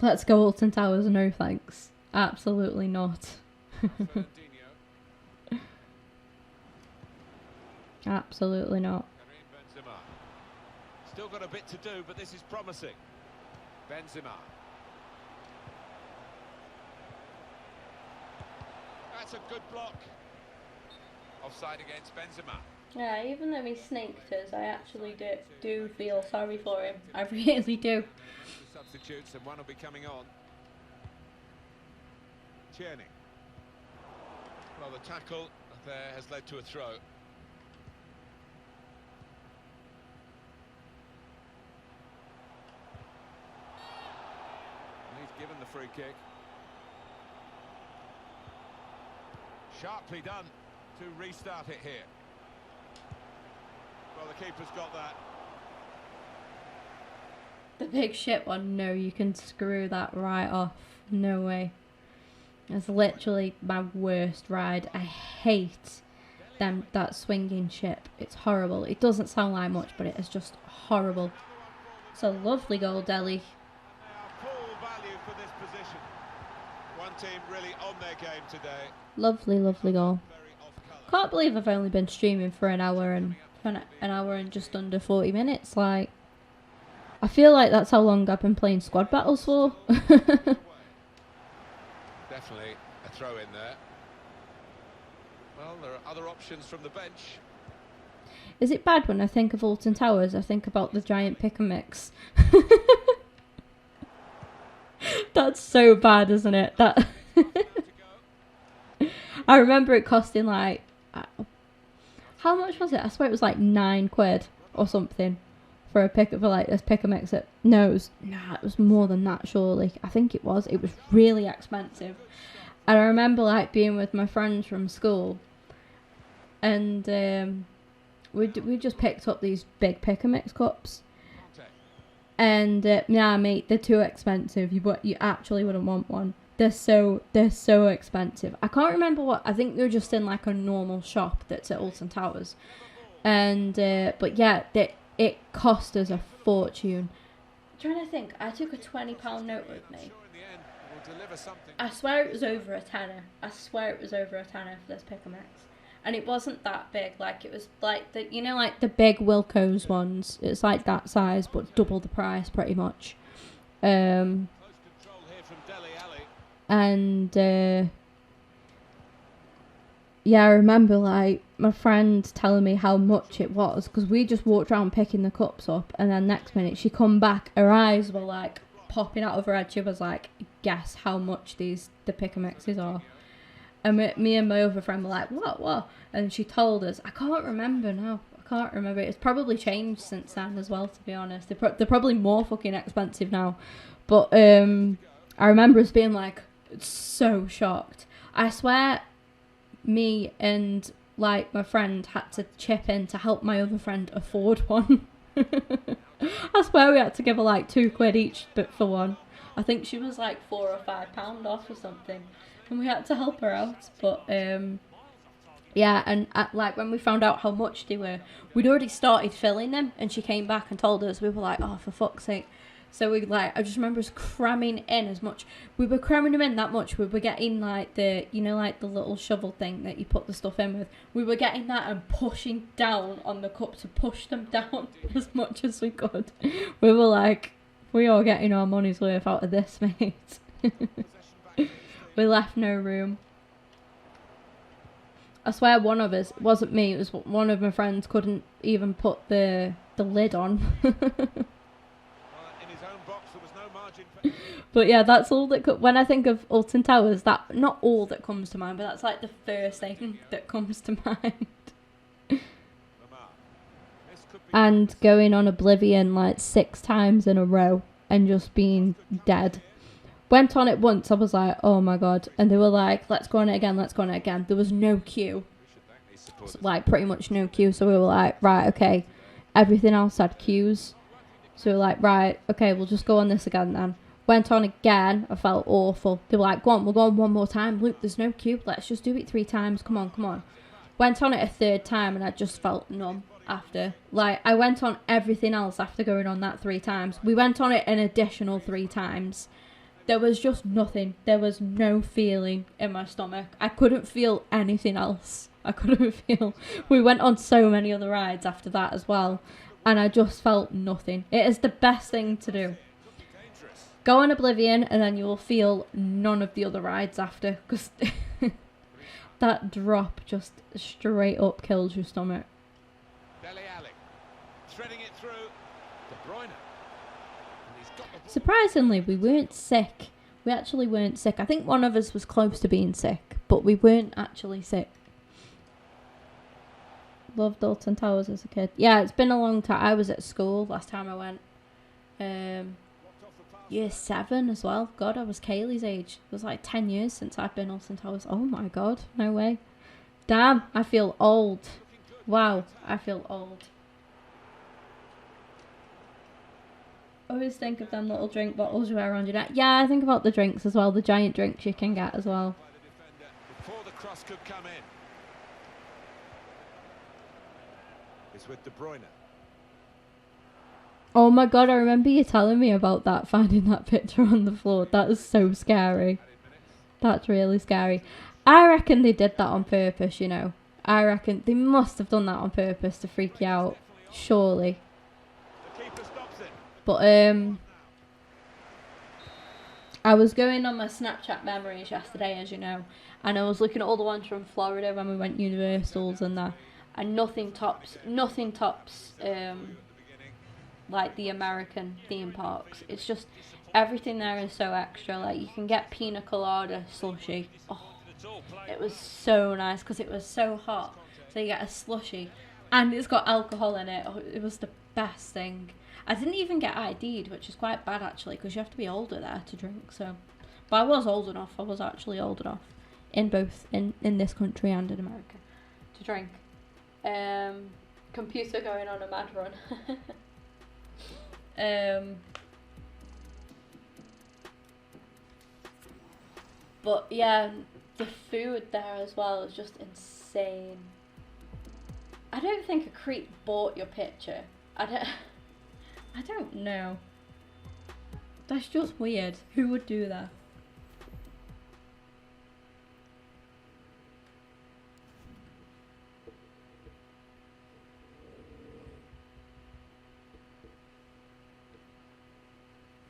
Let's go Alton Towers. No thanks. Absolutely not. Absolutely not.
Still got a bit to do, but this is promising. Benzema. That's a good block. Offside against Benzema.
Yeah, even though he snaked us, I actually do feel sorry for him. I really do.
Substitutes, and one will be coming on. Tierney. Well, the tackle there has led to a throw. He's given the free kick. Sharply done to restart it here. Well, the keeper's got that.
The big shit one, no, you can screw that right off. No way. It's literally my worst ride. I hate that swinging ship. It's horrible. It doesn't sound like much, but it is just horrible. It's a lovely goal, Delhi.
Full value for this position. One team really on their game today.
Lovely goal. Can't believe I've only been streaming for an hour and just under 40 minutes. Like, I feel like that's how long I've been playing squad battles for.
Definitely a throw in there. Well, there are other options from the bench.
Is it bad when I think of Alton Towers, I think about the giant pick and mix? That's so bad, isn't it? That I remember it costing like, how much was it? I swear it was like £9 or something for a pick this pick and mix. It was more than that, surely. I think it was. It was really expensive. And I remember like being with my friends from school, and we just picked up these big pick and mix cups. And nah, mate, they're too expensive. You actually wouldn't want one. They're so expensive. I can't remember what. I think they're just in like a normal shop that's at Alton Towers. And but yeah, it cost us a fortune. I'm trying to think. I took a £20 note with me. I swear it was over a tenner. For this pick and mix. And it wasn't that big. Like, it was like like the big Wilco's ones. It's like that size, but double the price, pretty much. And yeah, I remember like my friend telling me how much it was, because we just walked around picking the cups up, and then next minute she come back, her eyes were like popping out of her head. She was like, guess how much the pick and mixes are. And me and my other friend were like, what? And she told us. I can't remember now. It's probably changed since then as well, to be honest. They're probably more fucking expensive now. But I remember us being like so shocked. I swear me and like my friend had to chip in to help my other friend afford one. I swear we had to give her like £2 each for one. I think she was like £4 or £5 off or something, and we had to help her out. But yeah, and like when we found out how much they were, we'd already started filling them, and she came back and told us. We were like, oh, for fuck's sake. So we like, I just remember us cramming in as much. We were cramming them in that much. We were getting like the, you know, like the little shovel thing that you put the stuff in with. We were getting that and pushing down on the cup to push them down as much as we could. We were like, we are getting our money's worth out of this, mate. We left no room. I swear one of us, it wasn't me, it was one of my friends, couldn't even put the lid on. But yeah, that's all that when I think of Alton Towers, that not all that comes to mind, but that's like the first thing that comes to mind. And going on Oblivion like 6 times in a row and just being dead. Went on it once, I was like, oh my god. And they were like, let's go on it again, let's go on it again. There was no queue. Like, pretty much no queue. So we were like, right, okay. Everything else had queues. So we were like, right, okay, we'll just go on this again then. Went on again, I felt awful. They were like, go on, we'll go on one more time. Luke, there's no queue, let's just do it 3 times. Come on, come on. Went on it a 3rd time and I just felt numb after. Like, I went on everything else after going on that 3 times. We went on it an additional 3 times. There was just nothing. There was no feeling in my stomach. I couldn't feel anything else. I couldn't feel. We went on so many other rides after that as well. And I just felt nothing. It is the best thing to do. Go on Oblivion and then you will feel none of the other rides after. Because that drop just straight up kills your stomach. Threading it through. De Bruyne. Surprisingly, we weren't sick. We actually weren't sick. I think one of us was close to being sick, but we weren't actually sick. Loved Alton Towers as a kid. Yeah, it's been a long time. I was at school last time I went. Year 7 as well. God, I was Kaylee's age. It was like 10 years since I've been Alton Towers. Oh my god, no way. Damn, I feel old. Wow, I feel old. Always think of them little drink bottles you wear around your neck. Yeah, I think about the drinks as well. The giant drinks you can get as well. Before the cross could come in. It's with De Bruyne. Oh my god, I remember you telling me about that, finding that picture on the floor. That is so scary. That's really scary. I reckon they did that on purpose, you know. I reckon they must have done that on purpose to freak you out. Surely. But I was going on my Snapchat memories yesterday, as you know, and I was looking at all the ones from Florida when we went Universals and that, and nothing tops like the American theme parks. It's just everything there is so extra. Like, you can get pina colada slushy. Oh, it was so nice because it was so hot. So you get a slushy, and it's got alcohol in it. Oh, it was the best thing. I didn't even get ID'd, which is quite bad actually, because you have to be older there to drink. So, but I was old enough. I was actually old enough in both in this country and in America to drink. Computer going on a mad run. But yeah, the food there as well is just insane. I don't think a creep bought your picture. I don't know. That's just weird. Who would do that?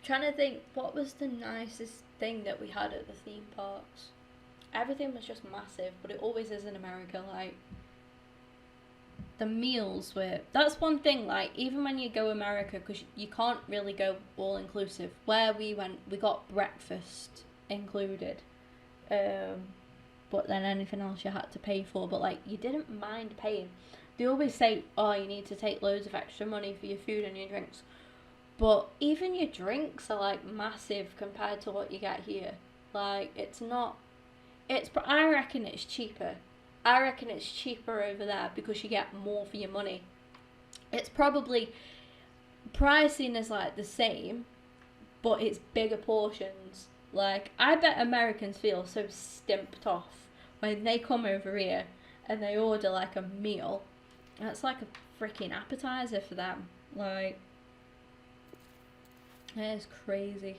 Trying to think, what was the nicest thing that we had at the theme parks? Everything was just massive, but it always is in America. Like, the meals were, that's one thing, like, even when you go America, because you can't really go all inclusive. Where we went, we got breakfast included, but then anything else you had to pay for. But like, you didn't mind paying. They always say, oh, you need to take loads of extra money for your food and your drinks, but even your drinks are like massive compared to what you get here. Like, it's not, it's, I reckon it's cheaper. I reckon it's cheaper over there because you get more for your money. It's probably, pricing is like the same, but it's bigger portions. Like, I bet Americans feel so stimped off when they come over here and they order like a meal. That's like a freaking appetizer for them. Like, it is crazy.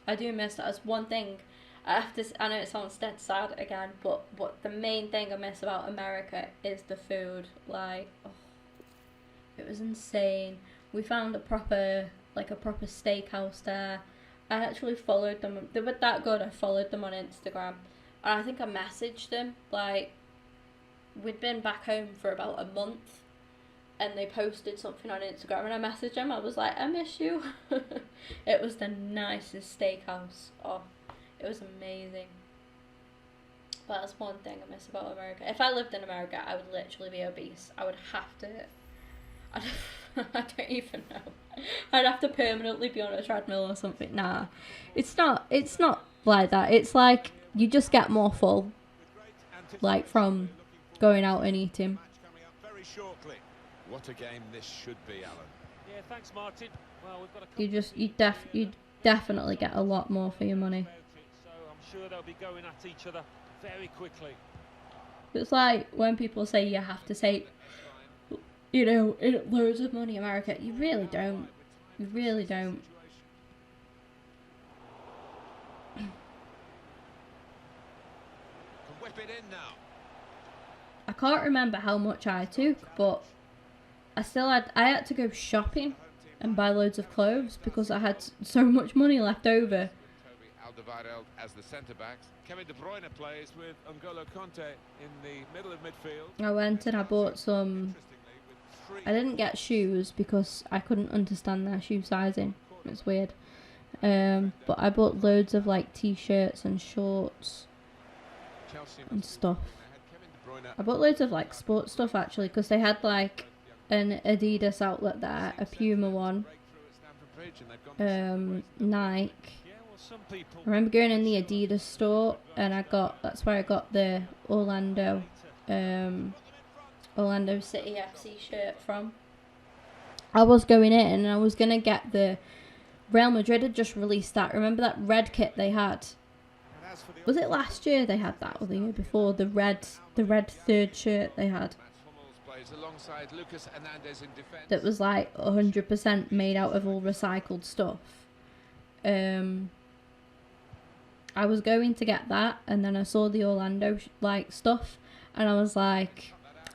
I do miss that. That's one thing. I know it sounds dead sad again, but the main thing I miss about America is the food. Like, oh, it was insane. We found a proper steakhouse there. I actually followed them. They were that good. I followed them on Instagram. And I think I messaged them. Like, we'd been back home for about a month. And they posted something on Instagram. And I messaged them. I was like, I miss you. It was the nicest steakhouse. Oh, it was amazing. But that's one thing I miss about America. If I lived in America, I would literally be obese. I would have to... I don't even know. I'd have to permanently be on a treadmill or something. Nah, it's not like that. It's like you just get more full, like from going out and eating.
What a game this should be, Alan.
Yeah, thanks, Martin. Well, we've got a
You definitely get a lot more for your money.
So I'm sure they'll be going at each other very quickly.
It's like when people say you have to say, you know, loads of money, America. You really don't. You really don't.
Can whip it in now.
I can't remember how much I took, but I had to go shopping and buy loads of clothes because I had so much money left over.
Alderweireld as the centre backs. Kevin De Bruyne plays with N'Golo Conte in the middle of midfield.
I went and I bought some. I didn't get shoes because I couldn't understand their shoe sizing. It's weird. But I bought loads of like t-shirts and shorts and stuff. I bought loads of like sports stuff actually because they had like an Adidas outlet there, a Puma one, Nike. I remember going in the Adidas store and that's where I got the Orlando City FC shirt from. I was going in and I was going to get the Real Madrid had just released that. Remember that red kit they had? Was it last year they had that or the year before? The red third shirt they had. That was like 100% made out of all recycled stuff. I was going to get that and then I saw the Orlando like stuff and I was like,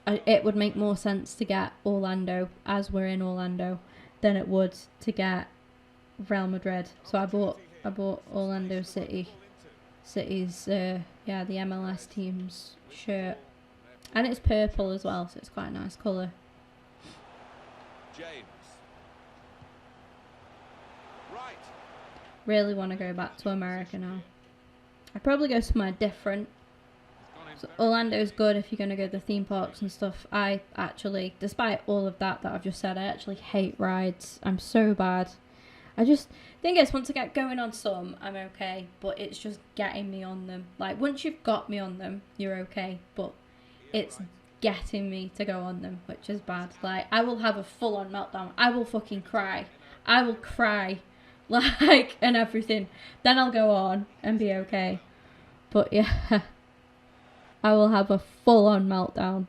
it would make more sense to get Orlando as we're in Orlando than it would to get Real Madrid. So I bought Orlando City's the MLS team's shirt, and it's purple as well, so it's quite a nice colour.
James. Right.
Really want to go back to America now. I'd probably go somewhere different. So Orlando's good if you're going to go to the theme parks and stuff. I actually, despite all of that I've just said, I actually hate rides. I'm so bad. Thing is, once I get going on some, I'm okay, but it's just getting me on them. Like, once you've got me on them, you're okay, but it's getting me to go on them, which is bad. Like, I will have a full-on meltdown. I will fucking cry. I will cry, like, and everything. Then I'll go on and be okay. But, yeah, I will have a full-on meltdown.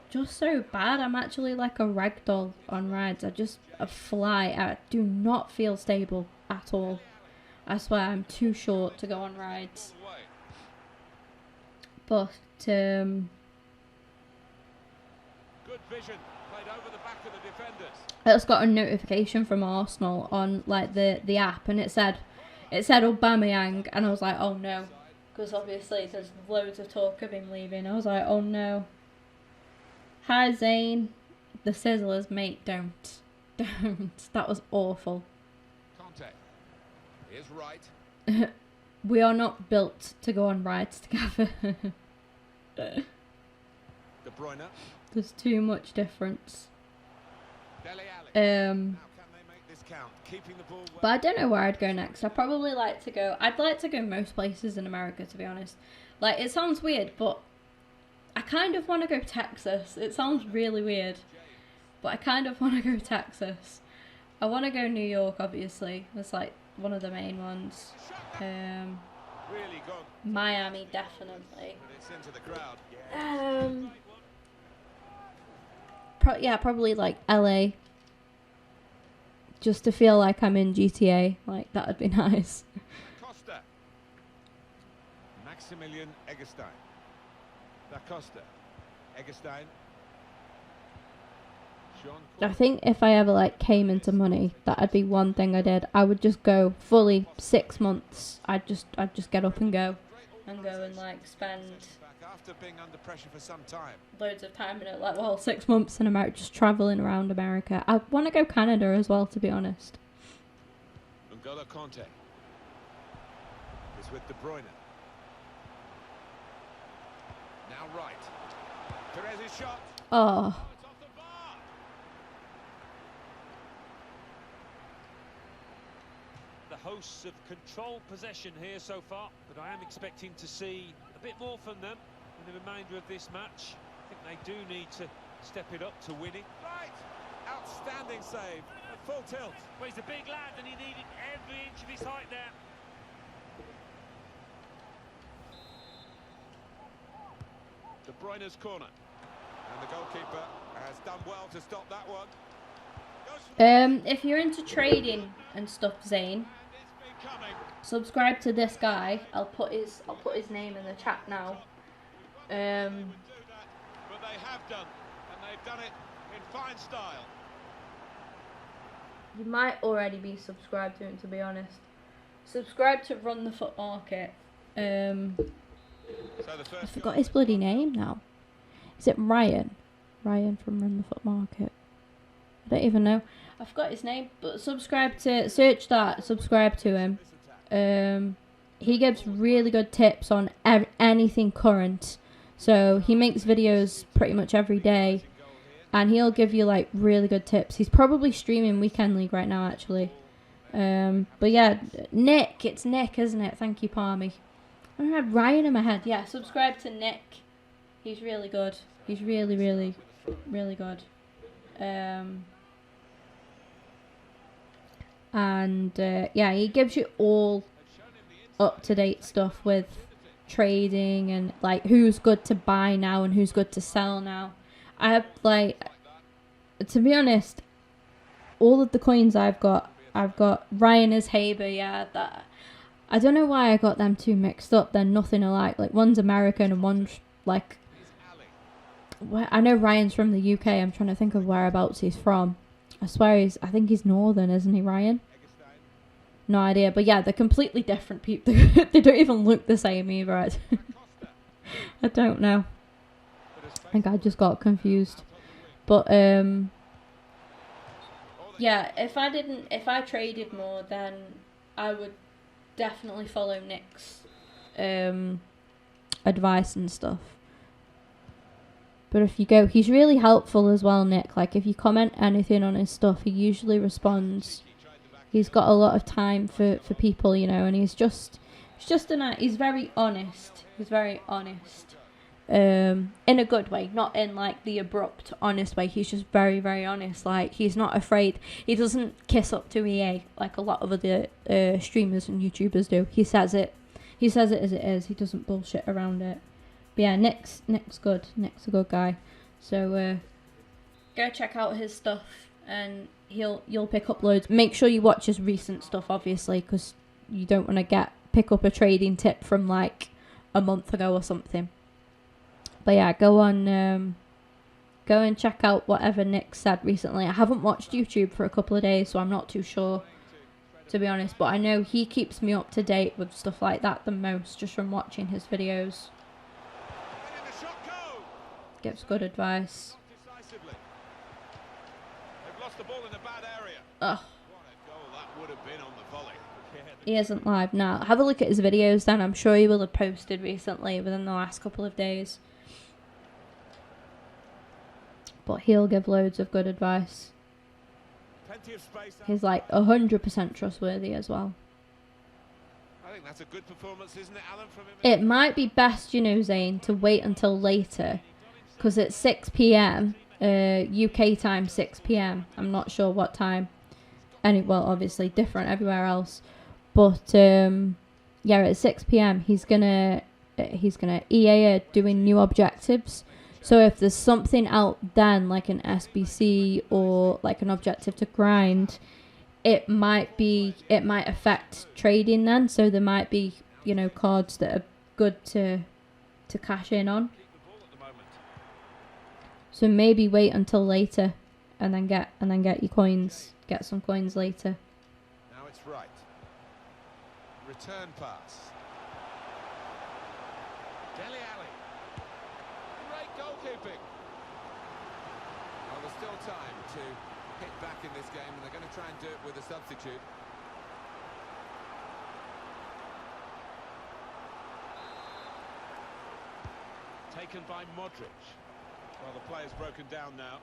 Just so bad. I'm actually like a ragdoll on rides. I fly. I do not feel stable at all. I swear I'm too short to go on rides. But
Good vision. Played over the back of the defenders.
I just got a notification from Arsenal on like the app, and it said Aubameyang, and I was like, oh no, because obviously there's loads of talk of him leaving. I was like, oh no. Hi Zane, the Sizzlers, mate, don't. That was awful.
Conte is right.
We are not built to go on rides together.
De Bruyne.
There's too much difference.
Dele Alli. Now can they make this count? Keeping the ball well.
But I don't know where I'd go next. I'd like to go most places in America, to be honest. Like, it sounds weird, but I kind of want to go Texas. It sounds really weird, but I kind of want to go Texas. I want to go New York, obviously. That's like one of the main ones.
Really gone.
Miami, definitely.
But it's into the crowd.
Yeah, probably like LA. Just to feel like I'm in GTA. Like, that would be nice.
Costa. Maximilian Eggestein. Da Costa. Eggestein.
I think if I ever like came into money, that'd be one thing I did. I would just go fully 6 months. I'd just get up and go and like spend
after being under pressure for some time.
Loads of time in it, like 6 months in America, just traveling around America. I want to go Canada as well, to be honest.
N'Golo Conte is with De Bruyne. Now right. Perez's shot.
Oh.
It's off the bar.
The hosts have controlled possession here so far, but I am expecting to see a bit more from them in the remainder of this match. I think they do need to step it up to winning.
Right. Outstanding save. At full tilt.
Well, he's a big lad and he needed every inch of his height there.
De Bruyne's corner. And the goalkeeper has done well to stop that one.
If you're into trading and stuff, Zane, subscribe to this guy. I'll put his name in the chat now.
But they have done, and they've done it in fine style.
You might already be subscribed to him, to be honest. Subscribe to Run the Foot Market. I forgot his bloody name now. Is it Ryan? Ryan from Run the Foot Market. I don't even know. I forgot his name, but subscribe to him. He gives really good tips on anything current. So he makes videos pretty much every day, and he'll give you like really good tips. He's probably streaming Weekend League right now, actually. But yeah, Nick, it's Nick, isn't it? Thank you, Palmy. I had Ryan in my head. Yeah, subscribe to Nick. He's really good. He's really, really, really good. Yeah, he gives you all up-to-date stuff with trading and like who's good to buy now and who's good to sell now. I have to be honest, all of the coins I've got Ryan as Haber. Yeah, that I don't know why I got them two mixed up. They're nothing alike. Like, one's American and one's like, I know Ryan's from the UK. I'm trying to think of whereabouts he's from. I swear I think he's northern, isn't he, Ryan? No idea. But yeah, they're completely different people. They don't even look the same either. I don't know. I think I just got confused. But yeah, if I traded more, then I would definitely follow Nick's advice and stuff. But if you go, he's really helpful as well, Nick. Like, if you comment anything on his stuff, he usually responds. He's got a lot of time for people, you know, and he's very honest. He's very honest. In a good way, not in like the abrupt, honest way. He's just very, very honest. Like, he's not afraid. He doesn't kiss up to EA like a lot of other streamers and YouTubers do. He says it as it is. He doesn't bullshit around it. But yeah, Nick's good. Nick's a good guy. So go check out his stuff, and you'll pick up loads. Make sure you watch his recent stuff, obviously, because you don't want to pick up a trading tip from like a month ago or something. But yeah, go and check out whatever Nick said recently. I haven't watched YouTube for a couple of days, so I'm not too sure, to be honest. But I know he keeps me up to date with stuff like that the most, just from watching his videos. Gives good advice.
They've lost the ball in a bad area.
Ugh.
What a goal that would have been on the volley.
He isn't live now. Have a look at his videos then. I'm sure he will have posted recently within the last couple of days. But he'll give loads of good advice.
Plenty of space.
He's like 100% trustworthy as well.
I think that's a good performance, isn't it, Alan? From him.
It might be best, you know, Zane, to wait until later, because it's 6 p.m. UK time, 6 p.m. I'm not sure what time well, obviously different everywhere else. But yeah, at 6 p.m. he's gonna EA are doing new objectives. So if there's something out then, like an SBC or like an objective to grind, it might affect trading then. So there might be, you know, cards that are good to cash in on. So maybe wait until later, and then get your coins, get some coins later.
Now it's right. Return pass. Dele Alli. Great goalkeeping. Well, there's still time to hit back in this game, and they're going to try and do it with a substitute. Taken by Modric. Well, the player's broken down now.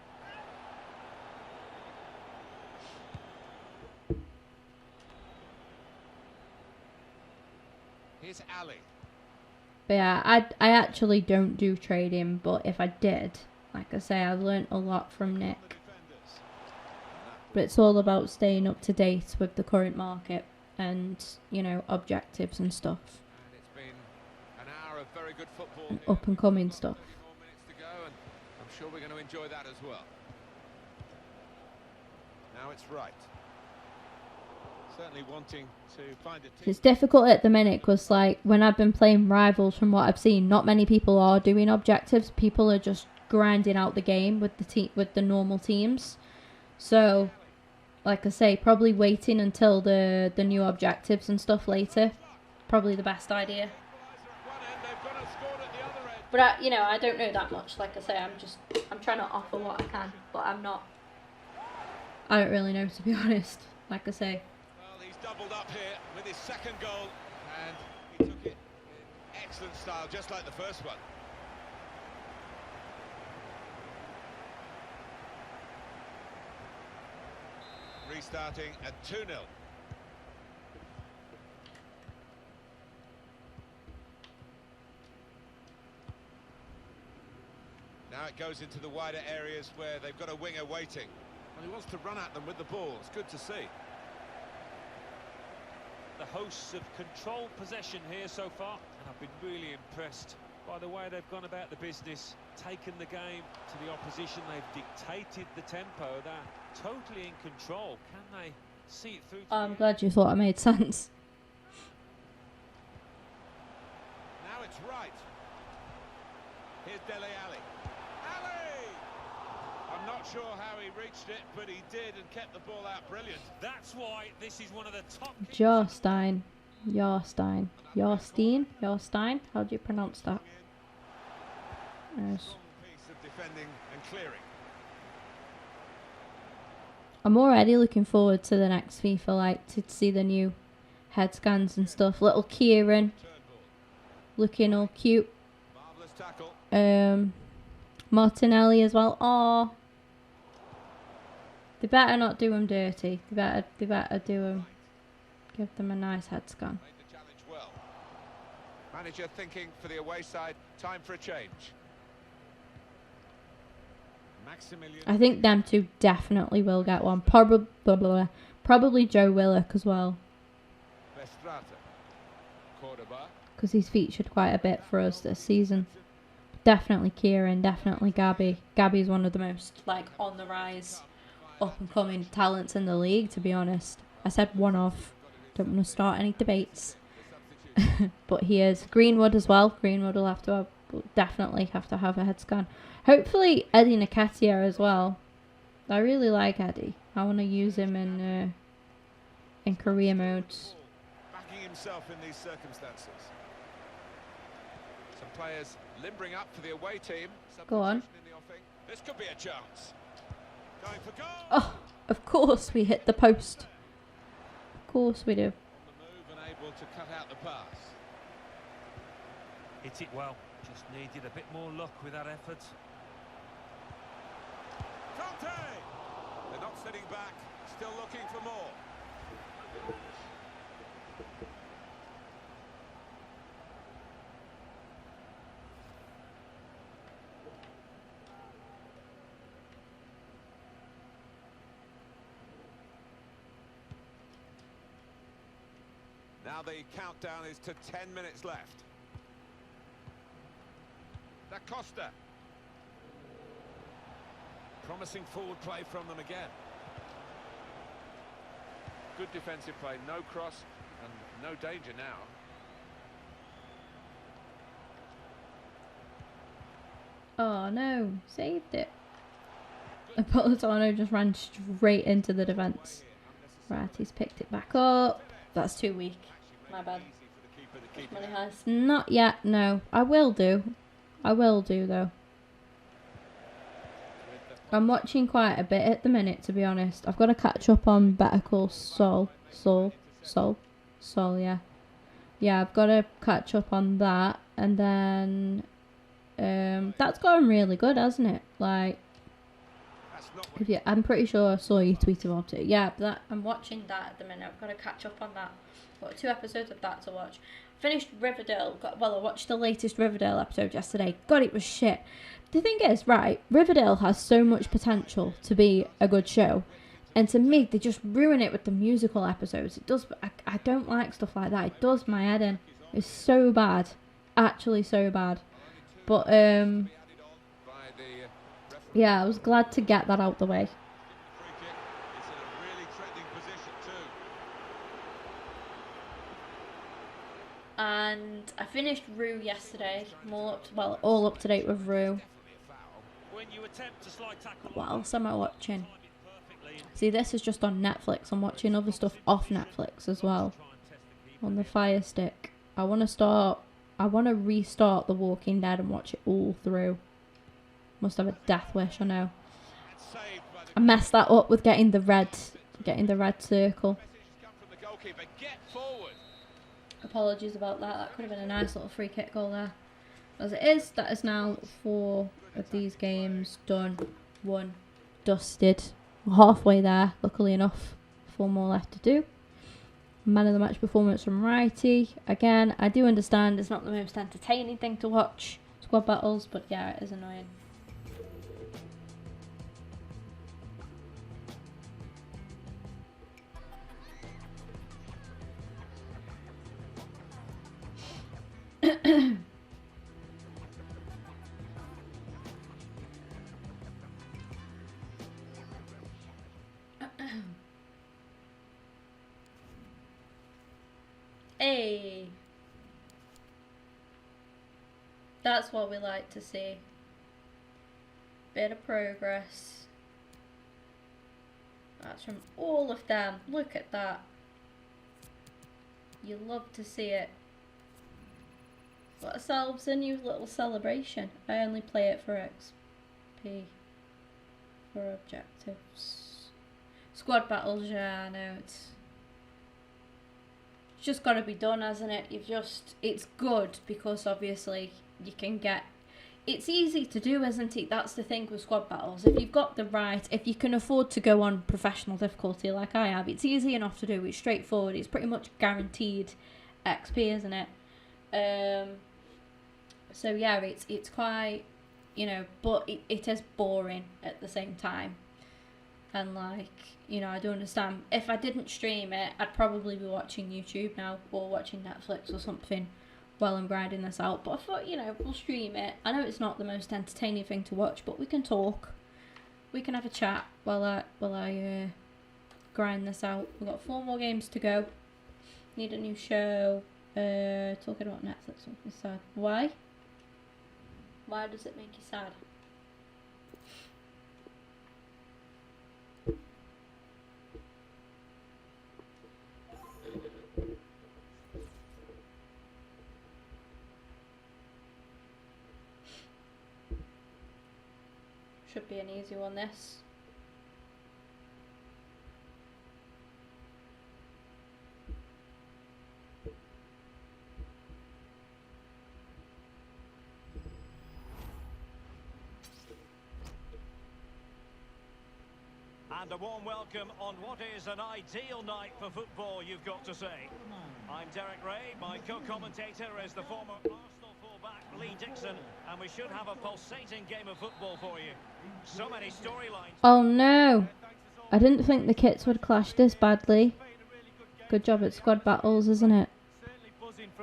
Here's Ali.
But yeah, I actually don't do trading, but if I did, like I say, I've learnt a lot from Nick. But it's all about staying up to date with the current market and, you know, objectives and stuff.
And it's been an hour of very good football.
And up and coming stuff.
30 more minutes to go, and I'm sure we're going to enjoy that as well. Now it's right.
Certainly wanting to find a team.
It's difficult at the minute because, like, when I've been playing Rivals, from what I've seen, not many people are doing objectives. People are just grinding out the game with the normal teams. So, like I say, probably waiting until the new objectives and stuff later. Probably the best idea. But I don't know that much. Like I say, I'm trying to offer what I can, but I don't really know, to be honest. Like I say.
Well, he's doubled up here with his second goal, and he took it in excellent style, just like the first one. Restarting at 2-0. Now it goes into the wider areas where they've got a winger waiting. Well, he wants to run at them with the ball. It's good to see.
The hosts have controlled possession here so far, and I've been really impressed by the way they've gone about the business, taken the game to the opposition. They've dictated the tempo. They're totally in control. Can they see it through?
I'm glad you thought I made sense.
Now it's right. Here's Dele Alli. Ali! I'm not sure how he reached it, but he did and kept the ball out brilliant.
That's why this is one of the top.
Jarstein. How do you pronounce that? Yes.
Piece of defending and clearing.
I'm already looking forward to the next FIFA, like to see the new head scans and stuff. Little Kieran looking all cute.
Marvelous tackle.
Martinelli as well. Oh, they better not do him dirty. They better do him. Give them a nice head scan.
Made the challenge well. Manager thinking for the away side. Time for a change. Maximilian.
I think them two definitely will get one. Probably Joe Willock as well,
Vestrata. Cordoba.
because he's featured quite a bit for us this season. Definitely Kieran, definitely Gabby. Gabby's one of the most, like, on the rise, up and coming talents in the league, to be honest. I said one of. Don't want to start any debates. But he is. Greenwood as well. Greenwood will definitely have to have a head scan. Hopefully Eddie Nketiah as well. I really like Eddie. I want to use him in career modes.
Backing himself in these circumstances. Some players limbering up for the away team.
Go on.
In the offing. This could be a chance. Going for goal.
Oh, of course we hit the post. Of course we do.
On the move and able to cut out the pass.
Hit it well. Just needed a bit more luck with that effort.
Conte! They're not sitting back, still looking for more. Now the countdown is to 10 minutes left. Da Costa. Promising forward play from them again. Good defensive play, no cross and no danger now.
Oh no, saved it. Napolitano just ran straight into the defence. Right, he's picked it back up. That's too weak. My bad. Money has not yet, no. I will do. I will do though. I'm watching quite a bit at the minute, to be honest. I've got to catch up on Better Call Saul, yeah. Yeah, I've got to catch up on that, and then that's going really good, hasn't it? Like, yeah, I'm pretty sure I saw you tweet about it. Yeah, but I'm watching that at the minute. I've got to catch up on that. I've got 2 episodes of that to watch. Finished Riverdale. I watched the latest Riverdale episode yesterday. God, it was shit. The thing is, right, Riverdale has so much potential to be a good show, and to me, they just ruin it with the musical episodes. It does. I don't like stuff like that. It does my head in. It's so bad, actually so bad. But yeah, I was glad to get that out the way. And I finished Rue yesterday. All up to date with Rue. What else am I watching? See, this is just on Netflix. I'm watching other stuff off Netflix as well. On the Fire Stick. I want to restart The Walking Dead and watch it all through. Must have a death wish, I know. I messed that up with getting the red circle. Apologies about that. That could have been a nice little free kick goal there. As it is, that is now 4 of these games done, 1 dusted. We're halfway there, luckily enough. 4 more left to do. Man of the match performance from Righty. Again, I do understand it's not the most entertaining thing to watch, squad battles, but yeah, it is annoying. Hey, that's what we like to see. Bit of progress. That's from all of them. Look at that. You love to see it. Got ourselves a new little celebration. I only play it for XP. For objectives. Squad battles, yeah, I know it's just got to be done, hasn't it? It's good because obviously you can get, it's easy to do, isn't it? That's the thing with squad battles. If you've got if you can afford to go on professional difficulty like I have, it's easy enough to do. It's straightforward. It's pretty much guaranteed XP, isn't it? So yeah, it's quite, but it is boring at the same time. And I do understand. If I didn't stream it, I'd probably be watching YouTube now or watching Netflix or something while I'm grinding this out. But I thought, we'll stream it. I know it's not the most entertaining thing to watch, but we can talk. We can have a chat while I grind this out. We've got 4 more games to go. Need a new show. Talking about Netflix makes me sad. Why? Why does it make you sad? Should be an easy one, this.
And a warm welcome on what is an ideal night for football, you've got to say. I'm Derek Ray, my co-commentator is the former Arsenal fullback Lee Dixon, and we should have a pulsating game of football for you. So many storylines.
Oh no! I didn't think the kits would clash this badly. Good job at squad battles, isn't it?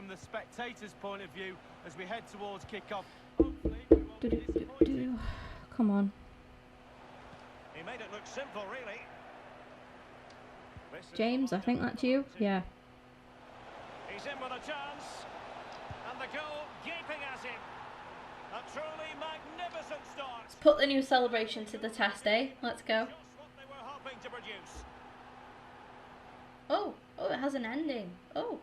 from the spectators' point of view as we head towards kick-off. Hopefully we won't be disappointed.
Come on.
He made it look simple, really. This is
James, I think that's you. Yeah.
He's in with a chance. And the goal gaping at him. A truly magnificent start.
Let's put the new celebration to the test, eh? Let's go.
Just what they were hoping to produce.
Oh, it has an ending. Oh.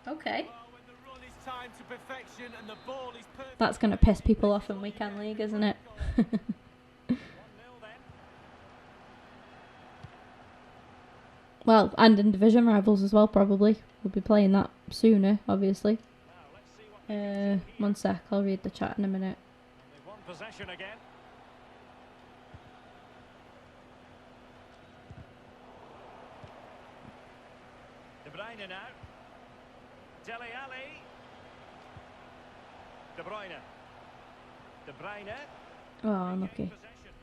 Okay.
Well, when the run is timed to perfection and the ball is perfect.
That's going to piss people off in Weekend League, isn't it?
1-0 then.
Well, and in division rivals as well, probably. We'll be playing that sooner, obviously.
Now let's see what they can do here.
One sec, I'll read the chat in a minute.
And they've won possession again. De Bruyne now. Dele Alli. De Bruyne. De Bruyne.
Oh,
Regain
unlucky.
possession.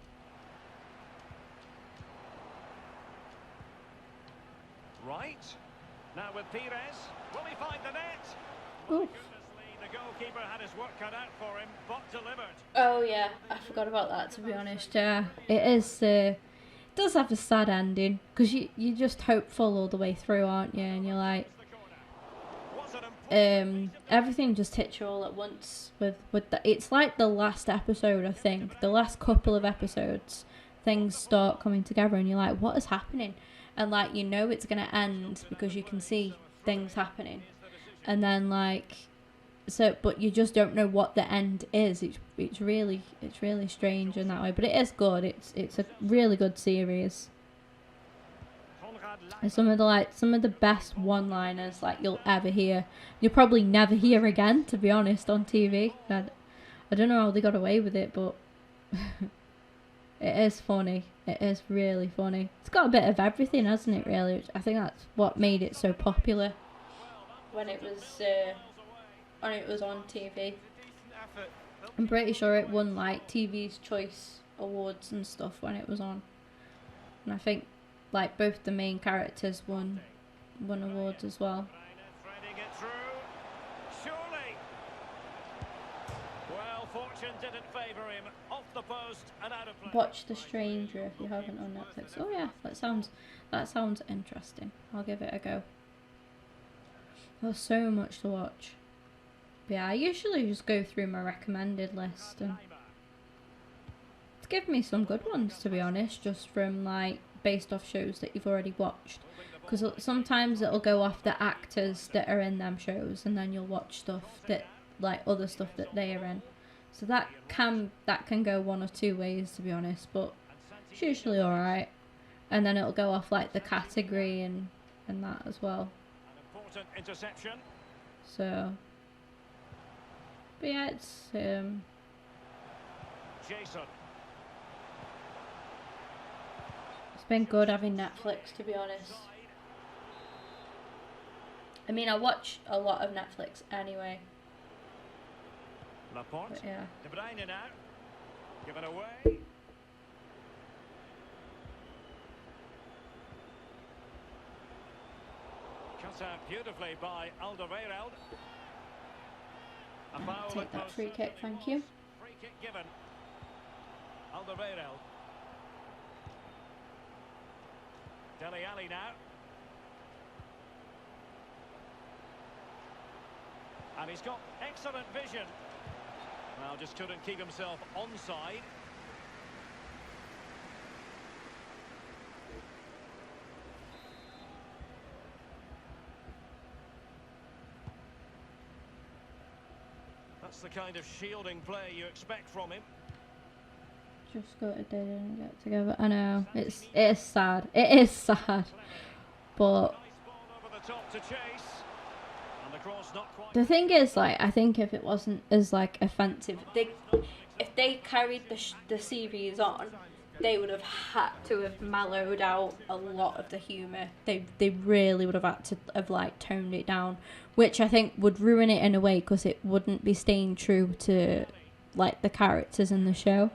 Right. Now with Pires. Will he find the net? My
Oof.
goodness me, the goalkeeper had his work cut out for him, but delivered.
Oh yeah, I forgot about that, to be honest. Yeah, it is. It does have a sad ending because you're just hopeful all the way through, aren't you? And you're like,
Was an important
everything just hits you all at once with the. It's like the last episode, I think. The last couple of episodes, things start coming together, and you're like, what is happening? And like you know it's gonna end because you can see things happening, and then like. So, but you just don't know what the end is. It's really strange in that way. But it is good. It's a really good series. And some of the best one-liners like you'll ever hear. You'll probably never hear again, to be honest, on TV. I don't know how they got away with it, but it is funny. It is really funny. It's got a bit of everything, hasn't it? Really, I think that's what made it so popular when it was. When it was on TV. I'm pretty sure it won like TV's Choice Awards and stuff when it was on. And I think like both the main characters won awards as well.
threading it through. Surely. Well, fortune didn't favour him. Off the post and out of play.
Watch The Stranger if you haven't on Netflix. Oh yeah, that sounds interesting. I'll give it a go. There's so much to watch. Yeah, I usually just go through my recommended list and it's given me some good ones, to be honest, just from like based off shows that you've already watched. Because sometimes it'll go off the actors that are in them shows, and then you'll watch stuff that like other stuff that they are in. So that can go one or two ways, to be honest, but it's usually all right. And then it'll go off like the category and that as well.
An important interception.
So. But yeah, it's
Jason.
it's been good having Netflix, to be honest. I mean, I watch a lot of Netflix anyway.
Laporte.
But yeah.
De Bruyne now. Given away. Cut out beautifully by Alderweireld. A foul
Take
at
that
post
free kick,
certainly
thank you.
was. Free kick given. Alderweireld. Dele Alli now. And he's got excellent vision. Well, just couldn't keep himself onside. That's the kind of shielding play you expect from him.
Just got it, they didn't get together. I know, it is sad. It is sad. But
Nice ball over the top to chase. And the cross not quite.
the thing is, like, I think if it wasn't as like offensive, if they carried the series on, they would have had to have mellowed out a lot of the humour. They really would have had to have like toned it down, which I think would ruin it in a way because it wouldn't be staying true to like the characters in the show.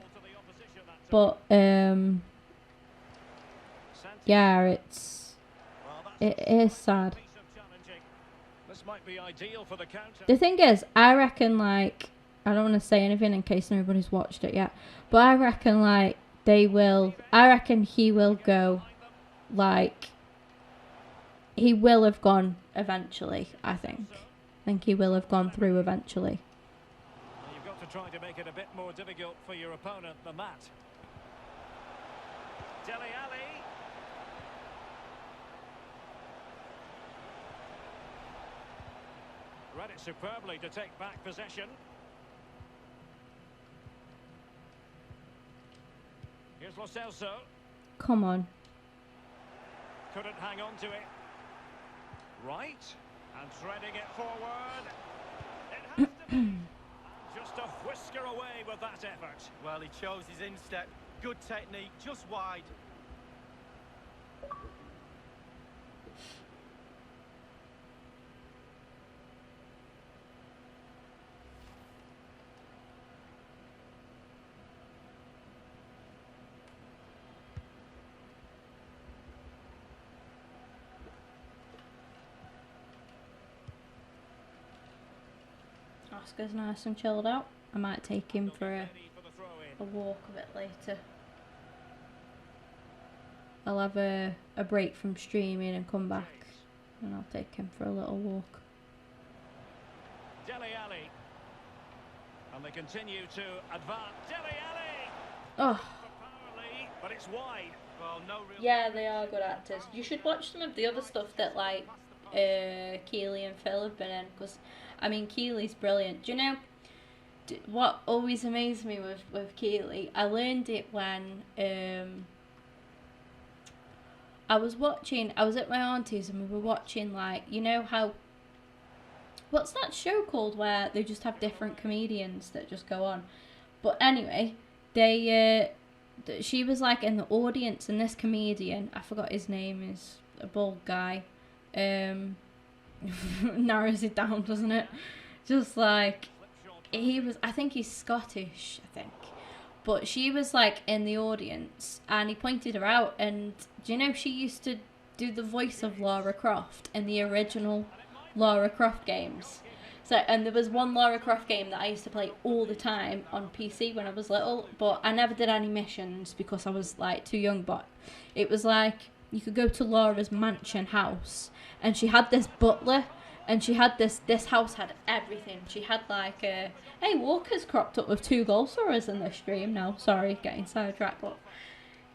But yeah, it is sad.
This might be ideal for the counter.
The thing is, I reckon, like, I don't want to say anything in case nobody's watched it yet, but I reckon, like, I reckon he will go, like, he will have gone eventually, I think. I think he will have gone through eventually.
You've got to try to make it a bit more difficult for your opponent than that. Dele Alli. Read it superbly to take back possession. Here's Lo Celso.
Come on.
Couldn't hang on to it. Right. And threading it forward. It has to be. Just a whisker away with that effort.
Well, he chose his instep. Good technique, just wide.
Oscar's nice and chilled out. I might take him for a walk a bit later. I'll have a break from streaming and come back, and I'll take him for a little walk.
Dele Alli. And they continue to advance. Dele Alli.
Oh.
But it's wide.
Well, no real...
Yeah, they are good actors. You should watch some of the other stuff that, like, Keely and Phil have been in, because, I mean, Keely's brilliant. Do you know what always amazed me with Keely? I learned it when I was at my auntie's and we were watching, like, you know how, what's that show called where they just have different comedians that just go on? But anyway, she was, like, in the audience, and this comedian, I forgot his name, is a bald guy, narrows it down, doesn't it? Just, like, I think he's Scottish, I think. But she was, like, in the audience, and he pointed her out, and do you know she used to do the voice of Lara Croft in the original Lara Croft games? So, and there was one Lara Croft game that I used to play all the time on PC when I was little, but I never did any missions because I was, like, too young, but it was like, you could go to Laura's mansion house, and she had this butler, and she had this house had everything. She had, like, hey, Walker's cropped up with 2 goal scorers in this stream now. Sorry, getting sidetracked, but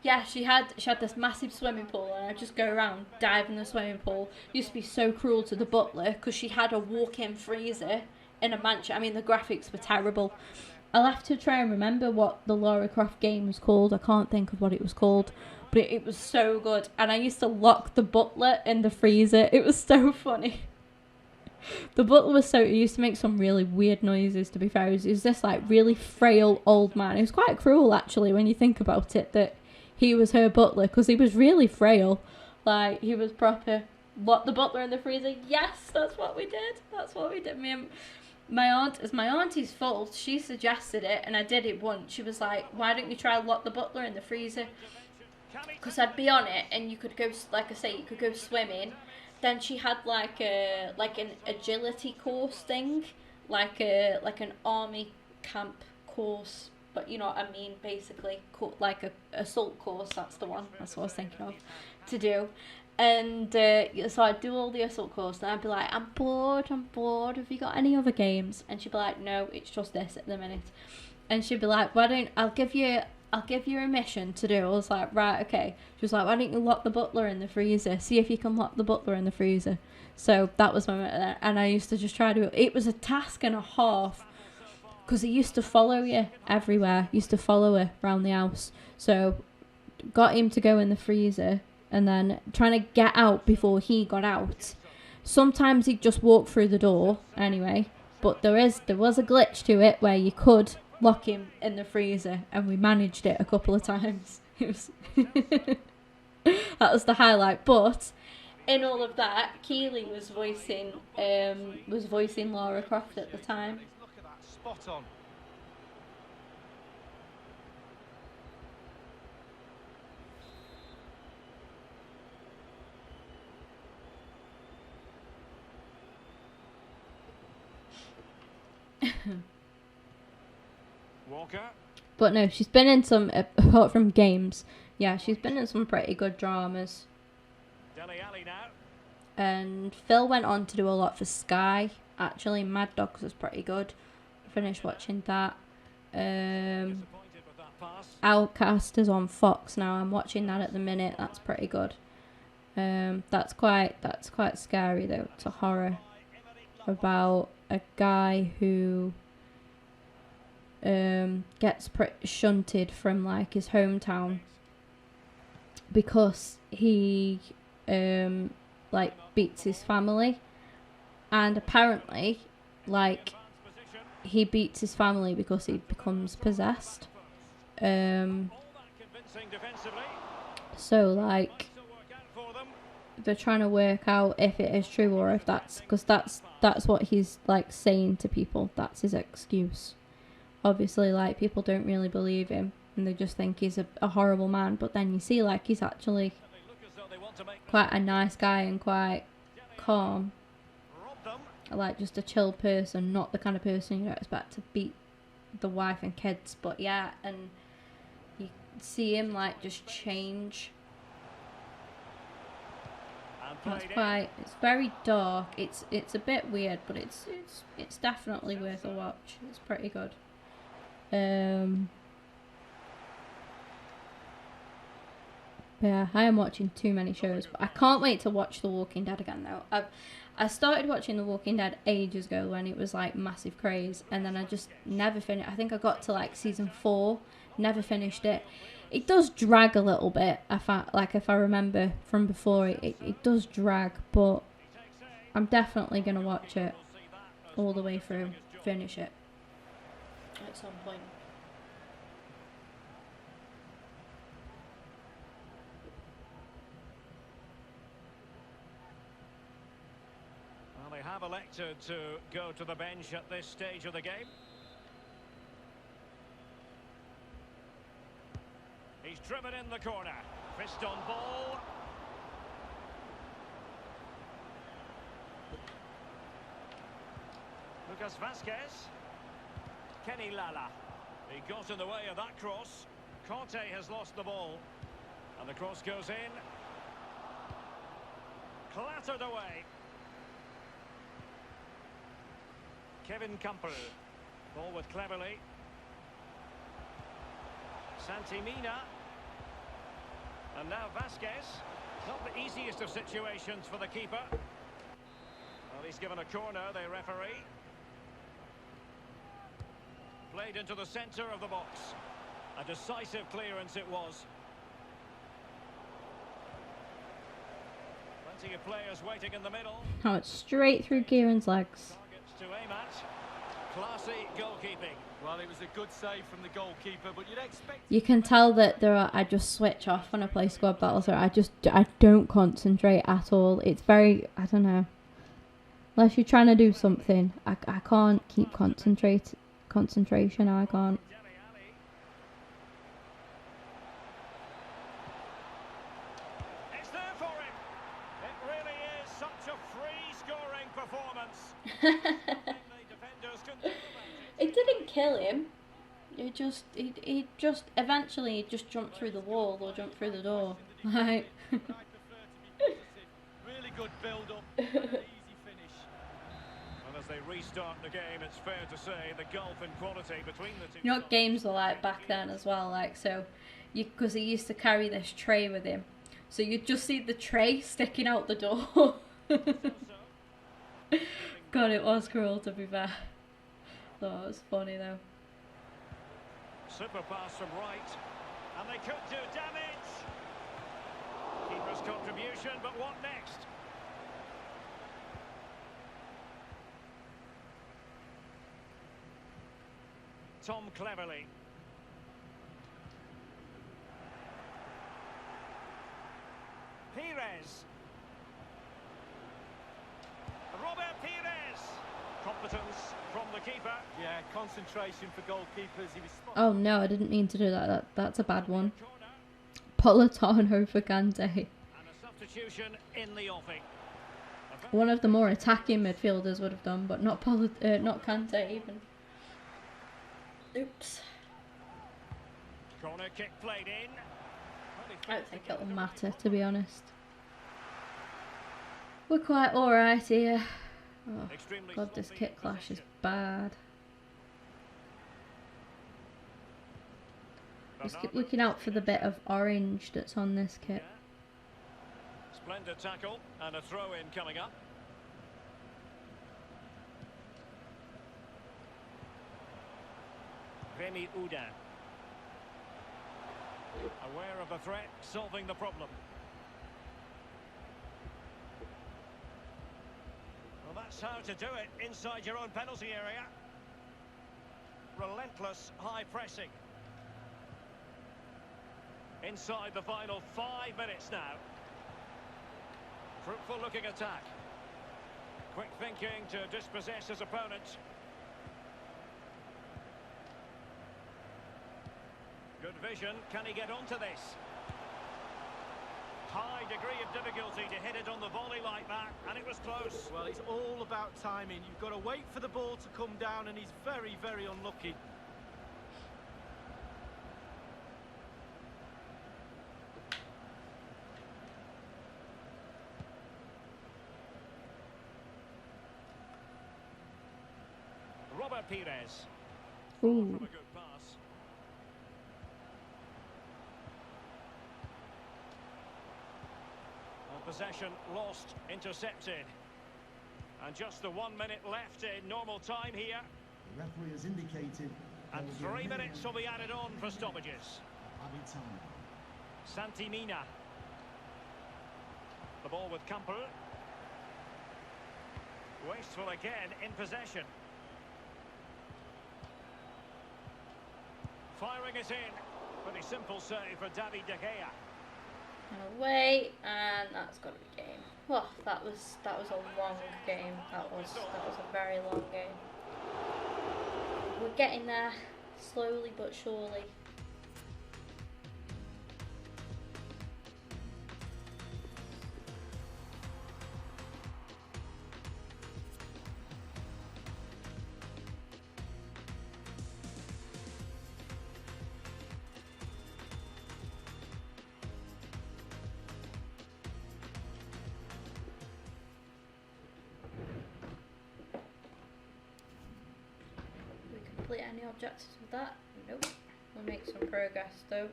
yeah, she had this massive swimming pool, and I'd just go around, dive in the swimming pool. Used to be so cruel to the butler because she had a walk-in freezer in a mansion. I mean, the graphics were terrible. I'll have to try and remember what the Lara Croft game was called. I can't think of what it was called, but it was so good. And I used to lock the butler in the freezer. It was so funny. The butler was he used to make some really weird noises, to be fair. He was this, like, really frail old man. It was quite cruel, actually, when you think about it, that he was her butler, because he was really frail. Like, he was proper. Lock the butler in the freezer. Yes, that's what we did. That's what we did. Me and my aunt, it's my auntie's fault. She suggested it, and I did it once. She was like, why don't you try lock the butler in the freezer? Because I'd be on it, and you could go, like I say, you could go swimming. Then she had, like, an agility course thing, like an army camp course, but you know what I mean, basically, like a assault course. That's the one. That's what I was thinking of to do. And so I'd do all the assault course, and I'd be like, I'm bored. Have you got any other games? And she'd be like, no, it's just this at the minute. And she'd be like, I'll give you a mission to do. I was like, right, okay. She was like, why don't you lock the butler in the freezer? See if you can lock the butler in the freezer. So that was my, and I used to just try to, it was a task and a half, because he used to follow you everywhere. He used to follow her around the house. So got him to go in the freezer, and then trying to get out before he got out. Sometimes he'd just walk through the door anyway, but there was a glitch to it where you could lock him in the freezer, and we managed it a couple of times. It was that was the highlight. But in all of that, Keely was voicing Lara Croft at the time.
Look at that, spot on.
Walker.
But no, she's been in some, apart from games, yeah, she's been in some pretty good dramas.
Dele Alli now.
And Phil went on to do a lot for Sky. Actually, Mad Dogs was pretty good. I finished watching that.
Disappointed with that pass.
Outcast is on Fox now. I'm watching that at the minute. That's pretty good. That's quite scary though. It's a horror about a guy who gets shunted from like his hometown because he like beats his family, and apparently like he beats his family because he becomes possessed. So like they're trying to work out if it is true or if that's because that's what he's like saying to people. That's his excuse. Obviously, like, people don't really believe him and they just think he's a horrible man, but then you see like he's actually quite a nice guy and quite calm, like just a chill person, not the kind of person you don't expect to beat the wife and kids. But yeah, and you see him like just change. That's quite, it's very dark, it's a bit weird, but it's definitely worth a watch. It's pretty good. Yeah, I am watching too many shows, but I can't wait to watch The Walking Dead again though. I started watching The Walking Dead ages ago when it was like massive craze, and then I just never finished. I think I got to like season 4, never finished it. It does drag a little bit, if I remember from before, it does drag, but I'm definitely going to watch it all the way through, finish it at some point.
Well, they have elected to go to the bench at this stage of the game. He's driven in the corner. Fist on ball. Lucas Vasquez. Kenny Lala. He got in the way of that cross. Conte has lost the ball. And the cross goes in. Clattered away. Kevin Campbell. Forward cleverly. Santimina. And now Vasquez. Not the easiest of situations for the keeper. Well, he's given a corner, the referee. Played into the centre of the box. A decisive clearance it was. Plenty of players waiting in the middle.
Oh, it's straight through Kieran's legs.
Targets to aim at. Classy goalkeeping.
Well, it was a good save from the goalkeeper, but you'd expect...
You can tell that I just switch off when I play squad battles. I don't concentrate at all. It's very, I don't know. Unless you're trying to do something, I can't keep concentration. I can't.
It's there for him. It really is such a free-scoring performance.
It didn't kill him. It just eventually jumped through the wall or jumped through the door. Like.
Really good build-up, easy finish.
Well, as they restart the game, it's fair to say the gulf in quality between the two.
You know what games were like back then as well, like, so because he used to carry this tray with him, so you'd just see the tray sticking out the door. God, it was cruel, to be fair. Thought it was funny though.
Super pass from right, and they could do damage. Keeper's contribution, but what next? Tom Cleverley. Pires. Robert Pires. Competence from the keeper.
Yeah, concentration for goalkeepers. He was spot.
Oh no, I didn't mean to do that. That's a bad one. Politano for Kante.
And a substitution in the offing.
One of the more attacking midfielders would have done, but not Kante even. Oops.
Corner kick played in.
I don't think it'll matter, to be honest. We're quite alright here. Oh, God, this kick clash is bad. Just keep looking out for the bit of orange that's on this kit.
Splendid tackle and a throw-in coming up. Remy Oudin. Aware of the threat, solving the problem. Well, that's how to do it inside your own penalty area. Relentless high pressing. Inside the final 5 minutes now. Fruitful looking attack. Quick thinking to dispossess his opponent. Good vision. Can he get onto this? High degree of difficulty to hit it on the volley like that, and it was close.
Well, it's all about timing. You've got to wait for the ball to come down, and he's very, very unlucky.
Robert Pires.
Ooh.
From a good pass. Possession lost, intercepted. And just the 1 minute left in normal time here.
The referee has indicated.
And 3 minutes will be added on for stoppages. Santi Mina. The ball with Campbell. Wasteful again in possession. Firing it in. Pretty simple save for David De Gea.
And away, and that's got to be game. Oh, that was a long game. That was a very long game. We're getting there, slowly but surely. Complete any objectives with that? Nope. We'll make some progress though.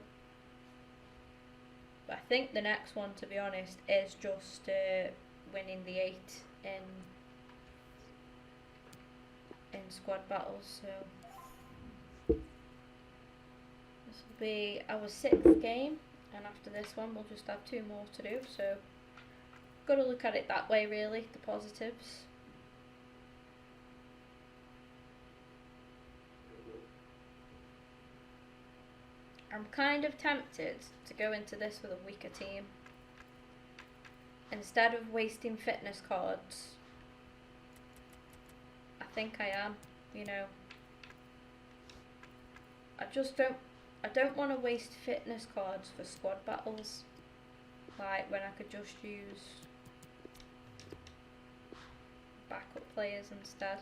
But I think the next one, to be honest, is just winning the 8 in squad battles. So this will be our 6th game, and after this one we'll just have 2 more to do. So got to look at it that way, really. The positives. I'm kind of tempted to go into this with a weaker team. Instead of wasting fitness cards, I think I am, you know. I don't want to waste fitness cards for squad battles. Like when I could just use backup players instead.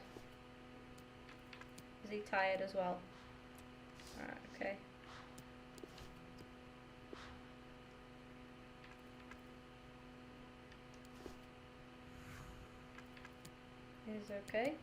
Is he tired as well? Alright, okay. Is okay.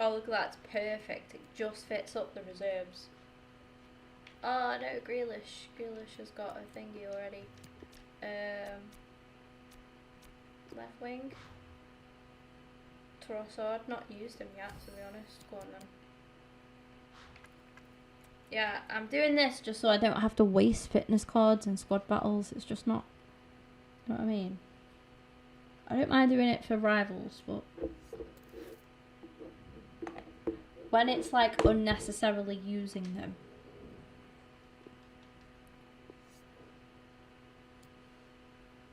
Oh, look at that, it's perfect. It just fits up the reserves. Oh no, Grealish. Grealish has got a thingy already. Left wing. Trossard, not used him yet, to be honest. Go on then. Yeah, I'm doing this just so I don't have to waste fitness cards in squad battles. It's just not, you know what I mean? I don't mind doing it for rivals, but when it's like unnecessarily using them.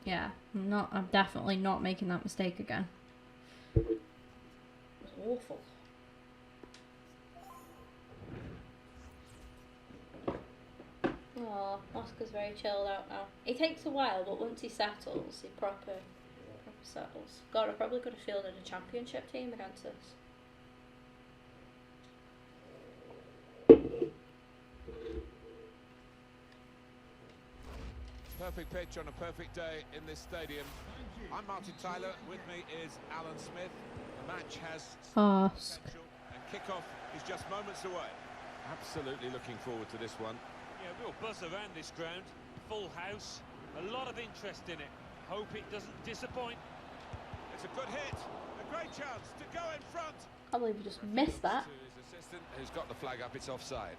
Yeah, I'm definitely not making that mistake again. It was awful. Oh, Oscar's very chilled out now. It takes a while, but once he settles, he proper settles. God, I probably could have fielded a championship team against us.
Perfect pitch on a perfect day in this stadium. I'm Martin Tyler. With me is Alan Smith. The match has potential, and kickoff is just moments away. Absolutely looking forward to this one.
Yeah, real buzz around this ground. Full house. A lot of interest in it. Hope it doesn't disappoint.
It's a good hit. A great chance to go in front.
I believe we just missed that.
To his assistant, who's got the flag up. It's offside.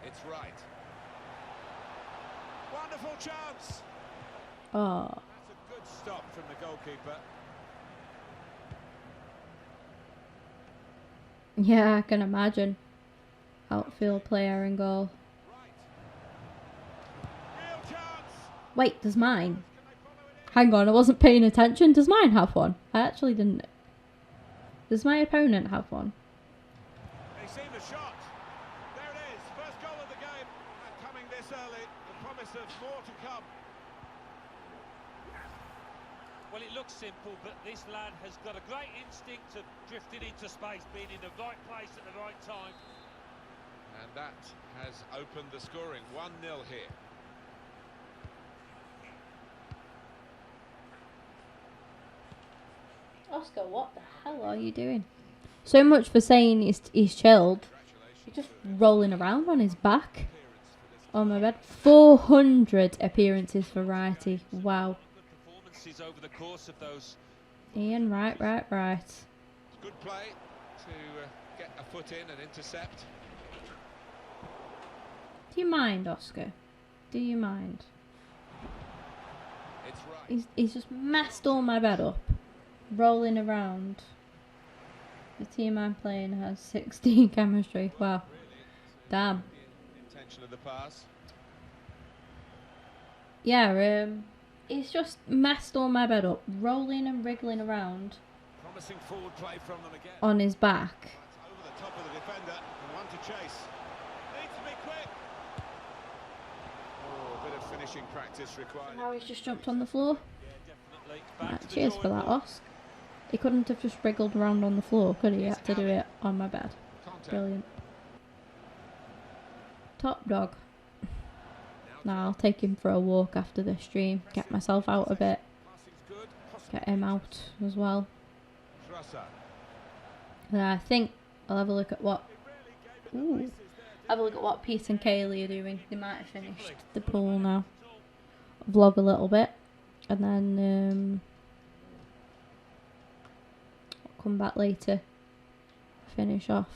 It's right. Wonderful chance.
Oh.
That's a good stop from the goalkeeper.
Yeah, I can imagine. Outfield player in goal.
Real chance.
Wait, does mine? Hang on, I wasn't paying attention. Does mine have one? I actually didn't. Does my opponent have one?
They seen the shot. There it is. First goal of the game. And coming this early, the promise of more to come.
Well, it looks simple, but this lad has got a great instinct of drifting into space, being in the right place at the right time.
And that has opened the scoring. 1-0 here.
Oscar, what the hell are you doing? So much for saying he's chilled. He's just rolling around on his back. On my bed. 400 appearances for Righty. Wow.
Performances over the course of those.
Ian, right.
Good play to get a foot in and intercept.
Do you mind, Oscar? Do you mind?
It's right.
He's just messed all my bed up. Rolling around. The team I'm playing has 16 chemistry. Wow. Damn.
The intention of the pass.
Yeah, he's just messed all my bed up. Rolling and wriggling around
Promising forward play from them again.
on his back.
That's over the top of the defender and one to chase. Needs to be quick. Oh, a bit of finishing practice required.
Now he's just jumped on the floor.
Yeah, definitely. Back
Right,
to the
cheers for
drawing
that,
board.
Oscar. He couldn't have just wriggled around on the floor, could he? He had to do it on my bed.
Contact.
Brilliant. Top dog. Now I'll take him for a walk after this stream. Get myself out a bit.
Passing's good.
Get him out as well.
Trusser.
And I think I'll have a look at what... Ooh. Have a look at what Pete and Kaylee are doing. They might have finished the pool now. Vlog a little bit. And then... I'll come back later. Finish off.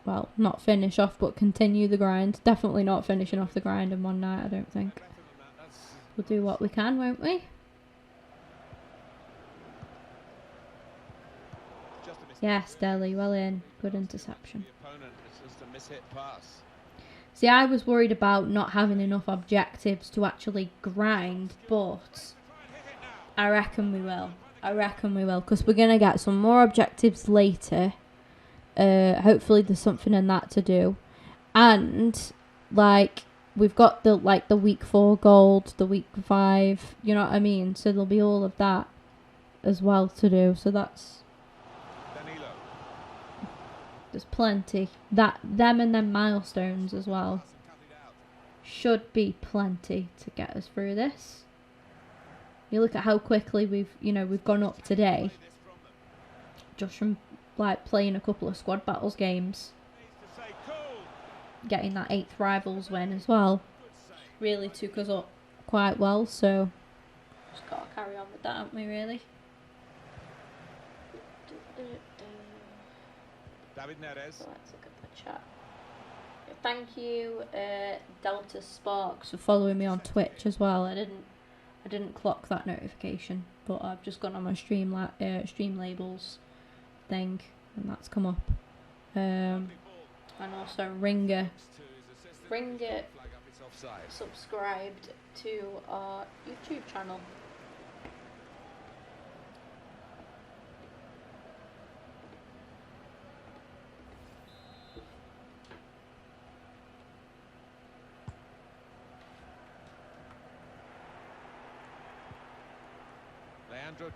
Well, not finish off, but continue the grind. Definitely not finishing off the grind in one night, I don't think.
Better than that. That's
We'll do what we can, won't we?
just a mistake.
Yes, Deli, well in. Good interception.
The opponent, it's just a mishit pass.
See, I was worried about not having enough objectives to actually grind, but I reckon we will. Because we're going to get some more objectives later. Hopefully there's something in that to do. And, like, we've got the week 4 gold, the week 5, you know what I mean? So there'll be all of that as well to do. So that's...
Danilo.
There's plenty. Them and them milestones as well.
Cut it out.
Should be plenty to get us through this. You look at how quickly we've gone up today,
This from them.
just from like playing a couple of squad battles games,
Needs to say cool.
getting that 8th rivals win as well.
Good save.
Really took us up quite well, so just gotta carry on with that, haven't we? Really.
David Neres.
So let's look at the chat. If thank you, Delta Sparks, for following me on Twitch as well. I didn't clock that notification, but I've just gone on my stream labels thing, and that's come up. And also Ringer subscribed to our YouTube channel.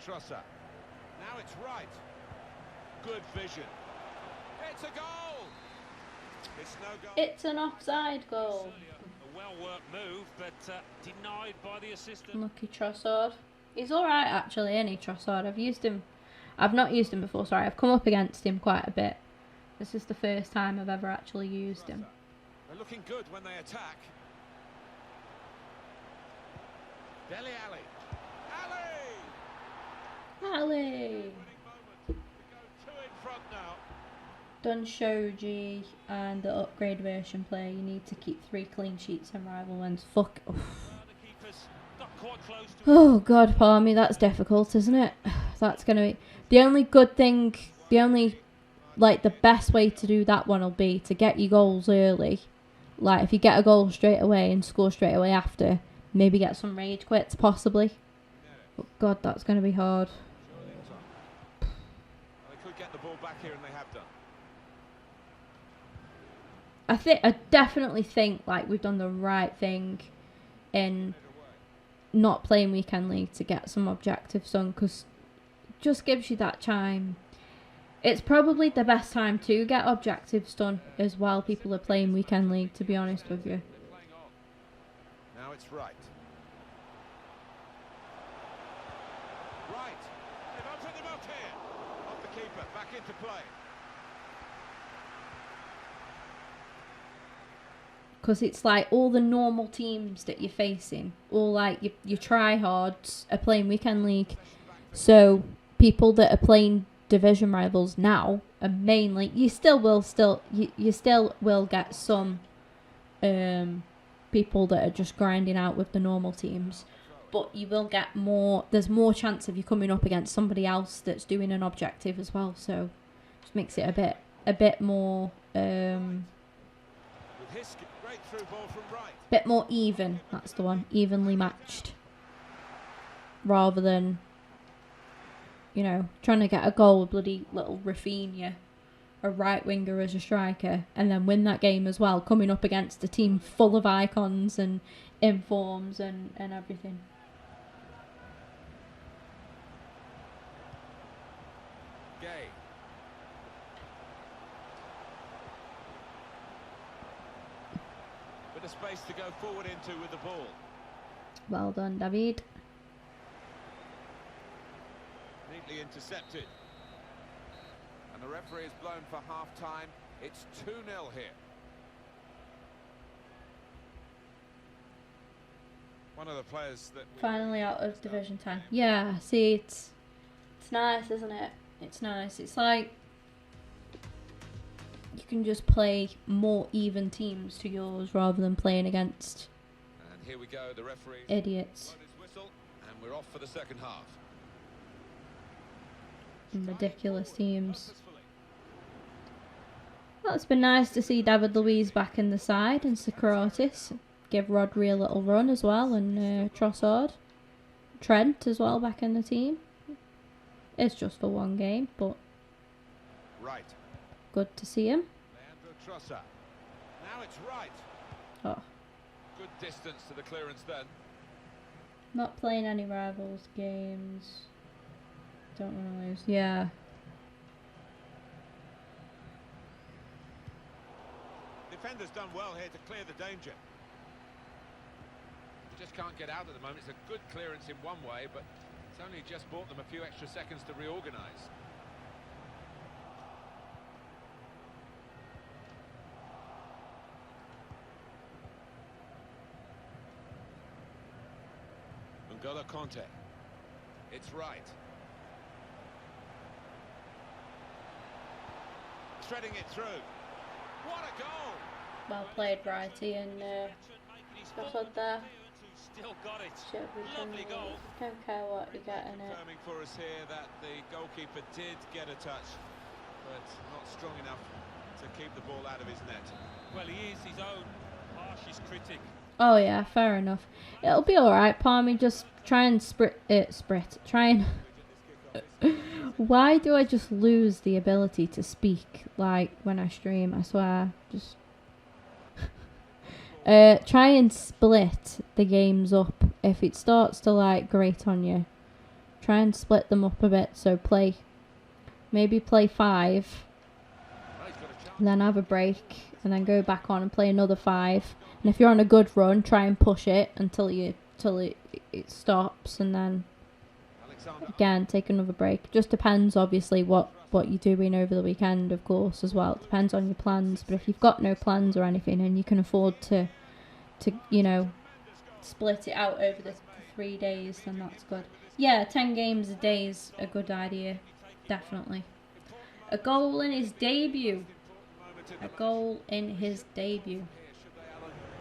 Trosser. Now it's right. Good vision. It's a goal. It's no goal.
It's an offside goal.
A well-worked move, but denied by the assistant.
Lucky Trossard. He's alright actually, isn't he, Trossard? I've not used him before, sorry. I've come up against him quite a bit. This is the first time I've ever actually used him.
They're looking good when they attack. Dele Alli.
Ali! Done Shoji and the upgrade version player. You need to keep 3 clean sheets in rival wins. Fuck. Oh god, pardon me, that's difficult, isn't it? That's gonna be the only good thing, the best way to do that one will be to get your goals early. Like if you get a goal straight away and score straight away after, maybe get some rage quits possibly. But god, that's gonna be hard.
Get the ball back here, and they have done.
I definitely think like we've done the right thing in not playing weekend league to get some objectives done, because it just gives you that time. It's probably the best time to get objectives done as while people are playing weekend league, to be honest with you.
Now it's right. Right. They've opened them up here. Off the keeper, back into play.
Because it's like all the normal teams that you're facing, all like your tryhards are playing weekend league. So people that are playing division rivals now are mainly, you still will get some people that are just grinding out with the normal teams. But you will get more, there's more chance of you coming up against somebody else that's doing an objective as well, so just makes it a bit more bit more even, that's the one, evenly matched, rather than, you know, trying to get a goal with bloody little Rafinha, a right winger as a striker, and then win that game as well, coming up against a team full of icons and informs and everything.
Bit of space to go forward into with the ball.
Well done, David.
Neatly intercepted. And the referee is blown for half-time. It's 2-0 here. One of the players that
finally out of Division 10. Yeah, see, it's nice, isn't it? It's nice. It's like you can just play more even teams to yours rather than playing against
and here we go, the referee
idiots.
Whistle, and we're off for the second half.
And ridiculous teams. Well, it's been nice to see David Luiz back in the side and Socrates. Give Rodri a little run as well, and Trossard. Trent as well back in the team. It's just for one game, but
right.
Good to see him.
Trosser. Now it's right.
Oh.
Good distance to the clearance then.
Not playing any rivals games. Don't want to lose. Yeah.
Defender's done well here to clear the danger. Just can't get out at the moment. It's a good clearance in one way, but it's only just bought them a few extra seconds to reorganise. N'Golo Conte. It's right. Threading it through. What a goal!
Well played, Righty, and good there.
Still got it.
Shit,
Lovely goal.
Don't care what you get in it.
Confirming for us here that the goalkeeper did get a touch, but not strong enough to keep the ball out of his net.
Well, he is his own harshest critic.
Oh yeah, fair enough. It'll be alright, Palmy. Just try and try and... Why do I just lose the ability to speak, like, when I stream? I swear. Just... try and split the games up. If it starts to, like, grate on you, try and split them up a bit. So maybe play 5, and then have a break, and then go back on and play another 5. And if you're on a good run, try and push it until it stops, and then again take another break. Just depends, obviously, what you're doing over the weekend, of course, as well. It depends on your plans. But if you've got no plans or anything, and you can afford to you know, split it out over the 3 days, then that's good. Yeah, 10 games a day is a good idea, definitely. A goal in his debut. A goal in his debut.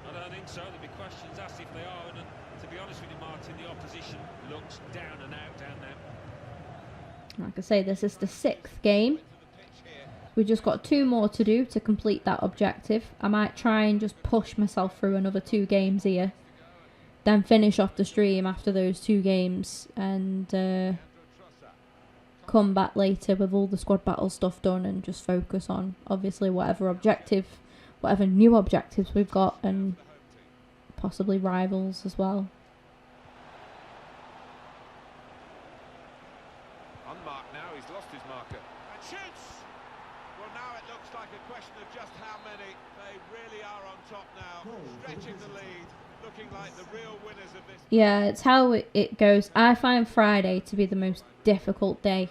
I don't think so. There'll be questions asked if they are, and to be honest with you, Martin, the opposition looks down and out down there.
Like I say, this is the 6th game. We've just got 2 more to do to complete that objective. I might try and just push myself through another 2 games here, then finish off the stream after those 2 games, and come back later with all the squad battle stuff done, and just focus on, obviously, whatever new objectives we've got, and possibly rivals as well.
Unmarked now, he's lost his marker. And shoots! Well, now it looks like a question of just how many. They really are on top now, stretching the lead, looking like the real winners of this.
Yeah, it's how it goes. I find Friday to be the most difficult day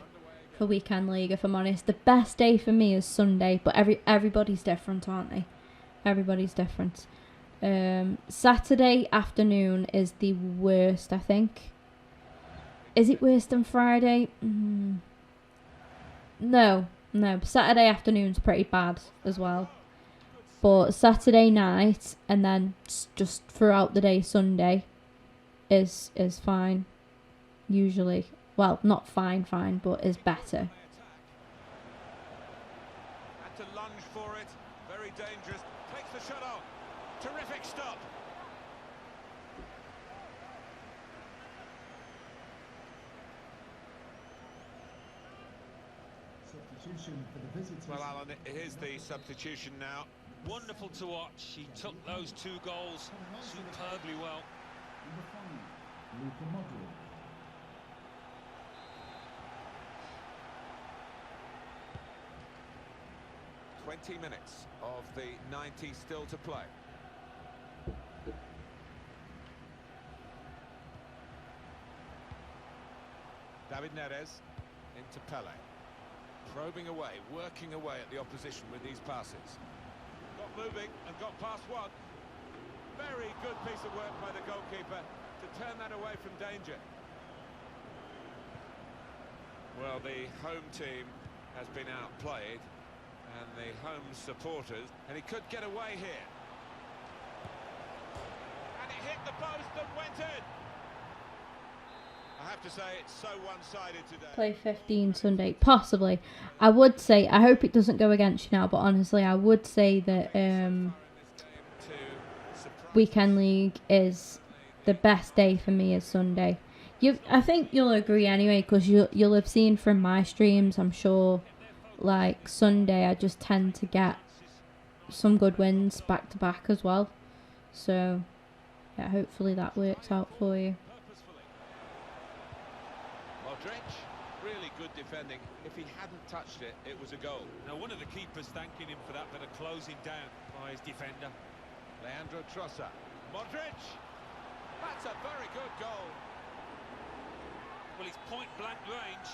for Weekend League, if I'm honest. The best day for me is Sunday, but everybody's different, aren't they? Everybody's different. Saturday afternoon is the worst, I think. Is it worse than Friday? No. Saturday afternoon's pretty bad as well. But Saturday night, and then just throughout the day Sunday, is fine. Usually. Well, not fine, but is better.
Had to lunge for it. Very dangerous. Takes the shot on. Terrific stop.
Substitution for the visitors.
Well, Alan, here's the substitution now.
Wonderful to watch. He took those 2 goals superbly well.
Number 5, Luka Modric.
"20 minutes of the 90 still to play. David Neres into Pele. Probing away, working away at the opposition with these passes. Got moving and got past one. Very good piece of work by the goalkeeper to turn that away from danger. Well, the home team has been outplayed, and the home supporters, and he could get away here. And it hit the post and went in. I have to say, it's so one-sided today.
Play 15 Sunday, possibly. I would say, I hope it doesn't go against you now, but honestly, I would say that Weekend League is the best day for me is Sunday. I think you'll agree anyway, because you'll have seen from my streams, I'm sure, like Sunday I just tend to get some good wins back to back as well. So yeah, hopefully that works out for you.
Modric, really good defending. If he hadn't touched it, it was a goal.
Now, one of the keepers thanking him for that bit of closing down by his defender.
Leandro Trossard. Modric! That's a very good goal.
Well, it's point-blank range,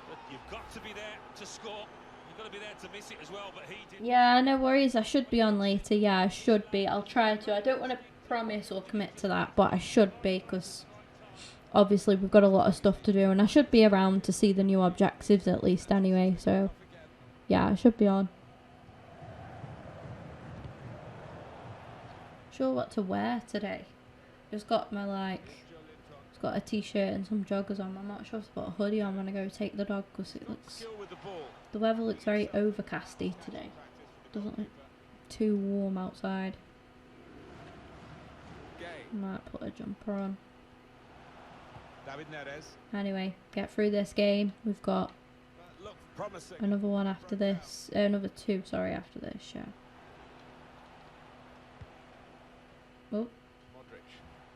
but you've got to be there to score. You've got to be there to miss it as well, but he did.
Yeah, no worries. I should be on later. Yeah, I should be. I'll try to. I don't want to promise or commit to that, but I should be, because obviously we've got a lot of stuff to do, and I should be around to see the new objectives at least anyway, so yeah, I should be on. Sure what to wear today. Just got my just got a t-shirt and some joggers on. I'm not sure if to put a hoodie on when I go take the dog because the weather looks very overcasty today. Doesn't look too warm outside. Might put a jumper on. Anyway, get through this game. We've got another one after this. Another two, sorry, after this, yeah. Oh.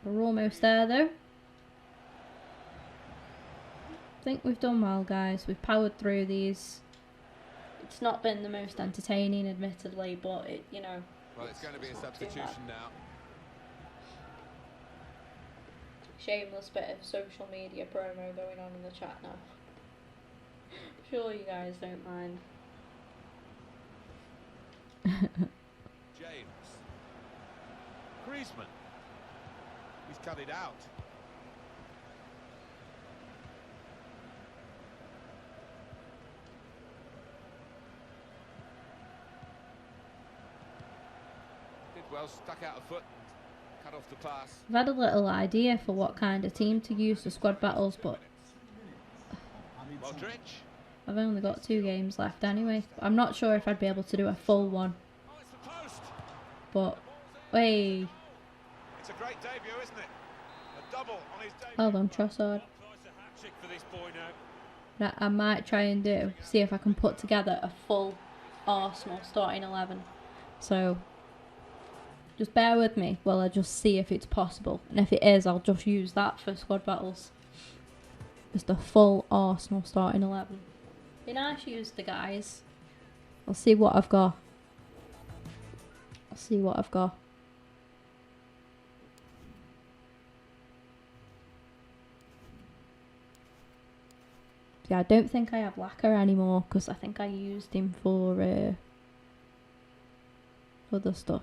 We're almost there, though. I think we've done well, guys. We've powered through these. It's not been the most entertaining, admittedly, but it, you know.
Well, it's going to be a substitution now.
Shameless bit of social media promo going on in the chat now. Sure you guys don't mind.
James. Griezmann. He's cut it out. Did well, stuck out a foot and cut off the pass.
I've had a little idea for what kind of team to use for squad battles, but
Modric.
I've only got 2 games left anyway. I'm not sure if I'd be able to do a full one.
Oh, it's the post.
But, hey.
It's a great debut, isn't it? A double on his debut.
Hold on, Trossard. That I might try and do. See if I can put together a full Arsenal starting 11. So, just bear with me while I just see if it's possible. And if it is, I'll just use that for squad battles. Just a full Arsenal starting 11. Be nice to use the guys. I'll see what I've got. I'll see what I've got. Yeah, I don't think I have Lacquer anymore because I think I used him for other stuff.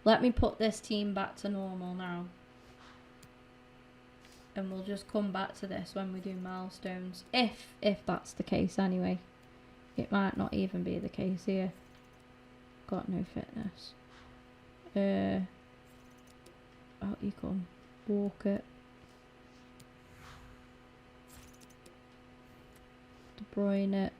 Let me put this team back to normal now. And we'll just come back to this when we do milestones. If that's the case anyway. It might not even be the case here. Got no fitness. Out you come. Walk it. De Bruyne.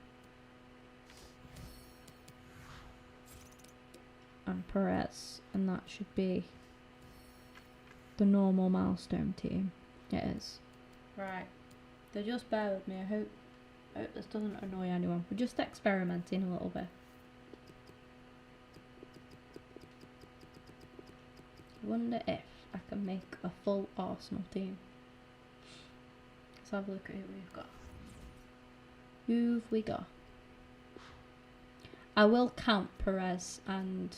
And Perez. And that should be the normal milestone team. It is. Right. So just bear with me. I hope this doesn't annoy anyone. We're just experimenting a little bit. I wonder if I can make a full Arsenal team. Let's have a look at who we've got. Who've we got? I will count Perez and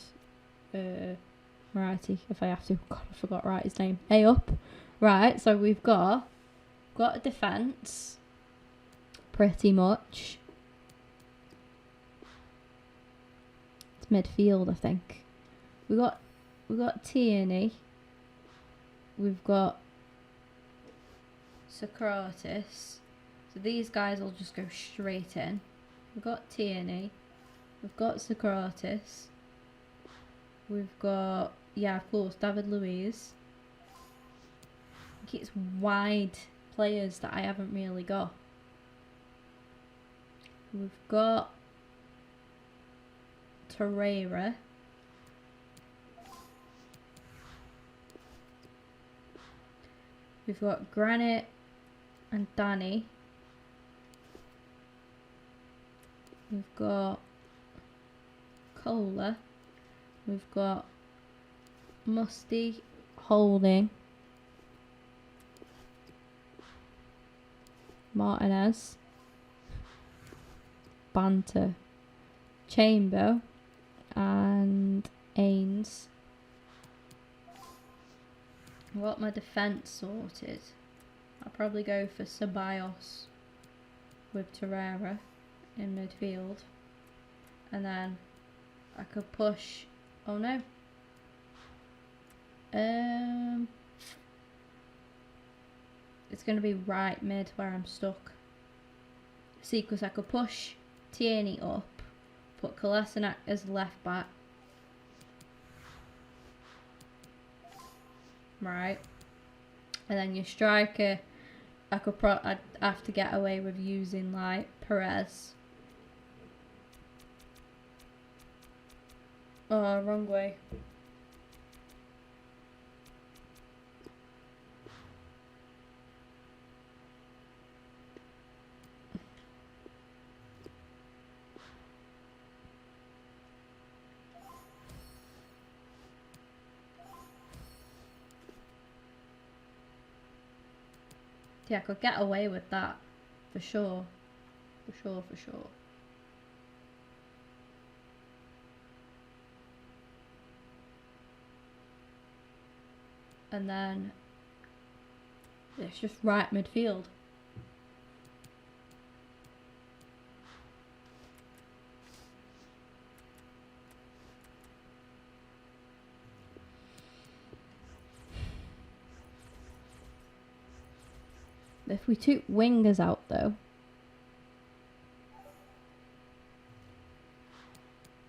Moriarty if I have to. God, I forgot to write his name. Hey up. Right, so we've got a defence, pretty much. It's midfield, I think. We got Tierney. We've got Socrates. So these guys will just go straight in. We've got Tierney. We've got Socrates. We've got, yeah, of course, David Luiz. I think it's wide players that I haven't really got. We've got Torreira. We've got Granit and Danny. We've got Cola. We've got Musty, Holding, Martinez, Banter, Chamber, and Ains. I've got my defence sorted. I'll probably go for Ceballos with Torreira in midfield. And then I could push... Oh no. It's going to be right mid where I'm stuck. See, because I could push Tierney up, put Kolasinac as left back, right? And then your striker, I'd have to get away with using like Perez. Oh, wrong way. Yeah, I could get away with that. For sure. For sure, for sure. And then it's just right midfield. If we took wingers out though,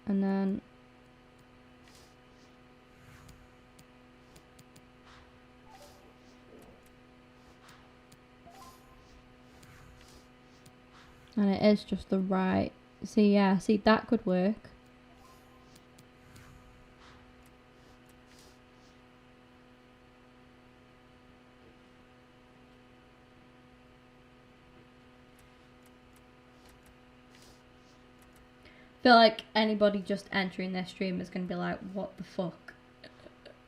and then and it is just the right. See, yeah, see that could work. I feel like anybody just entering this stream is going to be like, what the fuck?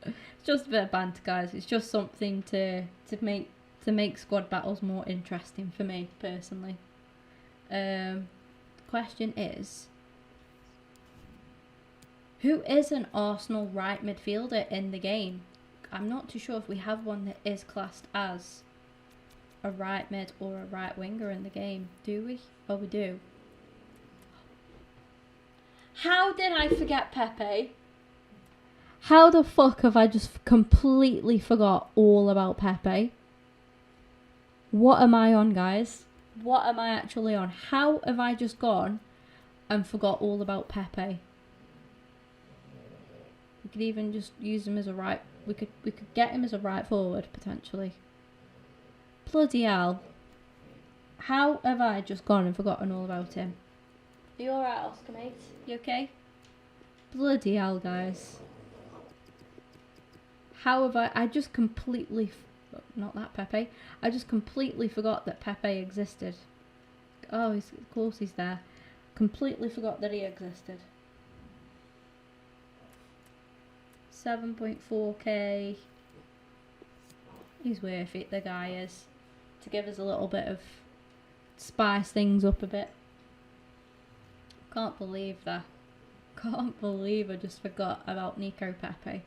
It's just a bit of banter, guys. It's just something to make squad battles more interesting for me personally. The question is, who is an Arsenal right midfielder in the game? I'm not too sure if we have one that is classed as a right mid or a right winger in the game. Do we? Oh, we do. How did I forget Pepe? How the fuck have I just completely forgot all about Pepe? What am I on, guys? What am I actually on? How have I just gone and forgot all about Pepe? We could even just use him as a right... We could get him as a right forward, potentially. Bloody hell. How have I just gone and forgotten all about him? Are you alright, Oscar, mate? You okay? Bloody hell, guys. How have I just completely... Not that Pepe. I just completely forgot that Pepe existed. Oh, of course he's there. Completely forgot that he existed. 7.4k. He's worth it, the guy is. To give us a little bit of... Spice things up a bit. Can't believe that. Can't believe I just forgot about Nico Pepe.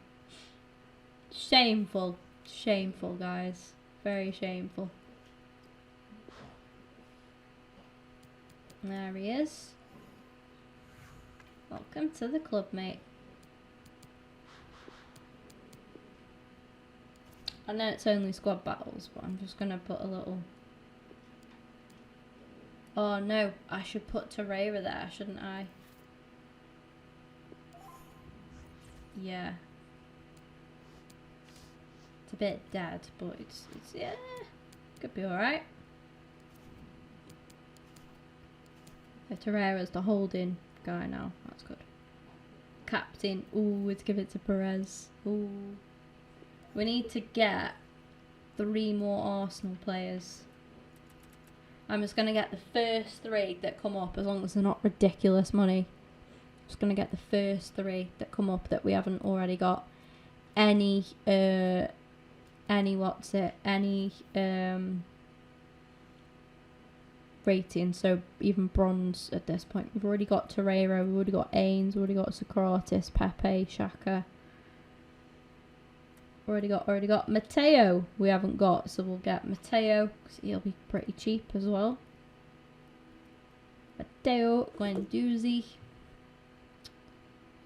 Shameful. Shameful, guys. Very shameful. There he is. Welcome to the club, mate. I know it's only squad battles, but I'm just going to put a little... Oh no, I should put Torreira there, shouldn't I? Yeah. It's a bit dead, but it's yeah, could be alright. Torreira's the holding guy now, that's good. Captain, ooh, let's give it to Perez. Ooh. We need to get 3 more Arsenal players. I'm just going to get the first 3 that come up, as long as they're not ridiculous money. I'm just going to get the first 3 that come up that we haven't already got any rating, so even bronze at this point. We've already got Torreira, we've already got Ains, we've already got Socrates, Pepe, Xhaka. Already got Matteo. We haven't got, so we'll get Matteo because he'll be pretty cheap as well. Matteo, Guendouzi.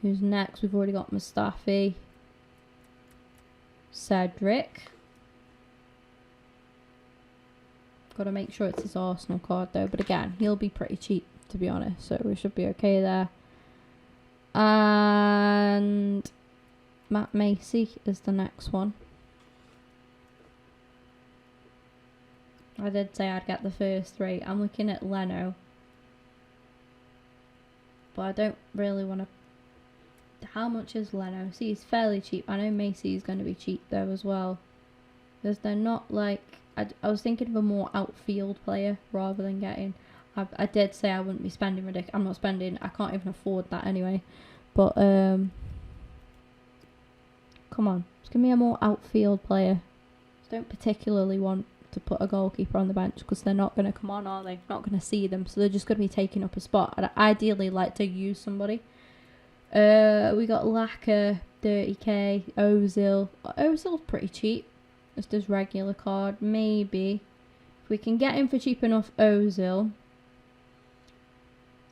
Who's next? We've already got Mustafi. Cedric. Got to make sure it's his Arsenal card though. But again, he'll be pretty cheap to be honest, so we should be okay there. And Matt Macy is the next one. I did say I'd get the first 3. I'm looking at Leno. But I don't really want to... How much is Leno? See, he's fairly cheap. I know Macy's going to be cheap though as well. Because they're not like... I was thinking of a more outfield player rather than getting... I did say I wouldn't be spending ridiculous. I'm not spending... I can't even afford that anyway. But, come on. Just give me a more outfield player. I don't particularly want to put a goalkeeper on the bench because they're not going to come on, are they? Not going to see them. So they're just going to be taking up a spot. I'd ideally like to use somebody. We got Laka, 30k. Ozil. Ozil's pretty cheap. Just as regular card. Maybe. If we can get him for cheap enough, Ozil.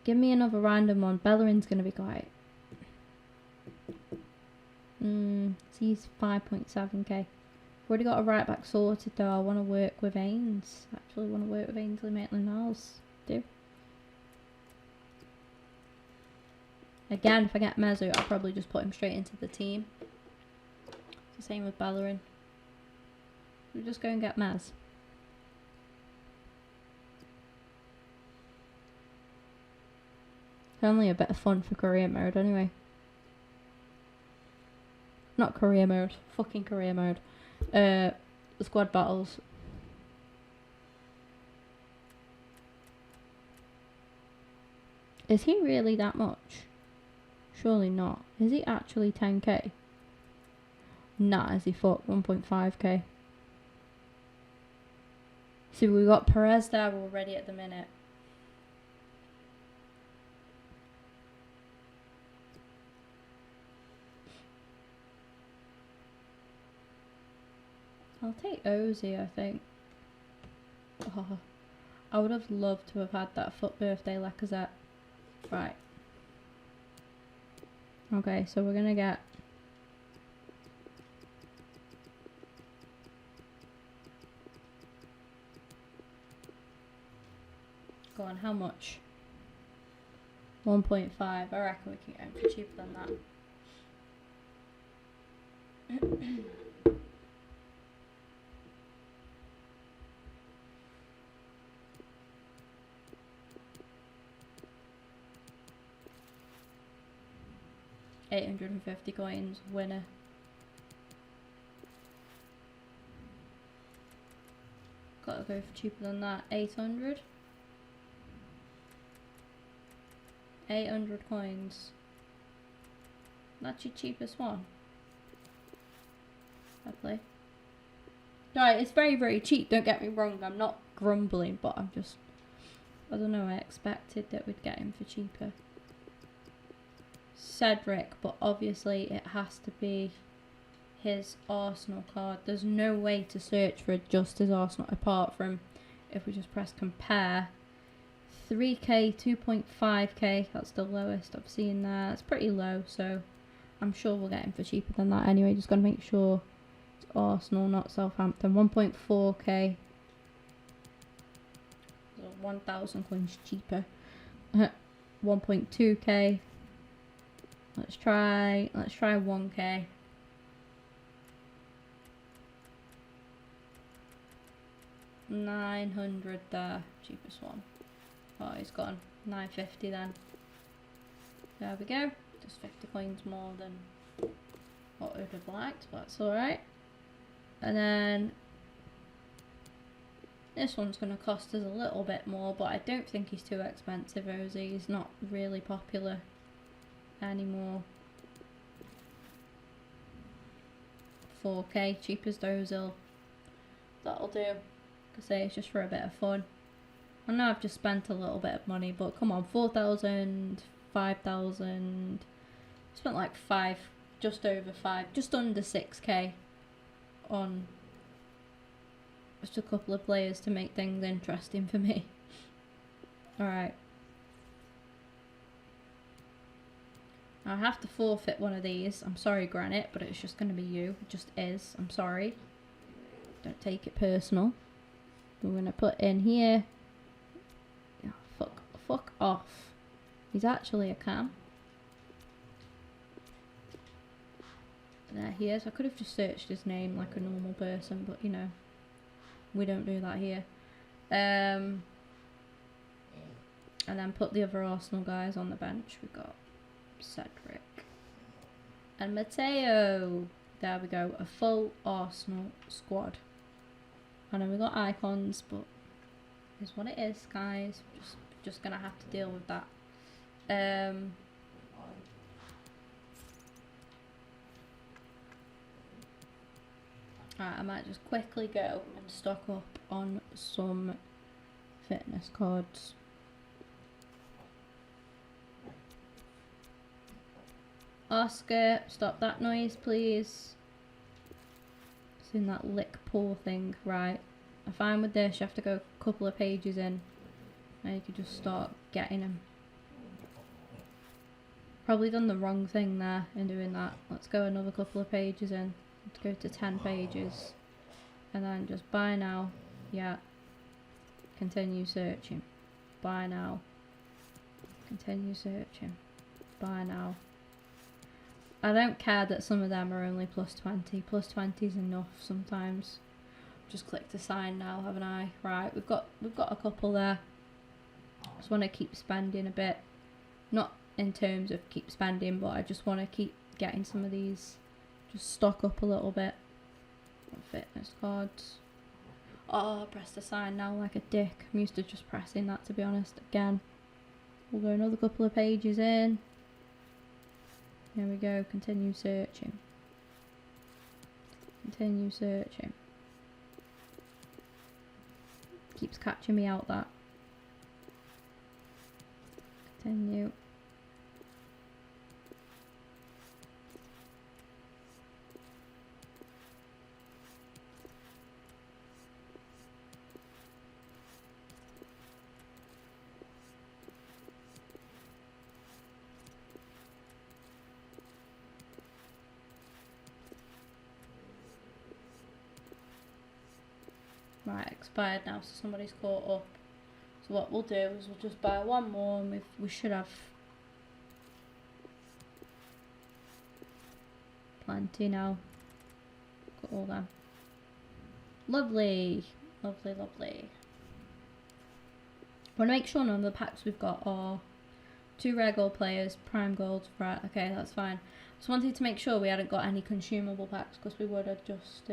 Give me another random one. Bellerin's going to be quite... he's 5.7k. I've already got a right back sorted though. I want to work with Ains. Actually want to work with Ainsley Maitland-Niles. Do. Again, if I get Mesut, I'll probably just put him straight into the team. It's the same with Bellerin. We'll just go and get Mez. It's only a bit of fun for career mode anyway. Not career mode. Fucking career mode. Squad battles. Is he really that much? Surely not. Is he actually 10k? Nah, is he fuck 1.5k? See, we got Perez there already at the minute. I'll take Ozzy, I think. Oh, I would have loved to have had that foot birthday Lacazette. Right. Okay, so we're going to get... Go on, how much? 1.5. I reckon we can get him for cheaper than that. $850 coins, winner. Gotta go for cheaper than that. 800. 800 coins. That's your cheapest one. Lovely. Right, it's very, very cheap, don't get me wrong. I'm not grumbling, but I'm just... I don't know, I expected that we'd get him for cheaper. Cedric, but obviously it has to be his Arsenal card. There's no way to search for just his Arsenal apart from if we just press compare. 3k, 2.5k, that's the lowest I've seen there. It's pretty low, so I'm sure we'll get him for cheaper than that anyway. Just gotta make sure it's Arsenal, not Southampton. 1.4k, so 1,000 coins cheaper. 1.2k. Let's try 1k. $900 there, cheapest one. Oh, he's gone. 950 then. There we go. Just 50 coins more than what I would have liked, but that's alright. And then this one's going to cost us a little bit more, but I don't think he's too expensive, Ozzy. He's not really popular anymore. 4k, cheapest Ozil. That'll do. Like I say, it's just for a bit of fun. I know I've just spent a little bit of money, but come on, 4,000, 5,000. Spent like 5, just over 5, just under 6k on just a couple of players to make things interesting for me. Alright. I have to forfeit one of these. I'm sorry, Granite, but it's just going to be you. It just is. I'm sorry. Don't take it personal. We're going to put in here. Oh, fuck off. He's actually a cam. There he is. I could have just searched his name like a normal person, but you know, we don't do that here. And then put the other Arsenal guys on the bench. We've got Cedric and Matteo. There we go. A full Arsenal squad. I know we got icons, but it's what it is, guys. Just gonna have to deal with that. Alright, I might just quickly go and stock up on some fitness cards. Oscar, stop that noise, please. Seen that lick paw thing, right? I'm fine with this. You have to go a couple of pages in. Now you can just start getting them. Probably done the wrong thing there in doing that. Let's go another couple of pages in. Let's go to 10 pages. And then just buy now. Yeah. Continue searching. Buy now. Continue searching. Buy now. I don't care that some of them are only plus 20. Plus 20 is enough sometimes. Just click to sign now, haven't I? Right, we've got a couple there. Just want to keep spending a bit. Not in terms of keep spending, but I just want to keep getting some of these. Just stock up a little bit. Fitness cards. Oh, I pressed the sign now like a dick. I'm used to just pressing that, to be honest. Again. We'll go another couple of pages in. Here we go. Continue searching. Continue searching. Keeps catching me out, that. Continue. Right, expired now, so somebody's caught up. So what we'll do is we'll just buy one more, and we should have plenty now. Got all them. Lovely, lovely, lovely. Want to make sure none of the packs we've got are 2 rare gold players, prime gold. Right, okay, that's fine. Just wanted to make sure we hadn't got any consumable packs, because we would have just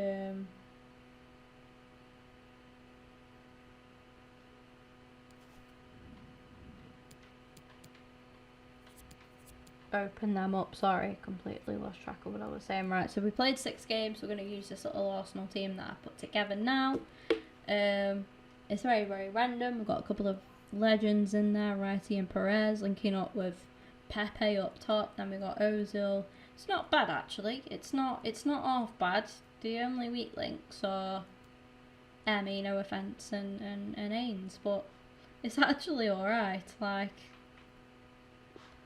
open them up. Sorry, completely lost track of what I was saying. Right, so we played 6 games. We're going to use this little Arsenal team that I put together now. It's very, very random. We've got a couple of legends in there, Righty and Perez, linking up with Pepe up top. Then we got Ozil. It's not bad, actually. It's not half bad. The only weak links are Emmy, no offence, and Ains, but it's actually alright. Like,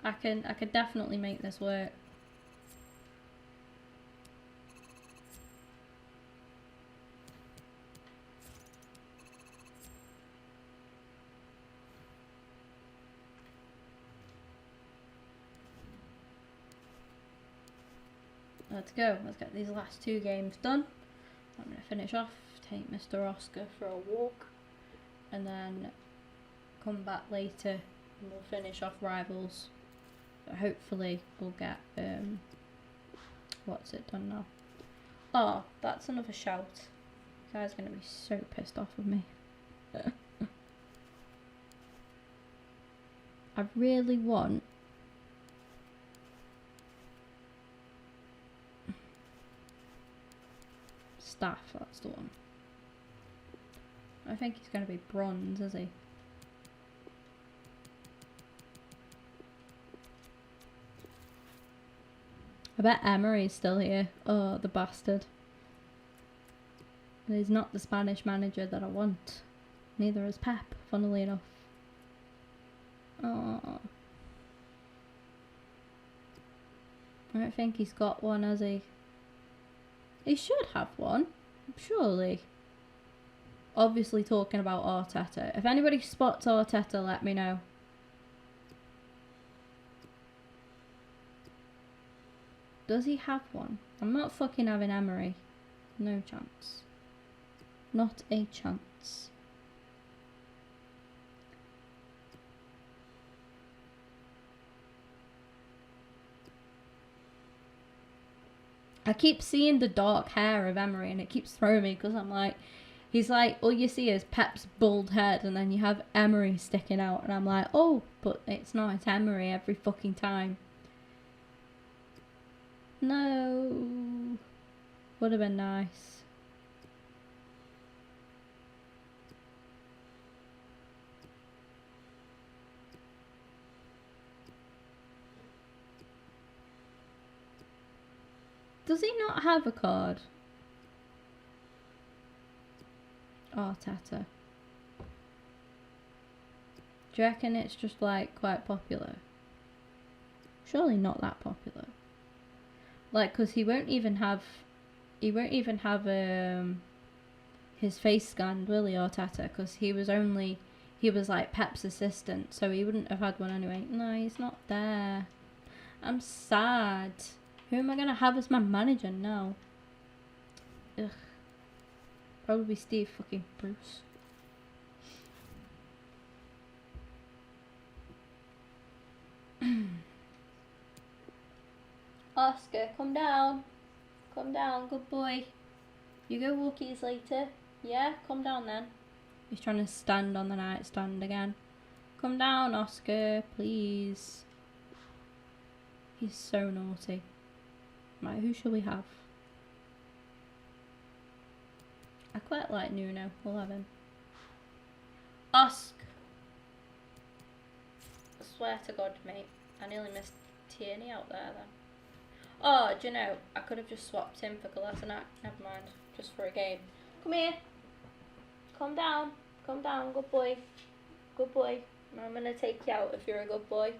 I could definitely make this work. Let's go. Let's get these last 2 games done. I'm going to finish off, take Mr. Oscar for a walk, and then come back later and we'll finish off Rivals. But hopefully we'll get, what's it done now? Oh, that's another shout. This guy's going to be so pissed off with me. I really want Staff, that's the one. I think he's going to be bronze, is he? I bet Emery's still here. Oh, the bastard. He's not the Spanish manager that I want. Neither is Pep, funnily enough. Oh. I don't think he's got one, has he? He should have one, surely. Obviously talking about Arteta. If anybody spots Arteta, let me know. Does he have one? I'm not fucking having Emery. No chance. Not a chance. I keep seeing the dark hair of Emery and it keeps throwing me because I'm like, he's like, all you see is Pep's bald head and then you have Emery sticking out and I'm like, oh, but it's not, it's Emery every fucking time. No. Would have been nice. Does he not have a card? Arteta. Do you reckon it's just like quite popular? Surely not that popular. Like, cause he won't even have his face scanned, will he, Arteta? Cause he was like Pep's assistant, so he wouldn't have had one anyway. No, he's not there. I'm sad. Who am I gonna have as my manager now? Ugh. Probably Steve fucking Bruce. Oscar, come down. Come down, good boy. You go walkies later. Yeah, come down then. He's trying to stand on the nightstand again. Come down, Oscar, please. He's so naughty. Right, who shall we have? I quite like Nuno. We'll have him. Osk. I swear to God, mate. I nearly missed Tierney out there then. Oh, do you know, I could have just swapped him for Kolasinac. Never mind. Just for a game. Come here. Calm down. Calm down. Good boy. Good boy. I'm going to take you out if you're a good boy.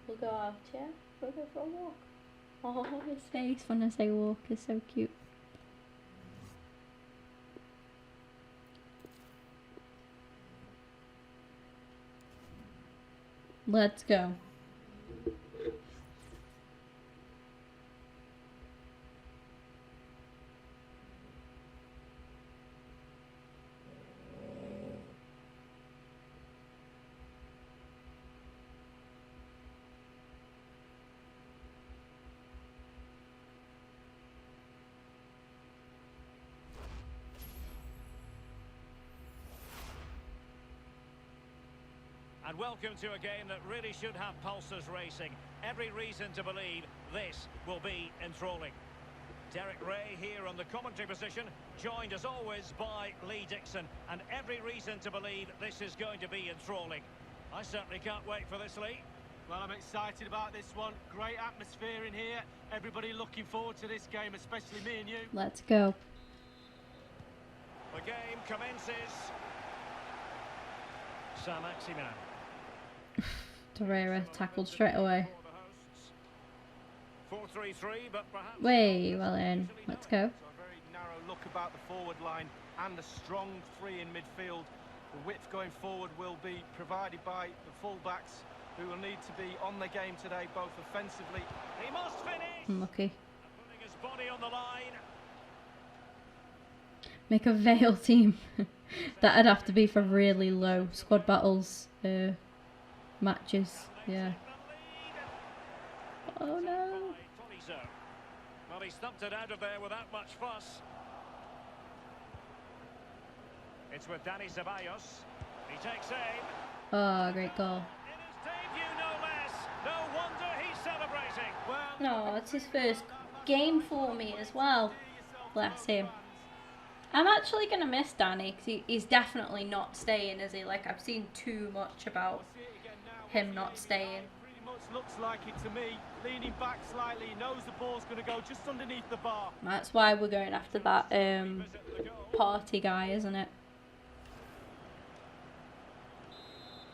We'll go out, yeah? We'll go for a walk. Oh, his face when I say walk is so cute. Let's go.
And welcome to a game that really should have pulses racing. Every reason to believe this will be enthralling. Derek Ray here on the commentary position, joined as always by Lee Dixon. And every reason to believe this is going to be enthralling. I certainly can't wait for this, Lee.
Well, I'm excited about this one. Great atmosphere in here. Everybody looking forward to this game, especially me and you.
Let's go.
The game commences. Saint-Maximin.
Torreira tackled straight away.
4-3-3, but perhaps
Way well in. Let's go.
So a very narrow look about the forward line and a strong three in midfield. The width going forward will be provided by the full-backs, who will need to be on the game today, both offensively.
He must finish.
Unlucky.
Putting his body on the line.
Make a Vale team. That'd have to be for really low squad battles matches. Yeah. Oh no.
Well, he stumped it out of there without much fuss. It's with Dani Ceballos. He takes aim.
Oh, great goal.
In his debut, no less. No wonder he's celebrating. Well,
No, it's his first game for me as well. Bless him. I'm actually going to miss Danny because he's definitely not staying, is he? Like, I've seen too much about him not staying.
Pretty much looks like it to me. Leaning back slightly, he knows the ball's going to go just underneath the bar.
That's why we're going after that party guy, isn't it?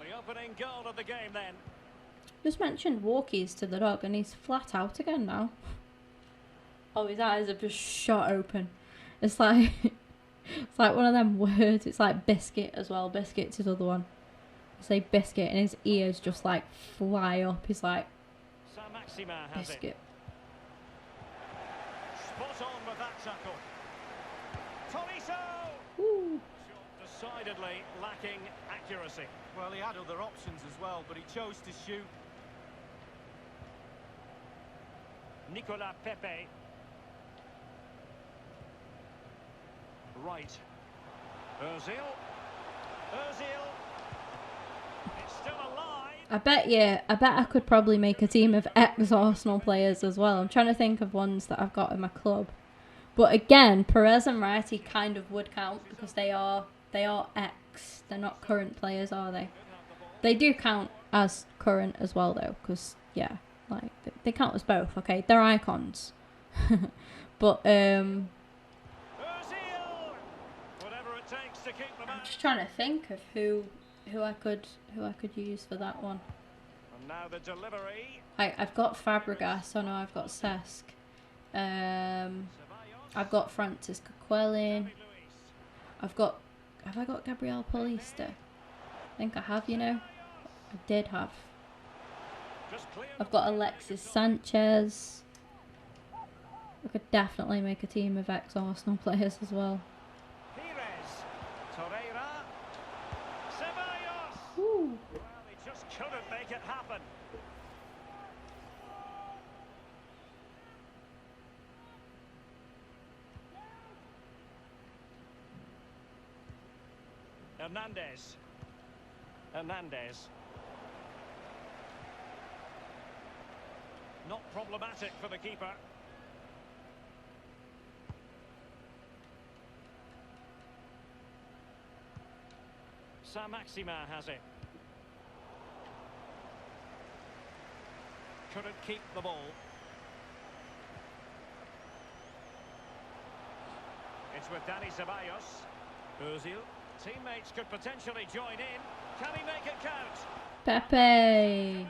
the opening goal of the game then.
Just mentioned walkies to the dog and he's flat out again now. Oh, his eyes have just shot open. It's like it's like one of them words. It's like biscuit as well. Biscuit's his other one. I say biscuit and his ears just like fly up. He's like
Saint-Maximin has
biscuit.
it. Spot on with that tackle. Tolisso!
Woo.
Decidedly lacking accuracy.
Well, he had other options as well, but he chose to shoot.
Nicolas Pepe. right. Ozil. Ozil. It's still alive.
I bet I could probably make a team of ex-Arsenal players as well. I'm trying to think of ones that I've got in my club. But again, Perez and Wrighty kind of would count because they are ex. They're not current players, are they? They do count as current as well, though, because yeah, like they count as both. Okay, they're icons. But
Ozil. Whatever it takes to keep them
I'm
out.
just trying to think of who I could use for that one.
And now the delivery.
I've got Fabregas. I know I've got Cesc. I've got Francis Coquelin. Have I got Gabriel Paulista? I think I have, you know. I did have. I've got Alexis Sanchez. I could definitely make a team of ex-Arsenal players as well.
Pires. Torreira. Ceballos.
Ooh.
Well, he just couldn't make it happen. Hernandez. Not problematic for the keeper. Saint-Maximin has it. Couldn't keep the ball. It's with Dani Ceballos. Ozil. Teammates could potentially join in. Can he make it count?
Pepe.
Endear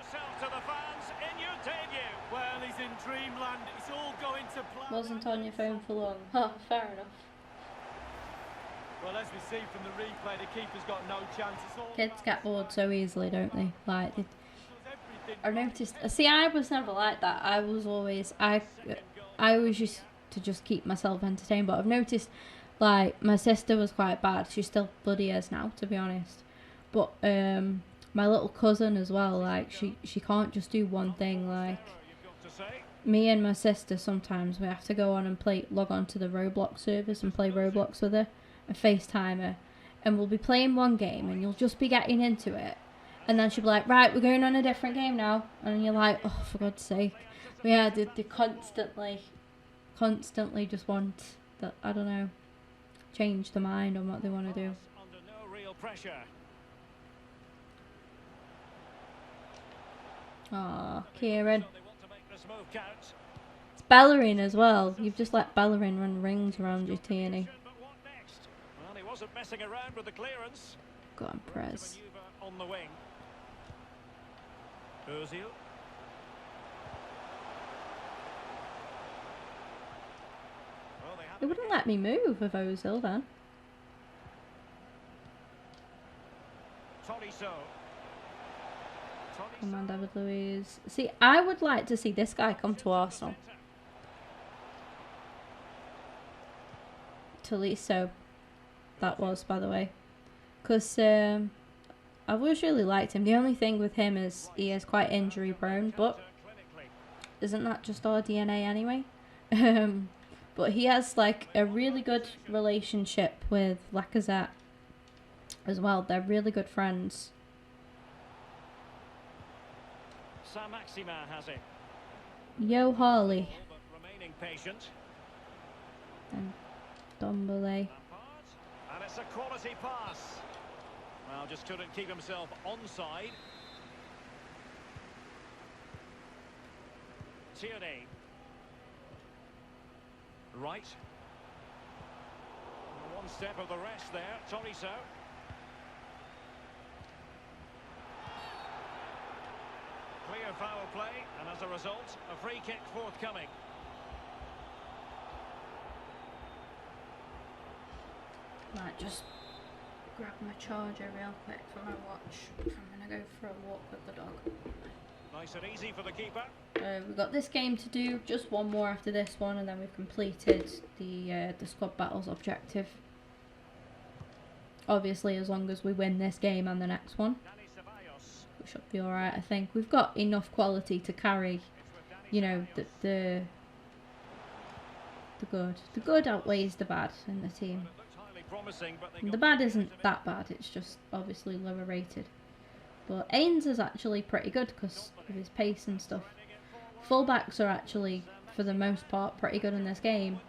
yourself to the fans in your debut.
Well, he's in dreamland. It's all going to plan.
Wasn't on your phone for long. Oh, fair enough.
Well, as we see from the replay, the keeper's got no chance. It's all
Kids get bored so easily, don't they? Like,
does everything.
I've noticed. See, I was never like that. I was always I always used to just keep myself entertained. But I've noticed, like, my sister was quite bad. She still bloody is now, to be honest. But my little cousin as well. Like, she can't just do one thing. Like, me and my sister sometimes we have to go on and log on to the Roblox servers and play Roblox with her and FaceTime her, and we'll be playing one game and you'll just be getting into it, and then she'll be like, right, we're going on a different game now, and you're like, oh, for God's sake. But yeah, they constantly just want that, I don't know, change the mind on what they want to do.
Under no real pressure.
Aw, Kieran.
So they want to make this move count.
It's Bellerin as well. You've just let Bellerin run rings around you, Tierney.
But what next? Well, he wasn't messing around with the clearance.
Go on, Perez.
Manoeuvre on the wing. Ozil. Well, they have
They wouldn't let me move with Ozil then.
Tolisso.
Come on, David Luiz. See, I would like to see this guy come to Arsenal. Tolisso. That was, by the way. Because I've always really liked him. The only thing with him is he is quite injury prone, but isn't that just our DNA anyway? But he has like a really good relationship with Lacazette as well. They're really good friends.
Saint-Maximin has it.
Yo Harley
But remaining patient.
and Dombele.
Lampard. And it's a quality pass. Well, just couldn't keep himself onside. Tierney. Right. One step of the rest there. Tolisso. Clear foul play, and as a result, a free kick forthcoming.
Might just grab my charger real quick for my watch. I'm gonna go for a walk with the dog.
Nice and easy for the keeper.
We've got this game to do, just one more after this one, and then we've completed the squad battles objective. Obviously, as long as we win this game and the next one,
Dani Ceballos.
we should be alright, I think. We've got enough quality to carry, you know, the the good. The good outweighs the bad in the team.
It looks highly promising, but they
And
got
the bad
the
isn't
edge of it.
that bad, it's just obviously lower rated. But Ains is actually pretty good because of his pace and stuff. Fullbacks are actually, for the most part, pretty good in this game.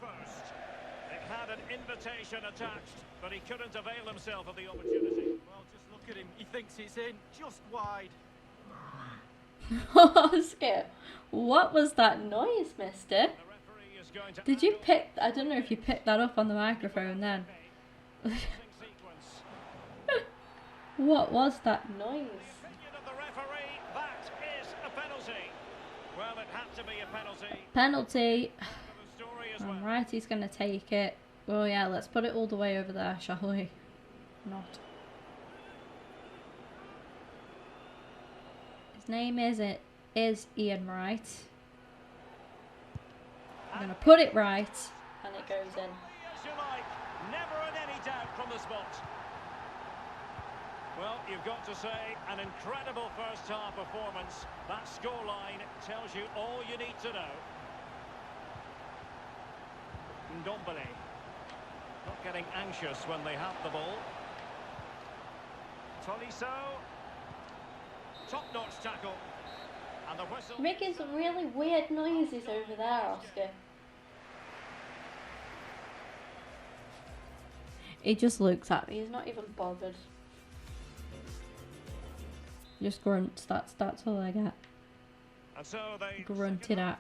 It had an invitation attached, but he couldn't avail himself of the opportunity.
Well, just look at him. He thinks it's in, just wide.
Oscar, what was that noise, mister?
The referee is going to
Did you pick... I don't know if you picked that up on the microphone then.
sequence.
What was that noise?
Opinion of the referee, that is a penalty. Well, it had to be a penalty.
Penalty.
For the story as well.
Alright, he's going to take it. Oh yeah, let's put it all the way over there, shall we? Not. His name is Ian Wright. I'm going to put it right. And it goes in.
As you like, never in any doubt from the spot. Well, you've got to say, an incredible first half performance. That scoreline tells you all you need to know. Ndombele. Not getting anxious when they have the ball. Tolisso. Top-notch tackle. And the whistle.
Making some really weird noises over there, Oscar. He just looks at me, he's not even bothered. Just grunts, that's all I get.
And so they
Grunted at.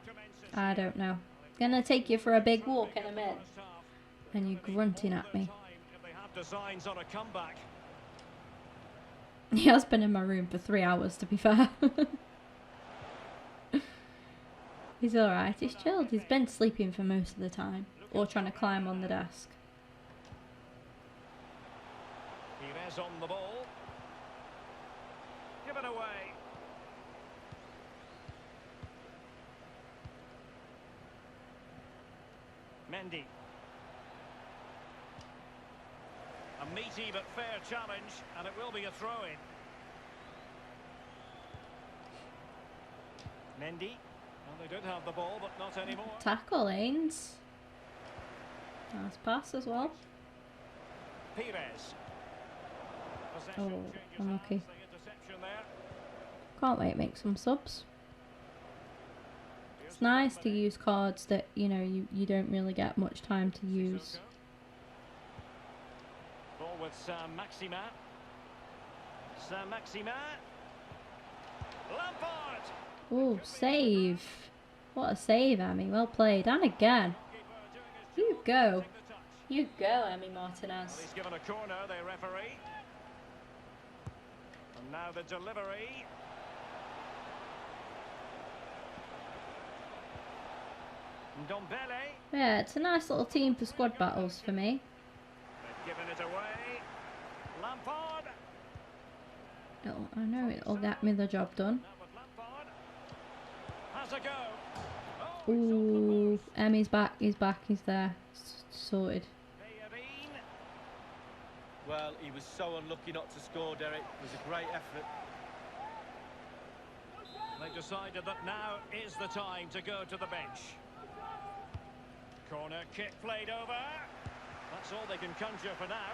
I don't know. Gonna take you for a big walk in a minute. And you grunting at me.
If they have designs on a comeback.
He has been in my room for 3 hours, to be fair. He's alright, he's chilled. He's been sleeping for most of the time. Or trying to climb on the desk.
Perez on the ball. Give it away. Mendy. A meaty but fair challenge, and it will be a throw-in. Mendy. Well, they did have the ball, but not anymore.
Tackle, Ains. Nice pass as well.
Perez.
Oh, unlucky.
The interception there.
Can't wait to make some subs. It's nice to use cards that, you know, you don't really get much time to use.
Ball with Saint-Maximin. Saint-Maximin. Lampard.
Oh, save. What a save, Amy. Well played. And again. You go. You go, Amy
Well,
Martinez.
he's given a corner, the referee. And now the delivery. Ndombele.
Yeah, it's a nice little team for squad battles for me.
They've given it away. Lampard.
I know it'll get me the job done.
Now with Lampard. Has a go. Oh,
Ooh, Emmy's back, he's there. Sorted.
Bayabin.
Well, he was so unlucky not to score, Derek. It was a great effort.
They decided that now is the time to go to the bench. Corner kick played over. That's all they can conjure for now.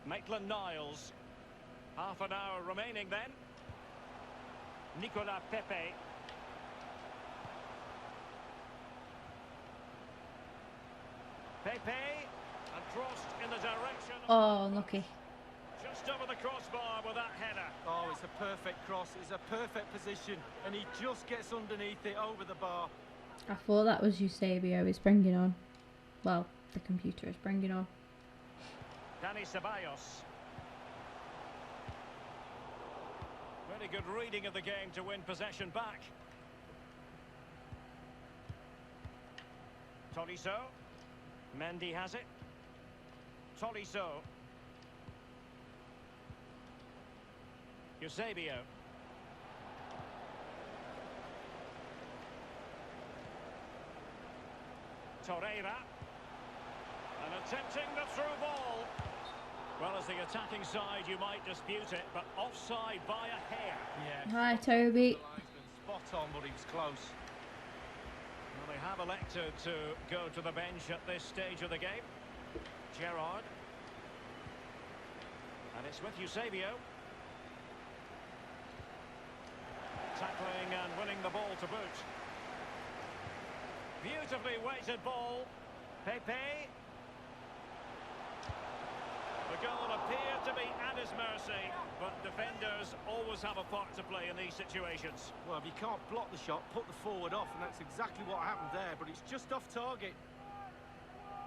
Maitland-Niles. Half an hour remaining then. Nicolas Pepe. Pepe. And crossed in the direction of...
Oh, unlucky.
Just over the crossbar with that header.
Oh, it's a perfect cross. It's a perfect position. And he just gets underneath it over the bar.
I thought that was Eusebio he's bringing on. Well, the computer is bringing on.
Dani Ceballos. Really good reading of the game to win possession back. Tolisso. Mendy has it. Tolisso. Eusebio. Torreira. And attempting the through ball. Well, as the attacking side, you might dispute it, but offside by a hair.
Yeah.
Hi, Toby.
Spot on, but he was close.
Well, they have elected to go to the bench at this stage of the game. Gerrard. And it's with Eusebio. Tackling and winning the ball to boot. Beautifully weighted ball. Pepe. The goal appeared to be at his mercy, but defenders always have a part to play in these situations.
Well, if you can't block the shot, put the forward off, and that's exactly what happened there, but it's just off target.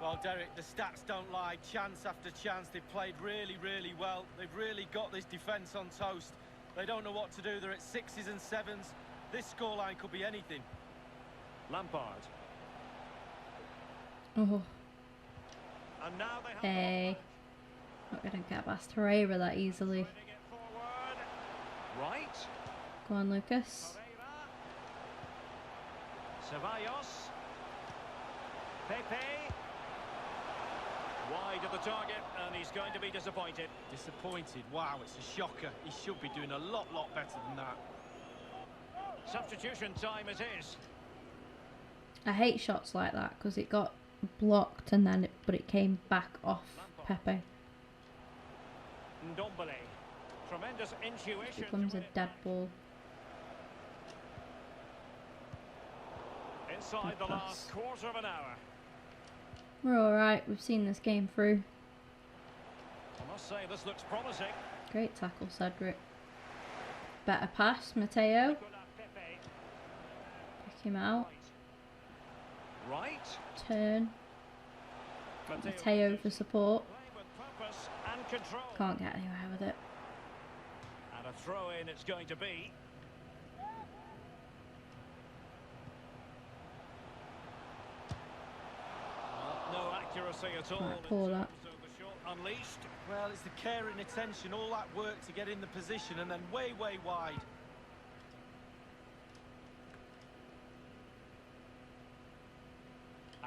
Well, Derek, the stats don't lie. Chance after chance, they've played really, really well. They've really got this defence on toast. They don't know what to do. They're at 6s and 7s. This scoreline could be anything.
Lampard.
Oh,
And now they have
hey. Not going to get past Herrera that easily.
Bringing it forward. Right.
Go on, Lucas.
Ceballos. Pepe. Wide of the target, and he's going to be disappointed.
Disappointed. Wow, it's a shocker. He should be doing a lot better than that.
Substitution time it is.
I hate shots like that because it got blocked and then but it came back off Pepe.
Ndombele. Tremendous intuition.
Becomes a dead ball.
Inside the last quarter of an hour.
We're alright, we've seen this game through.
I must say this looks promising.
Great tackle, Cedric. Better pass, Mateo.
Pepe.
Pick him out.
Right.
Turn. Mateo for support.
Playing with purpose and control.
Can't get anywhere with it.
And a throw in it's going to be. No accuracy at all.
Right, pull that.
So the shot unleashed.
Well, it's the care and attention, all that work to get in the position, and then way wide.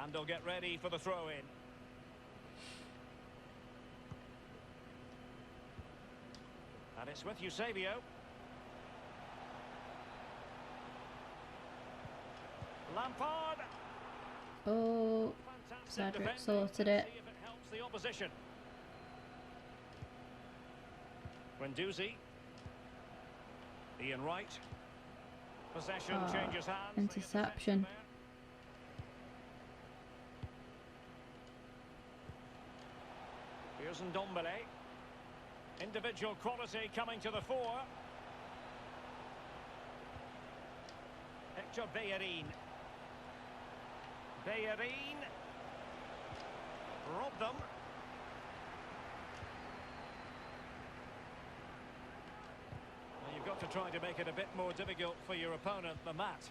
And they'll get ready for the throw in. And it's with Eusebio. Lampard.
Oh,
Fantastic
Cedric
defending.
sorted it.
See if it helps the opposition. Guendouzi. Ian Wright. Possession changes hands.
interception.
Here's Ndombele. Individual quality coming to the fore. Hector Bellerin. Bellerin. Rob them. Well, you've got to try to make it a bit more difficult for your opponent than that.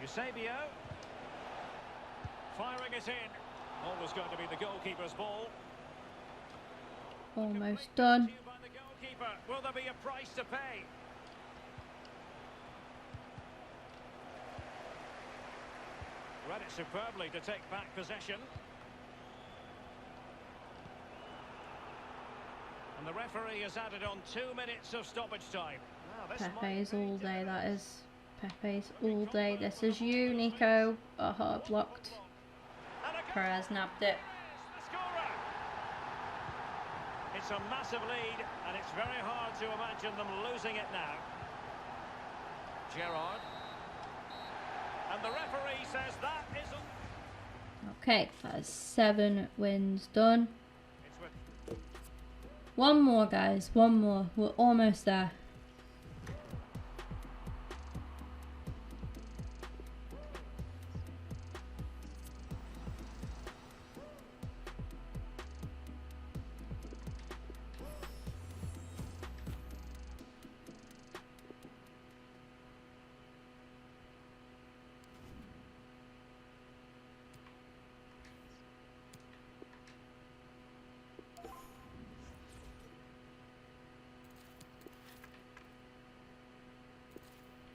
Eusebio. Firing it in. Always going to be the goalkeeper's ball.
Almost done.
By the goalkeeper. Will there be a price to pay? Read it superbly to take back possession. And the referee has added on 2 minutes of stoppage time. Now, this
Pepe's all day, that is. Pepe's all day. This is you, Nico. Oh, blocked. Perez nabbed it.
The scorer. It's a massive lead, and it's very hard to imagine them losing it now. Gerrard. And the referee says that isn't.
Okay, that is 7 wins done.
It's with
One more, guys. One more. We're almost there.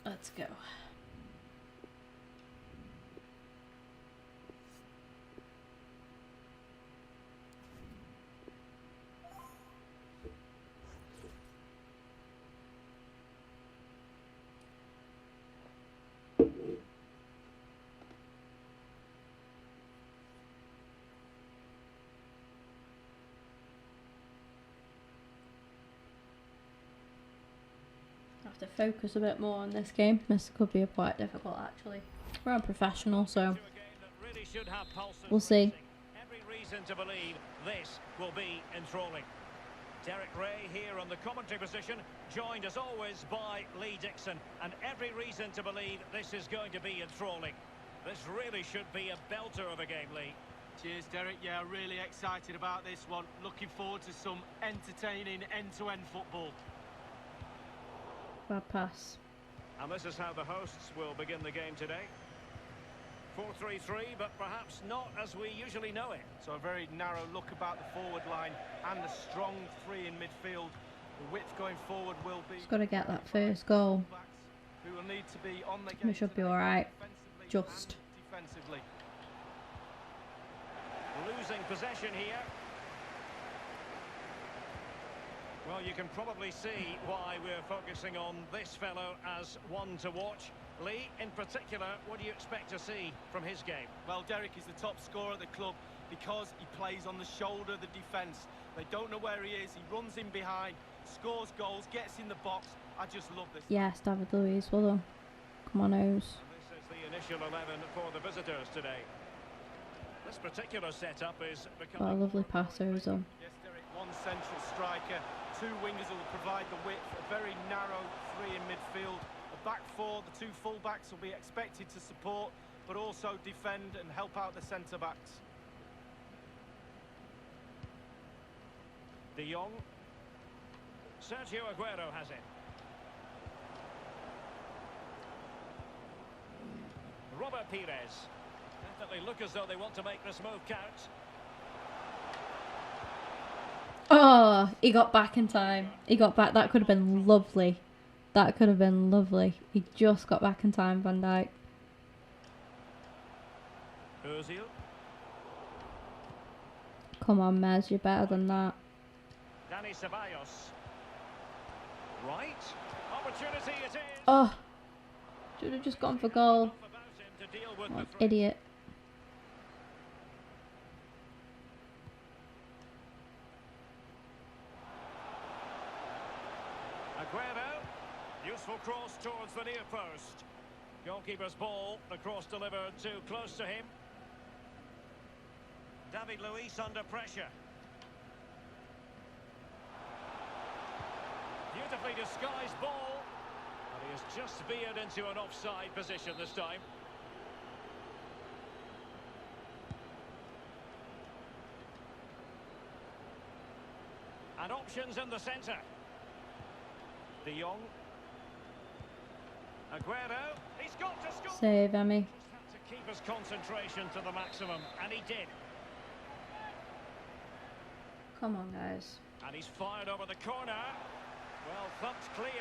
Let's go. Have to focus a bit more on this game. This could be quite difficult actually. We're unprofessional, so we'll see.
Every reason to believe this will be enthralling. Derek Ray here on the commentary position, joined as always by Lee Dixon, and every reason to believe this is going to be enthralling. This really should be a belter of a game, Lee.
Cheers, Derek. Yeah, really excited about this one. Looking forward to some entertaining end-to-end football.
Bad pass.
And this is how the hosts will begin the game today. 4-3-3, but perhaps not as we usually know it.
So a very narrow look about the forward line and a strong three in midfield. The width going forward will be...
Just got to get that first goal.
Who will need to be on the
We should be alright. Just.
Defensively.
Losing possession here. Well, you can probably see why we're focusing on this fellow as one to watch. Lee, in particular, what do you expect to see from his game?
Well, Derek is the top scorer at the club because he plays on the shoulder of the defence. They don't know where he is. He runs in behind, scores goals, gets in the box. I just love this.
Yes, David Luiz, well done. Come on, O's.
This is the initial 11 for the visitors today. This particular setup is becoming...
Oh, lovely pass, Ozil.
Yes, Derek, one central striker, two wingers who will provide the width, a very narrow three in midfield. The back four, the two full-backs will be expected to support, but also defend and help out the centre-backs.
De Jong. Sergio Aguero has it. Robert Pires. Definitely look as though they want to make this move count.
Oh, he got back in time. He got back. That could have been lovely. That could have been lovely. He just got back in time, Van Dijk.
Ozil.
Come on, Mez, you're better than that.
Dani Ceballos. Right. Opportunity it is.
Oh, should have just gone for goal.
About him to deal with
What
the threat.
idiot.
Aguero, useful cross towards the near post. Goalkeeper's ball, the cross delivered too close to him. David Luiz under pressure. Beautifully disguised ball. And he has just veered into an offside position this time. And options in the centre. De Jong. Aguero. He's got to score.
Save, Emmy.
Just had to keep his concentration to the maximum, and he did.
Come on, guys.
And he's fired over the corner. Well thumped clear.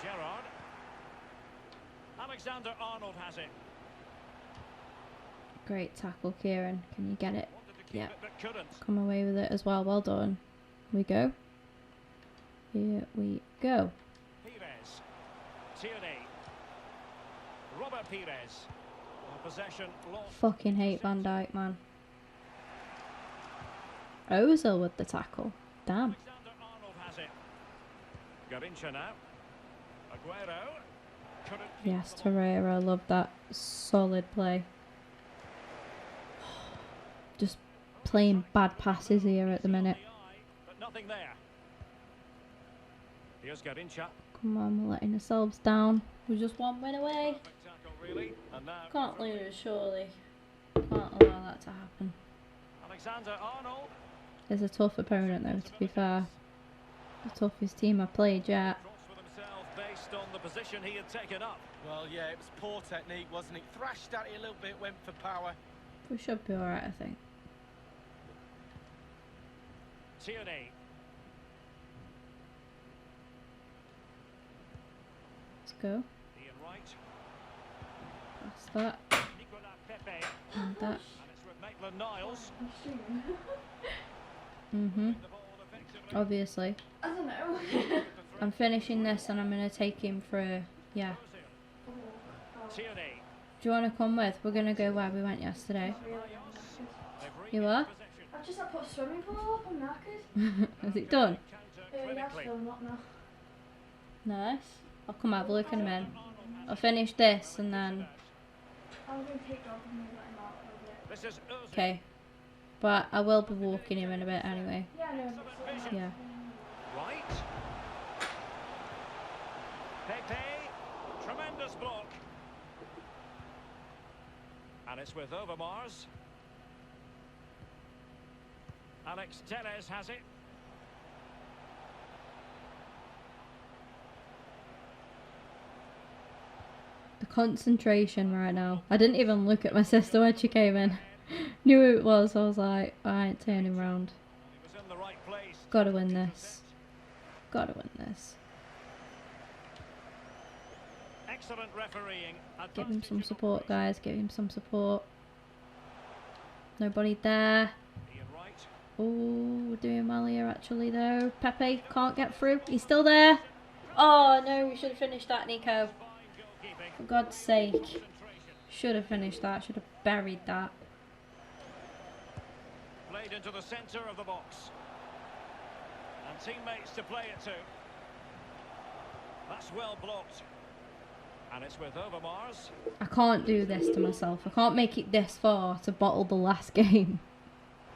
Gerrard. Alexander-Arnold has it.
Great tackle, Kieran. Can you get it?
Wanted to keep
Yeah.
it but couldn't.
Come away with it as well. Well done. Here we go. Here we go.
Pires. Tierney. Robert Pires. Possession lost.
Fucking hate Van Dijk, man. Ozil with the tackle. Damn.
Alexander-Arnold has it. Garincha now. Aguero. Couldn't keep
Yes,
the ball.
Torreira. Love that. Solid play. Just playing bad passes here at the minute.
But nothing there. Here's Garincha.
Come on, we're letting ourselves down. We're just one win away.
Perfect tackle, really. And now
Can't lose, surely. Can't allow that to happen.
Alexander-Arnold.
It's a tough opponent, though, to be fair. The toughest team I've played yet.
Cross with himself based on the position he had taken up.
Well, yeah, it was poor technique, wasn't it? Thrashed at it a little bit, went for power.
We should be alright, I think.
Tierney.
Let's go.
Ian Wright.
That's that.
Nicolas Pepe.
And that.
And it's with Maitland-Niles.
Mm-hmm.
The ball effectively.
Obviously.
I don't know.
The threat.
I'm finishing this and I'm going to take him for a... Yeah.
Tierney.
Do you want to come with? We're going to go where we went yesterday. You are?
I've just put a swimming pool up, I'm knackered.
Is it done?
Yeah, it's filling up now.
Nice. I'll come have a look in a minute. I'll finish this and then...
I'm going to take off and let him out for a bit.
This is Ozil.
Okay. But I will be walking him in a bit anyway.
Yeah, I know.
Yeah.
Right. Pepe. Tremendous block. And it's with Overmars. Alex Telles has it.
The concentration right now. I didn't even look at my sister when she came in. Knew who it was. I was like, I ain't turning round.
He was in the right place.
Gotta win this. Gotta win this.
Excellent refereeing.
Give him some support, guys. Give him some support. Nobody there.
Ian Wright.
Oh, we're doing well here actually though. Pepe can't get through. He's still there. Oh no, we should have finished that, Nico.
Fine goalkeeping.
For God's sake.
Concentration.
Should have finished that. Should have buried that.
Played into the centre of the box. And teammates to play it to. That's well blocked. And it's with Overmars.
I can't do this to myself. I can't make it this far to bottle the last game.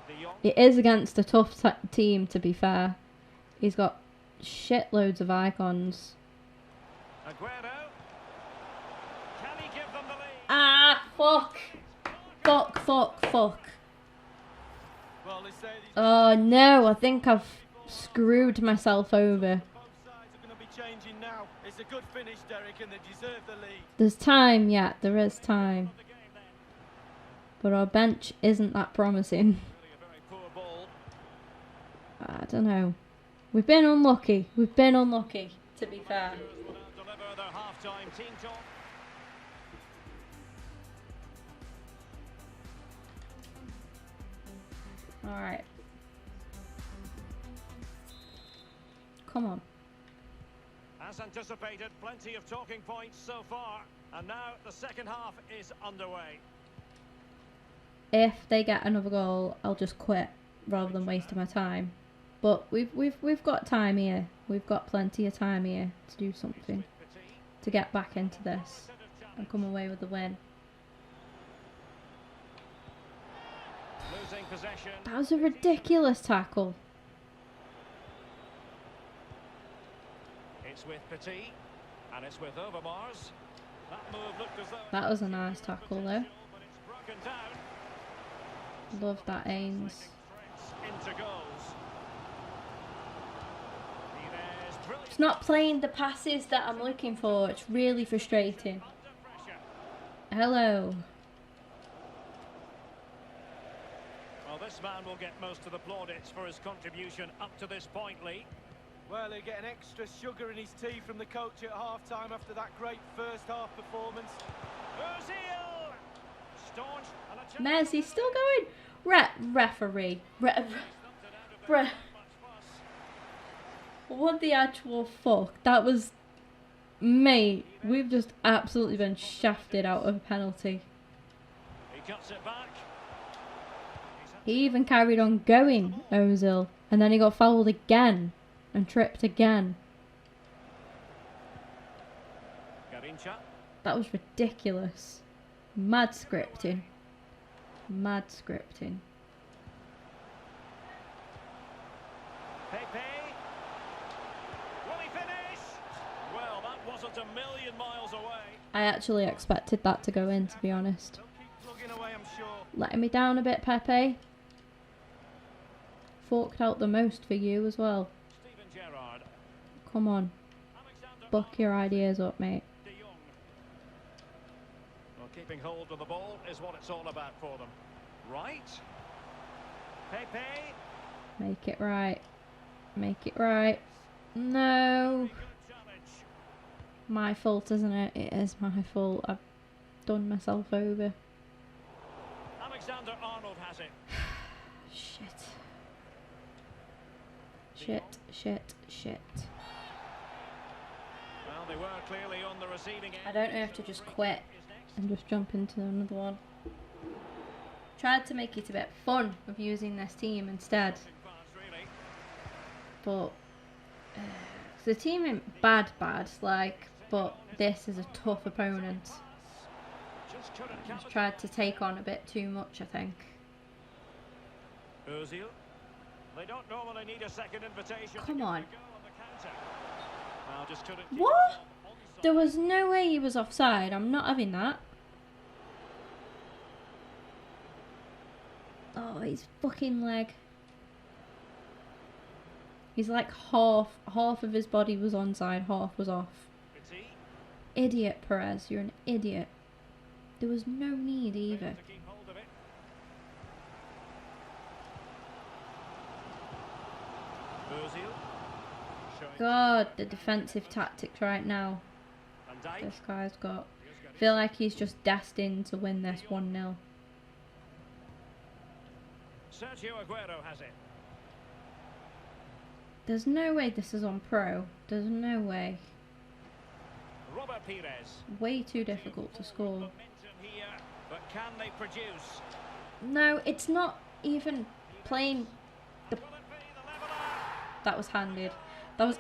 De Jong.
It is against a tough team, to be fair. He's got shitloads of icons.
Aguero. Can he give them the lead?
Ah, fuck. Fuck, fuck, fuck.
Well, they say these
Oh no, I think I've screwed myself over.
both sides are going to be changing now. It's a good finish, Derek, and they deserve the lead.
There's time yet, there is time.
The game then.
But our bench isn't that promising.
Really a very poor ball.
I don't know. We've been unlucky. We've been unlucky, to be fair.
Will now deliver their half-time team talk.
Alright. Come on.
As anticipated, plenty of talking points so far. And now the second half is underway.
If they get another goal, I'll just quit rather than wasting my time. But we've got time here. We've got plenty of time here to do something,
Petit.
to get back into this and come away with the win.
Losing possession.
That was a ridiculous tackle.
It's with Petit. And it's with Overmars. That move looked as though...
That was a nice tackle though.
But it's broken down.
Love that Ains.
Threats into goals. Neves, brilliant.
It's not playing the passes that I'm looking for. It's really frustrating.
Under pressure.
Hello.
Well, this man will get most of the plaudits for his contribution up to this point, Lee.
Well, he'll get an extra sugar in his tea from the coach at half-time after that great first-half performance.
Ozil! Staunch and a chance.
Messi still going. Referee. What the actual fuck? That was... Mate, we've just absolutely been shafted out of a penalty.
He cuts it back.
He even carried on going, Ozil. And then he got fouled again. And tripped again.
Garincha.
That was ridiculous. Mad scripting. Mad scripting.
Pepe. Will he finish? Well, that wasn't a million miles away.
I actually expected that to go in, to be honest.
Don't keep plugging away, I'm sure.
Letting me down a bit, Pepe. Forked out the most for you as well.
Steven Gerrard.
Come on.
Alexander
Buck your ideas up, mate.
De Jong. Well, keeping hold of the ball is what it's all about for them. Right. Pepe.
Make it right. Make it right. No.
Good challenge.
My fault, isn't it? It is my fault. I've done myself over.
Alexander Arnold has it.
Shit. Shit, shit, shit.
Well, they were clearly on the receiving end.
I don't know if to just quit and just jump into another one. Tried to make it a bit fun of using this team instead. But the team ain't bad, like, but this is a tough opponent. Just tried to take on a bit too much, I think.
Ozil. They don't normally need a second invitation.
Come on.
Well, just couldn't.
What? There was no way he was offside. I'm not having that. Oh, his fucking leg. He's like half of his body was onside, half was off. Idiot, Perez. You're an idiot. There was no need either. God, the defensive tactics right now. This guy's got. I feel like he's just destined to win this 1-0.
Sergio Aguero has it.
There's no way this is on pro. There's no way.
Robert Pires.
Way too difficult to score.
Here, but can they produce?
No, it's not even playing the... That was handed. That was...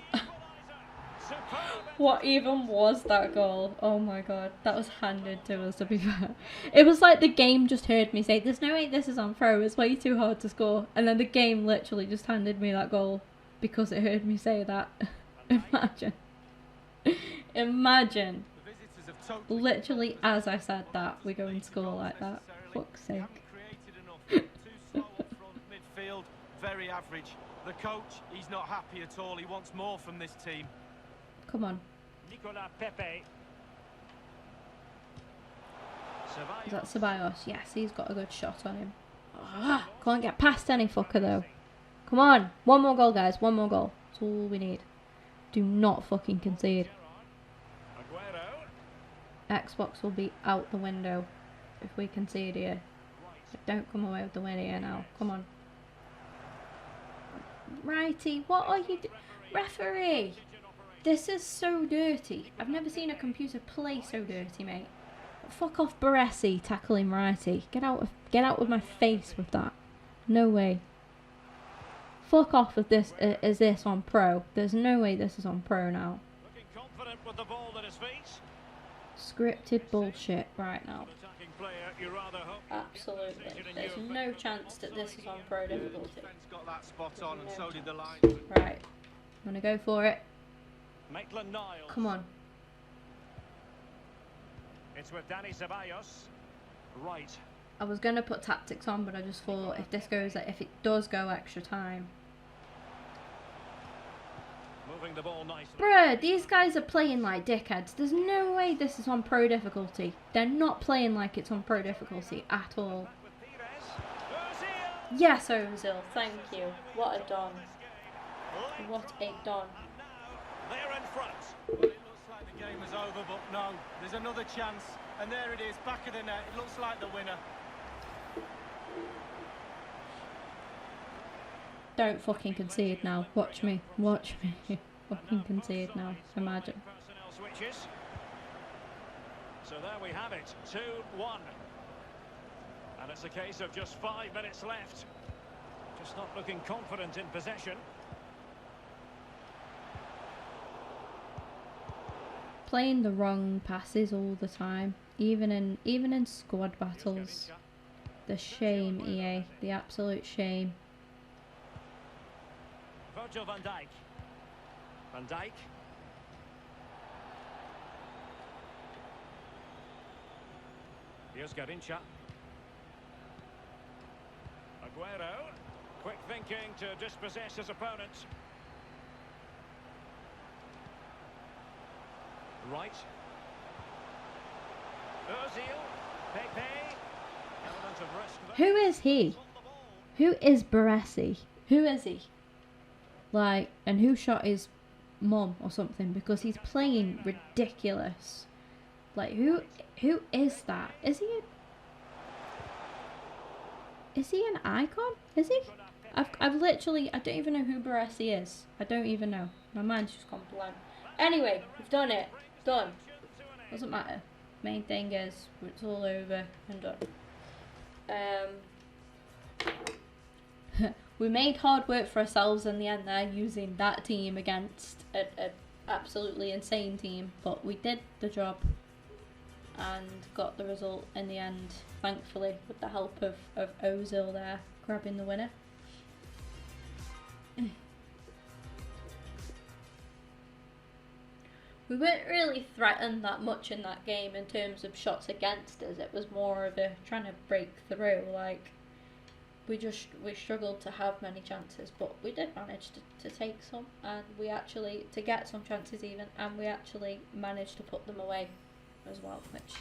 What even was that goal? Oh my god. That was handed to us, to be fair. It was like the game just heard me say, there's no way this is on pro. It's way too hard to score. And then the game literally just handed me that goal because it heard me say that. Imagine. Imagine. Literally as I said that, we go and score like that. Fuck's sake.
Midfield, very average. The coach, he's not happy at all. He wants more from this team.
Come on.
Nicola Pepe.
Is that Ceballos? Yes, he's got a good shot on him. Ah, can't get past any fucker though. Come on. One more goal, guys. One more goal. That's all we need. Do not fucking concede. Xbox will be out the window if we concede here. But don't come away with the win here now. Come on. Righty, what are you doing? Referee! This is so dirty. I've never seen a computer play so dirty, mate. Fuck off, Baresi, tackling Righty. Get out of my face with that. No way. Fuck off with this. Is this on pro? There's no way this is on pro now.
Looking confident with the ball at his feet.
Scripted bullshit right now. Absolutely. There's no chance that this is on pro difficulty.
Got that spot on, and so did the line.
Right. I'm gonna go for it.
Maitland-Niles.
Come on.
It's with Dani Ceballos. Right.
I was gonna put tactics on, but I just thought if it does go extra time.
Moving the ball nicely.
Bruh, these guys are playing like dickheads. There's no way this is on pro difficulty. They're not playing like it's on pro difficulty at all. Yes, Ozil, thank you. What a don. What a don.
They're in front.
Well, it looks like the game is over, but no. There's another chance. And there it is, back of the net. It looks like the winner.
Don't fucking concede now. Watch me. Watch me. Fucking concede now. Imagine.
So there we have it. 2-1. And it's a case of just 5 minutes left. Just not looking confident in possession.
Playing the wrong passes all the time. Even in squad battles. The shame, EA. The absolute shame.
Virgil van Dijk. Van Dijk. Here's Garincha. Aguero. Quick thinking to dispossess his opponent. Right. Ozil. Pepe. Element of risk.
Who is he? Who is Baresi? Who is he? Like, and who shot his mum or something? Because he's playing ridiculous. Like, who is that? Is he an icon? Is he? I've literally, I don't even know who Baresi is. I don't even know. My mind's just gone blank. Anyway, we've done it. Done. Doesn't matter. Main thing is it's all over and done. We made hard work for ourselves in the end there, using that team against an absolutely insane team, but we did the job and got the result in the end, thankfully, with the help of Ozil there grabbing the winner. We weren't really threatened that much in that game in terms of shots against us. It was more of a trying to break through. Like, we struggled to have many chances, but we did manage to take some, and we actually, to get some chances even, and we actually managed to put them away as well, which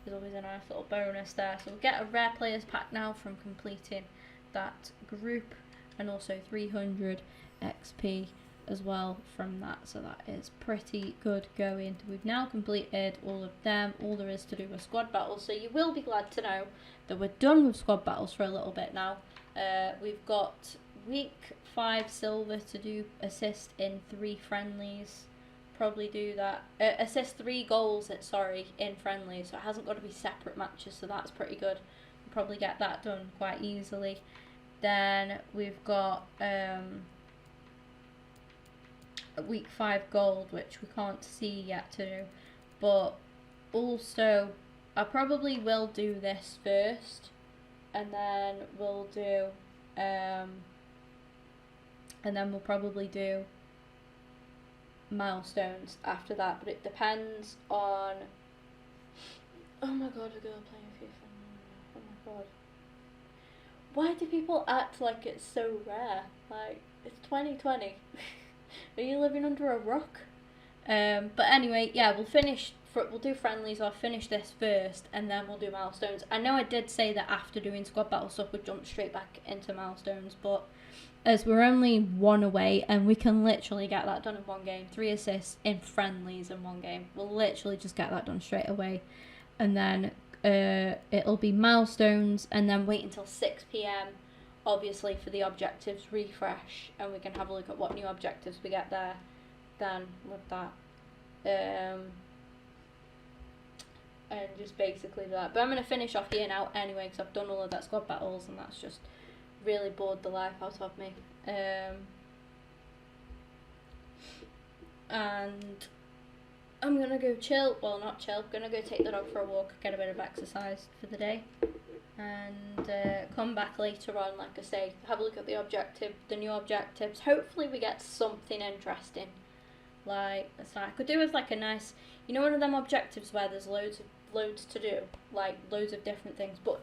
is always a nice little bonus there. So we'll get a rare players pack now from completing that group, and also 300 XP as well from that, so that is pretty good going. We've now completed all of them. All there is to do with squad battles, so you will be glad to know that we're done with squad battles for a little bit now. We've got week 5 silver to do assist in 3 friendlies. Probably do that, assist 3 goals in friendlies, so it hasn't got to be separate matches, so that's pretty good. We'll probably get that done quite easily. Then we've got week 5 gold, which we can't see yet to do, but also I probably will do this first, and then we'll do and then we'll probably do milestones after that, but it depends on, oh my god, a girl playing FIFA, oh my god, why do people act like it's so rare? Like, it's 2020. Are you living under a rock? But anyway, yeah, we'll do friendlies. I'll finish this first, and then we'll do milestones. I know I did say that after doing squad battle stuff, we'd jump straight back into milestones, but as we're only 1 away, and we can literally get that done in 1 game, 3 assists in friendlies in 1 game. We'll literally just get that done straight away, and then it'll be milestones, and then wait until 6 PM. Obviously for the objectives refresh, and we can have a look at what new objectives we get there then with that, and just basically do that. But I'm going to finish off here now anyway, because I've done all of that squad battles, and that's just really bored the life out of me. And I'm going to go chill, well not chill, I'm going to go take the dog for a walk, get a bit of exercise for the day, and come back later on, like I say, have a look at the new objectives. Hopefully we get something interesting. Like, so I could do with like a nice, you know, one of them objectives where there's loads to do, like loads of different things, but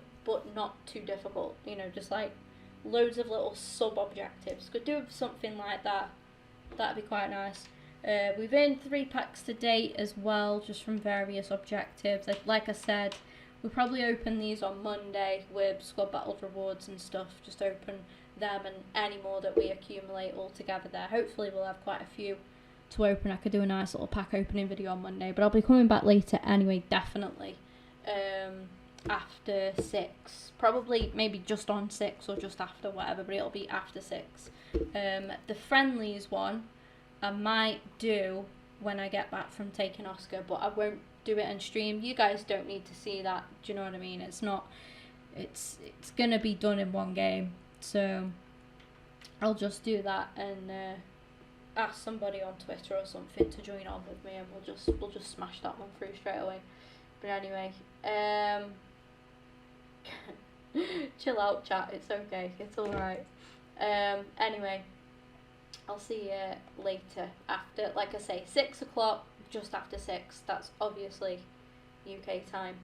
not too difficult, you know, just like loads of little sub objectives. Could do with something like that. That'd be quite nice. We've earned 3 packs to date as well, just from various objectives. Like I said, we'll probably open these on Monday with squad battle rewards and stuff. Just open them and any more that we accumulate all together there. Hopefully we'll have quite a few to open. I could do a nice little pack opening video on Monday, but I'll be coming back later anyway, definitely. After 6. Probably maybe just on 6 or just after, whatever, but it'll be after 6. The friendlies one I might do when I get back from taking Oscar, but I won't do it on stream. You guys don't need to see that, do you know what I mean? It's gonna be done in 1 game, so I'll just do that and ask somebody on Twitter or something to join on with me, and we'll just smash that one through straight away. But anyway, chill out chat, it's okay, it's alright. Anyway, I'll see you later after, like I say, 6 o'clock, just after 6, that's obviously UK time.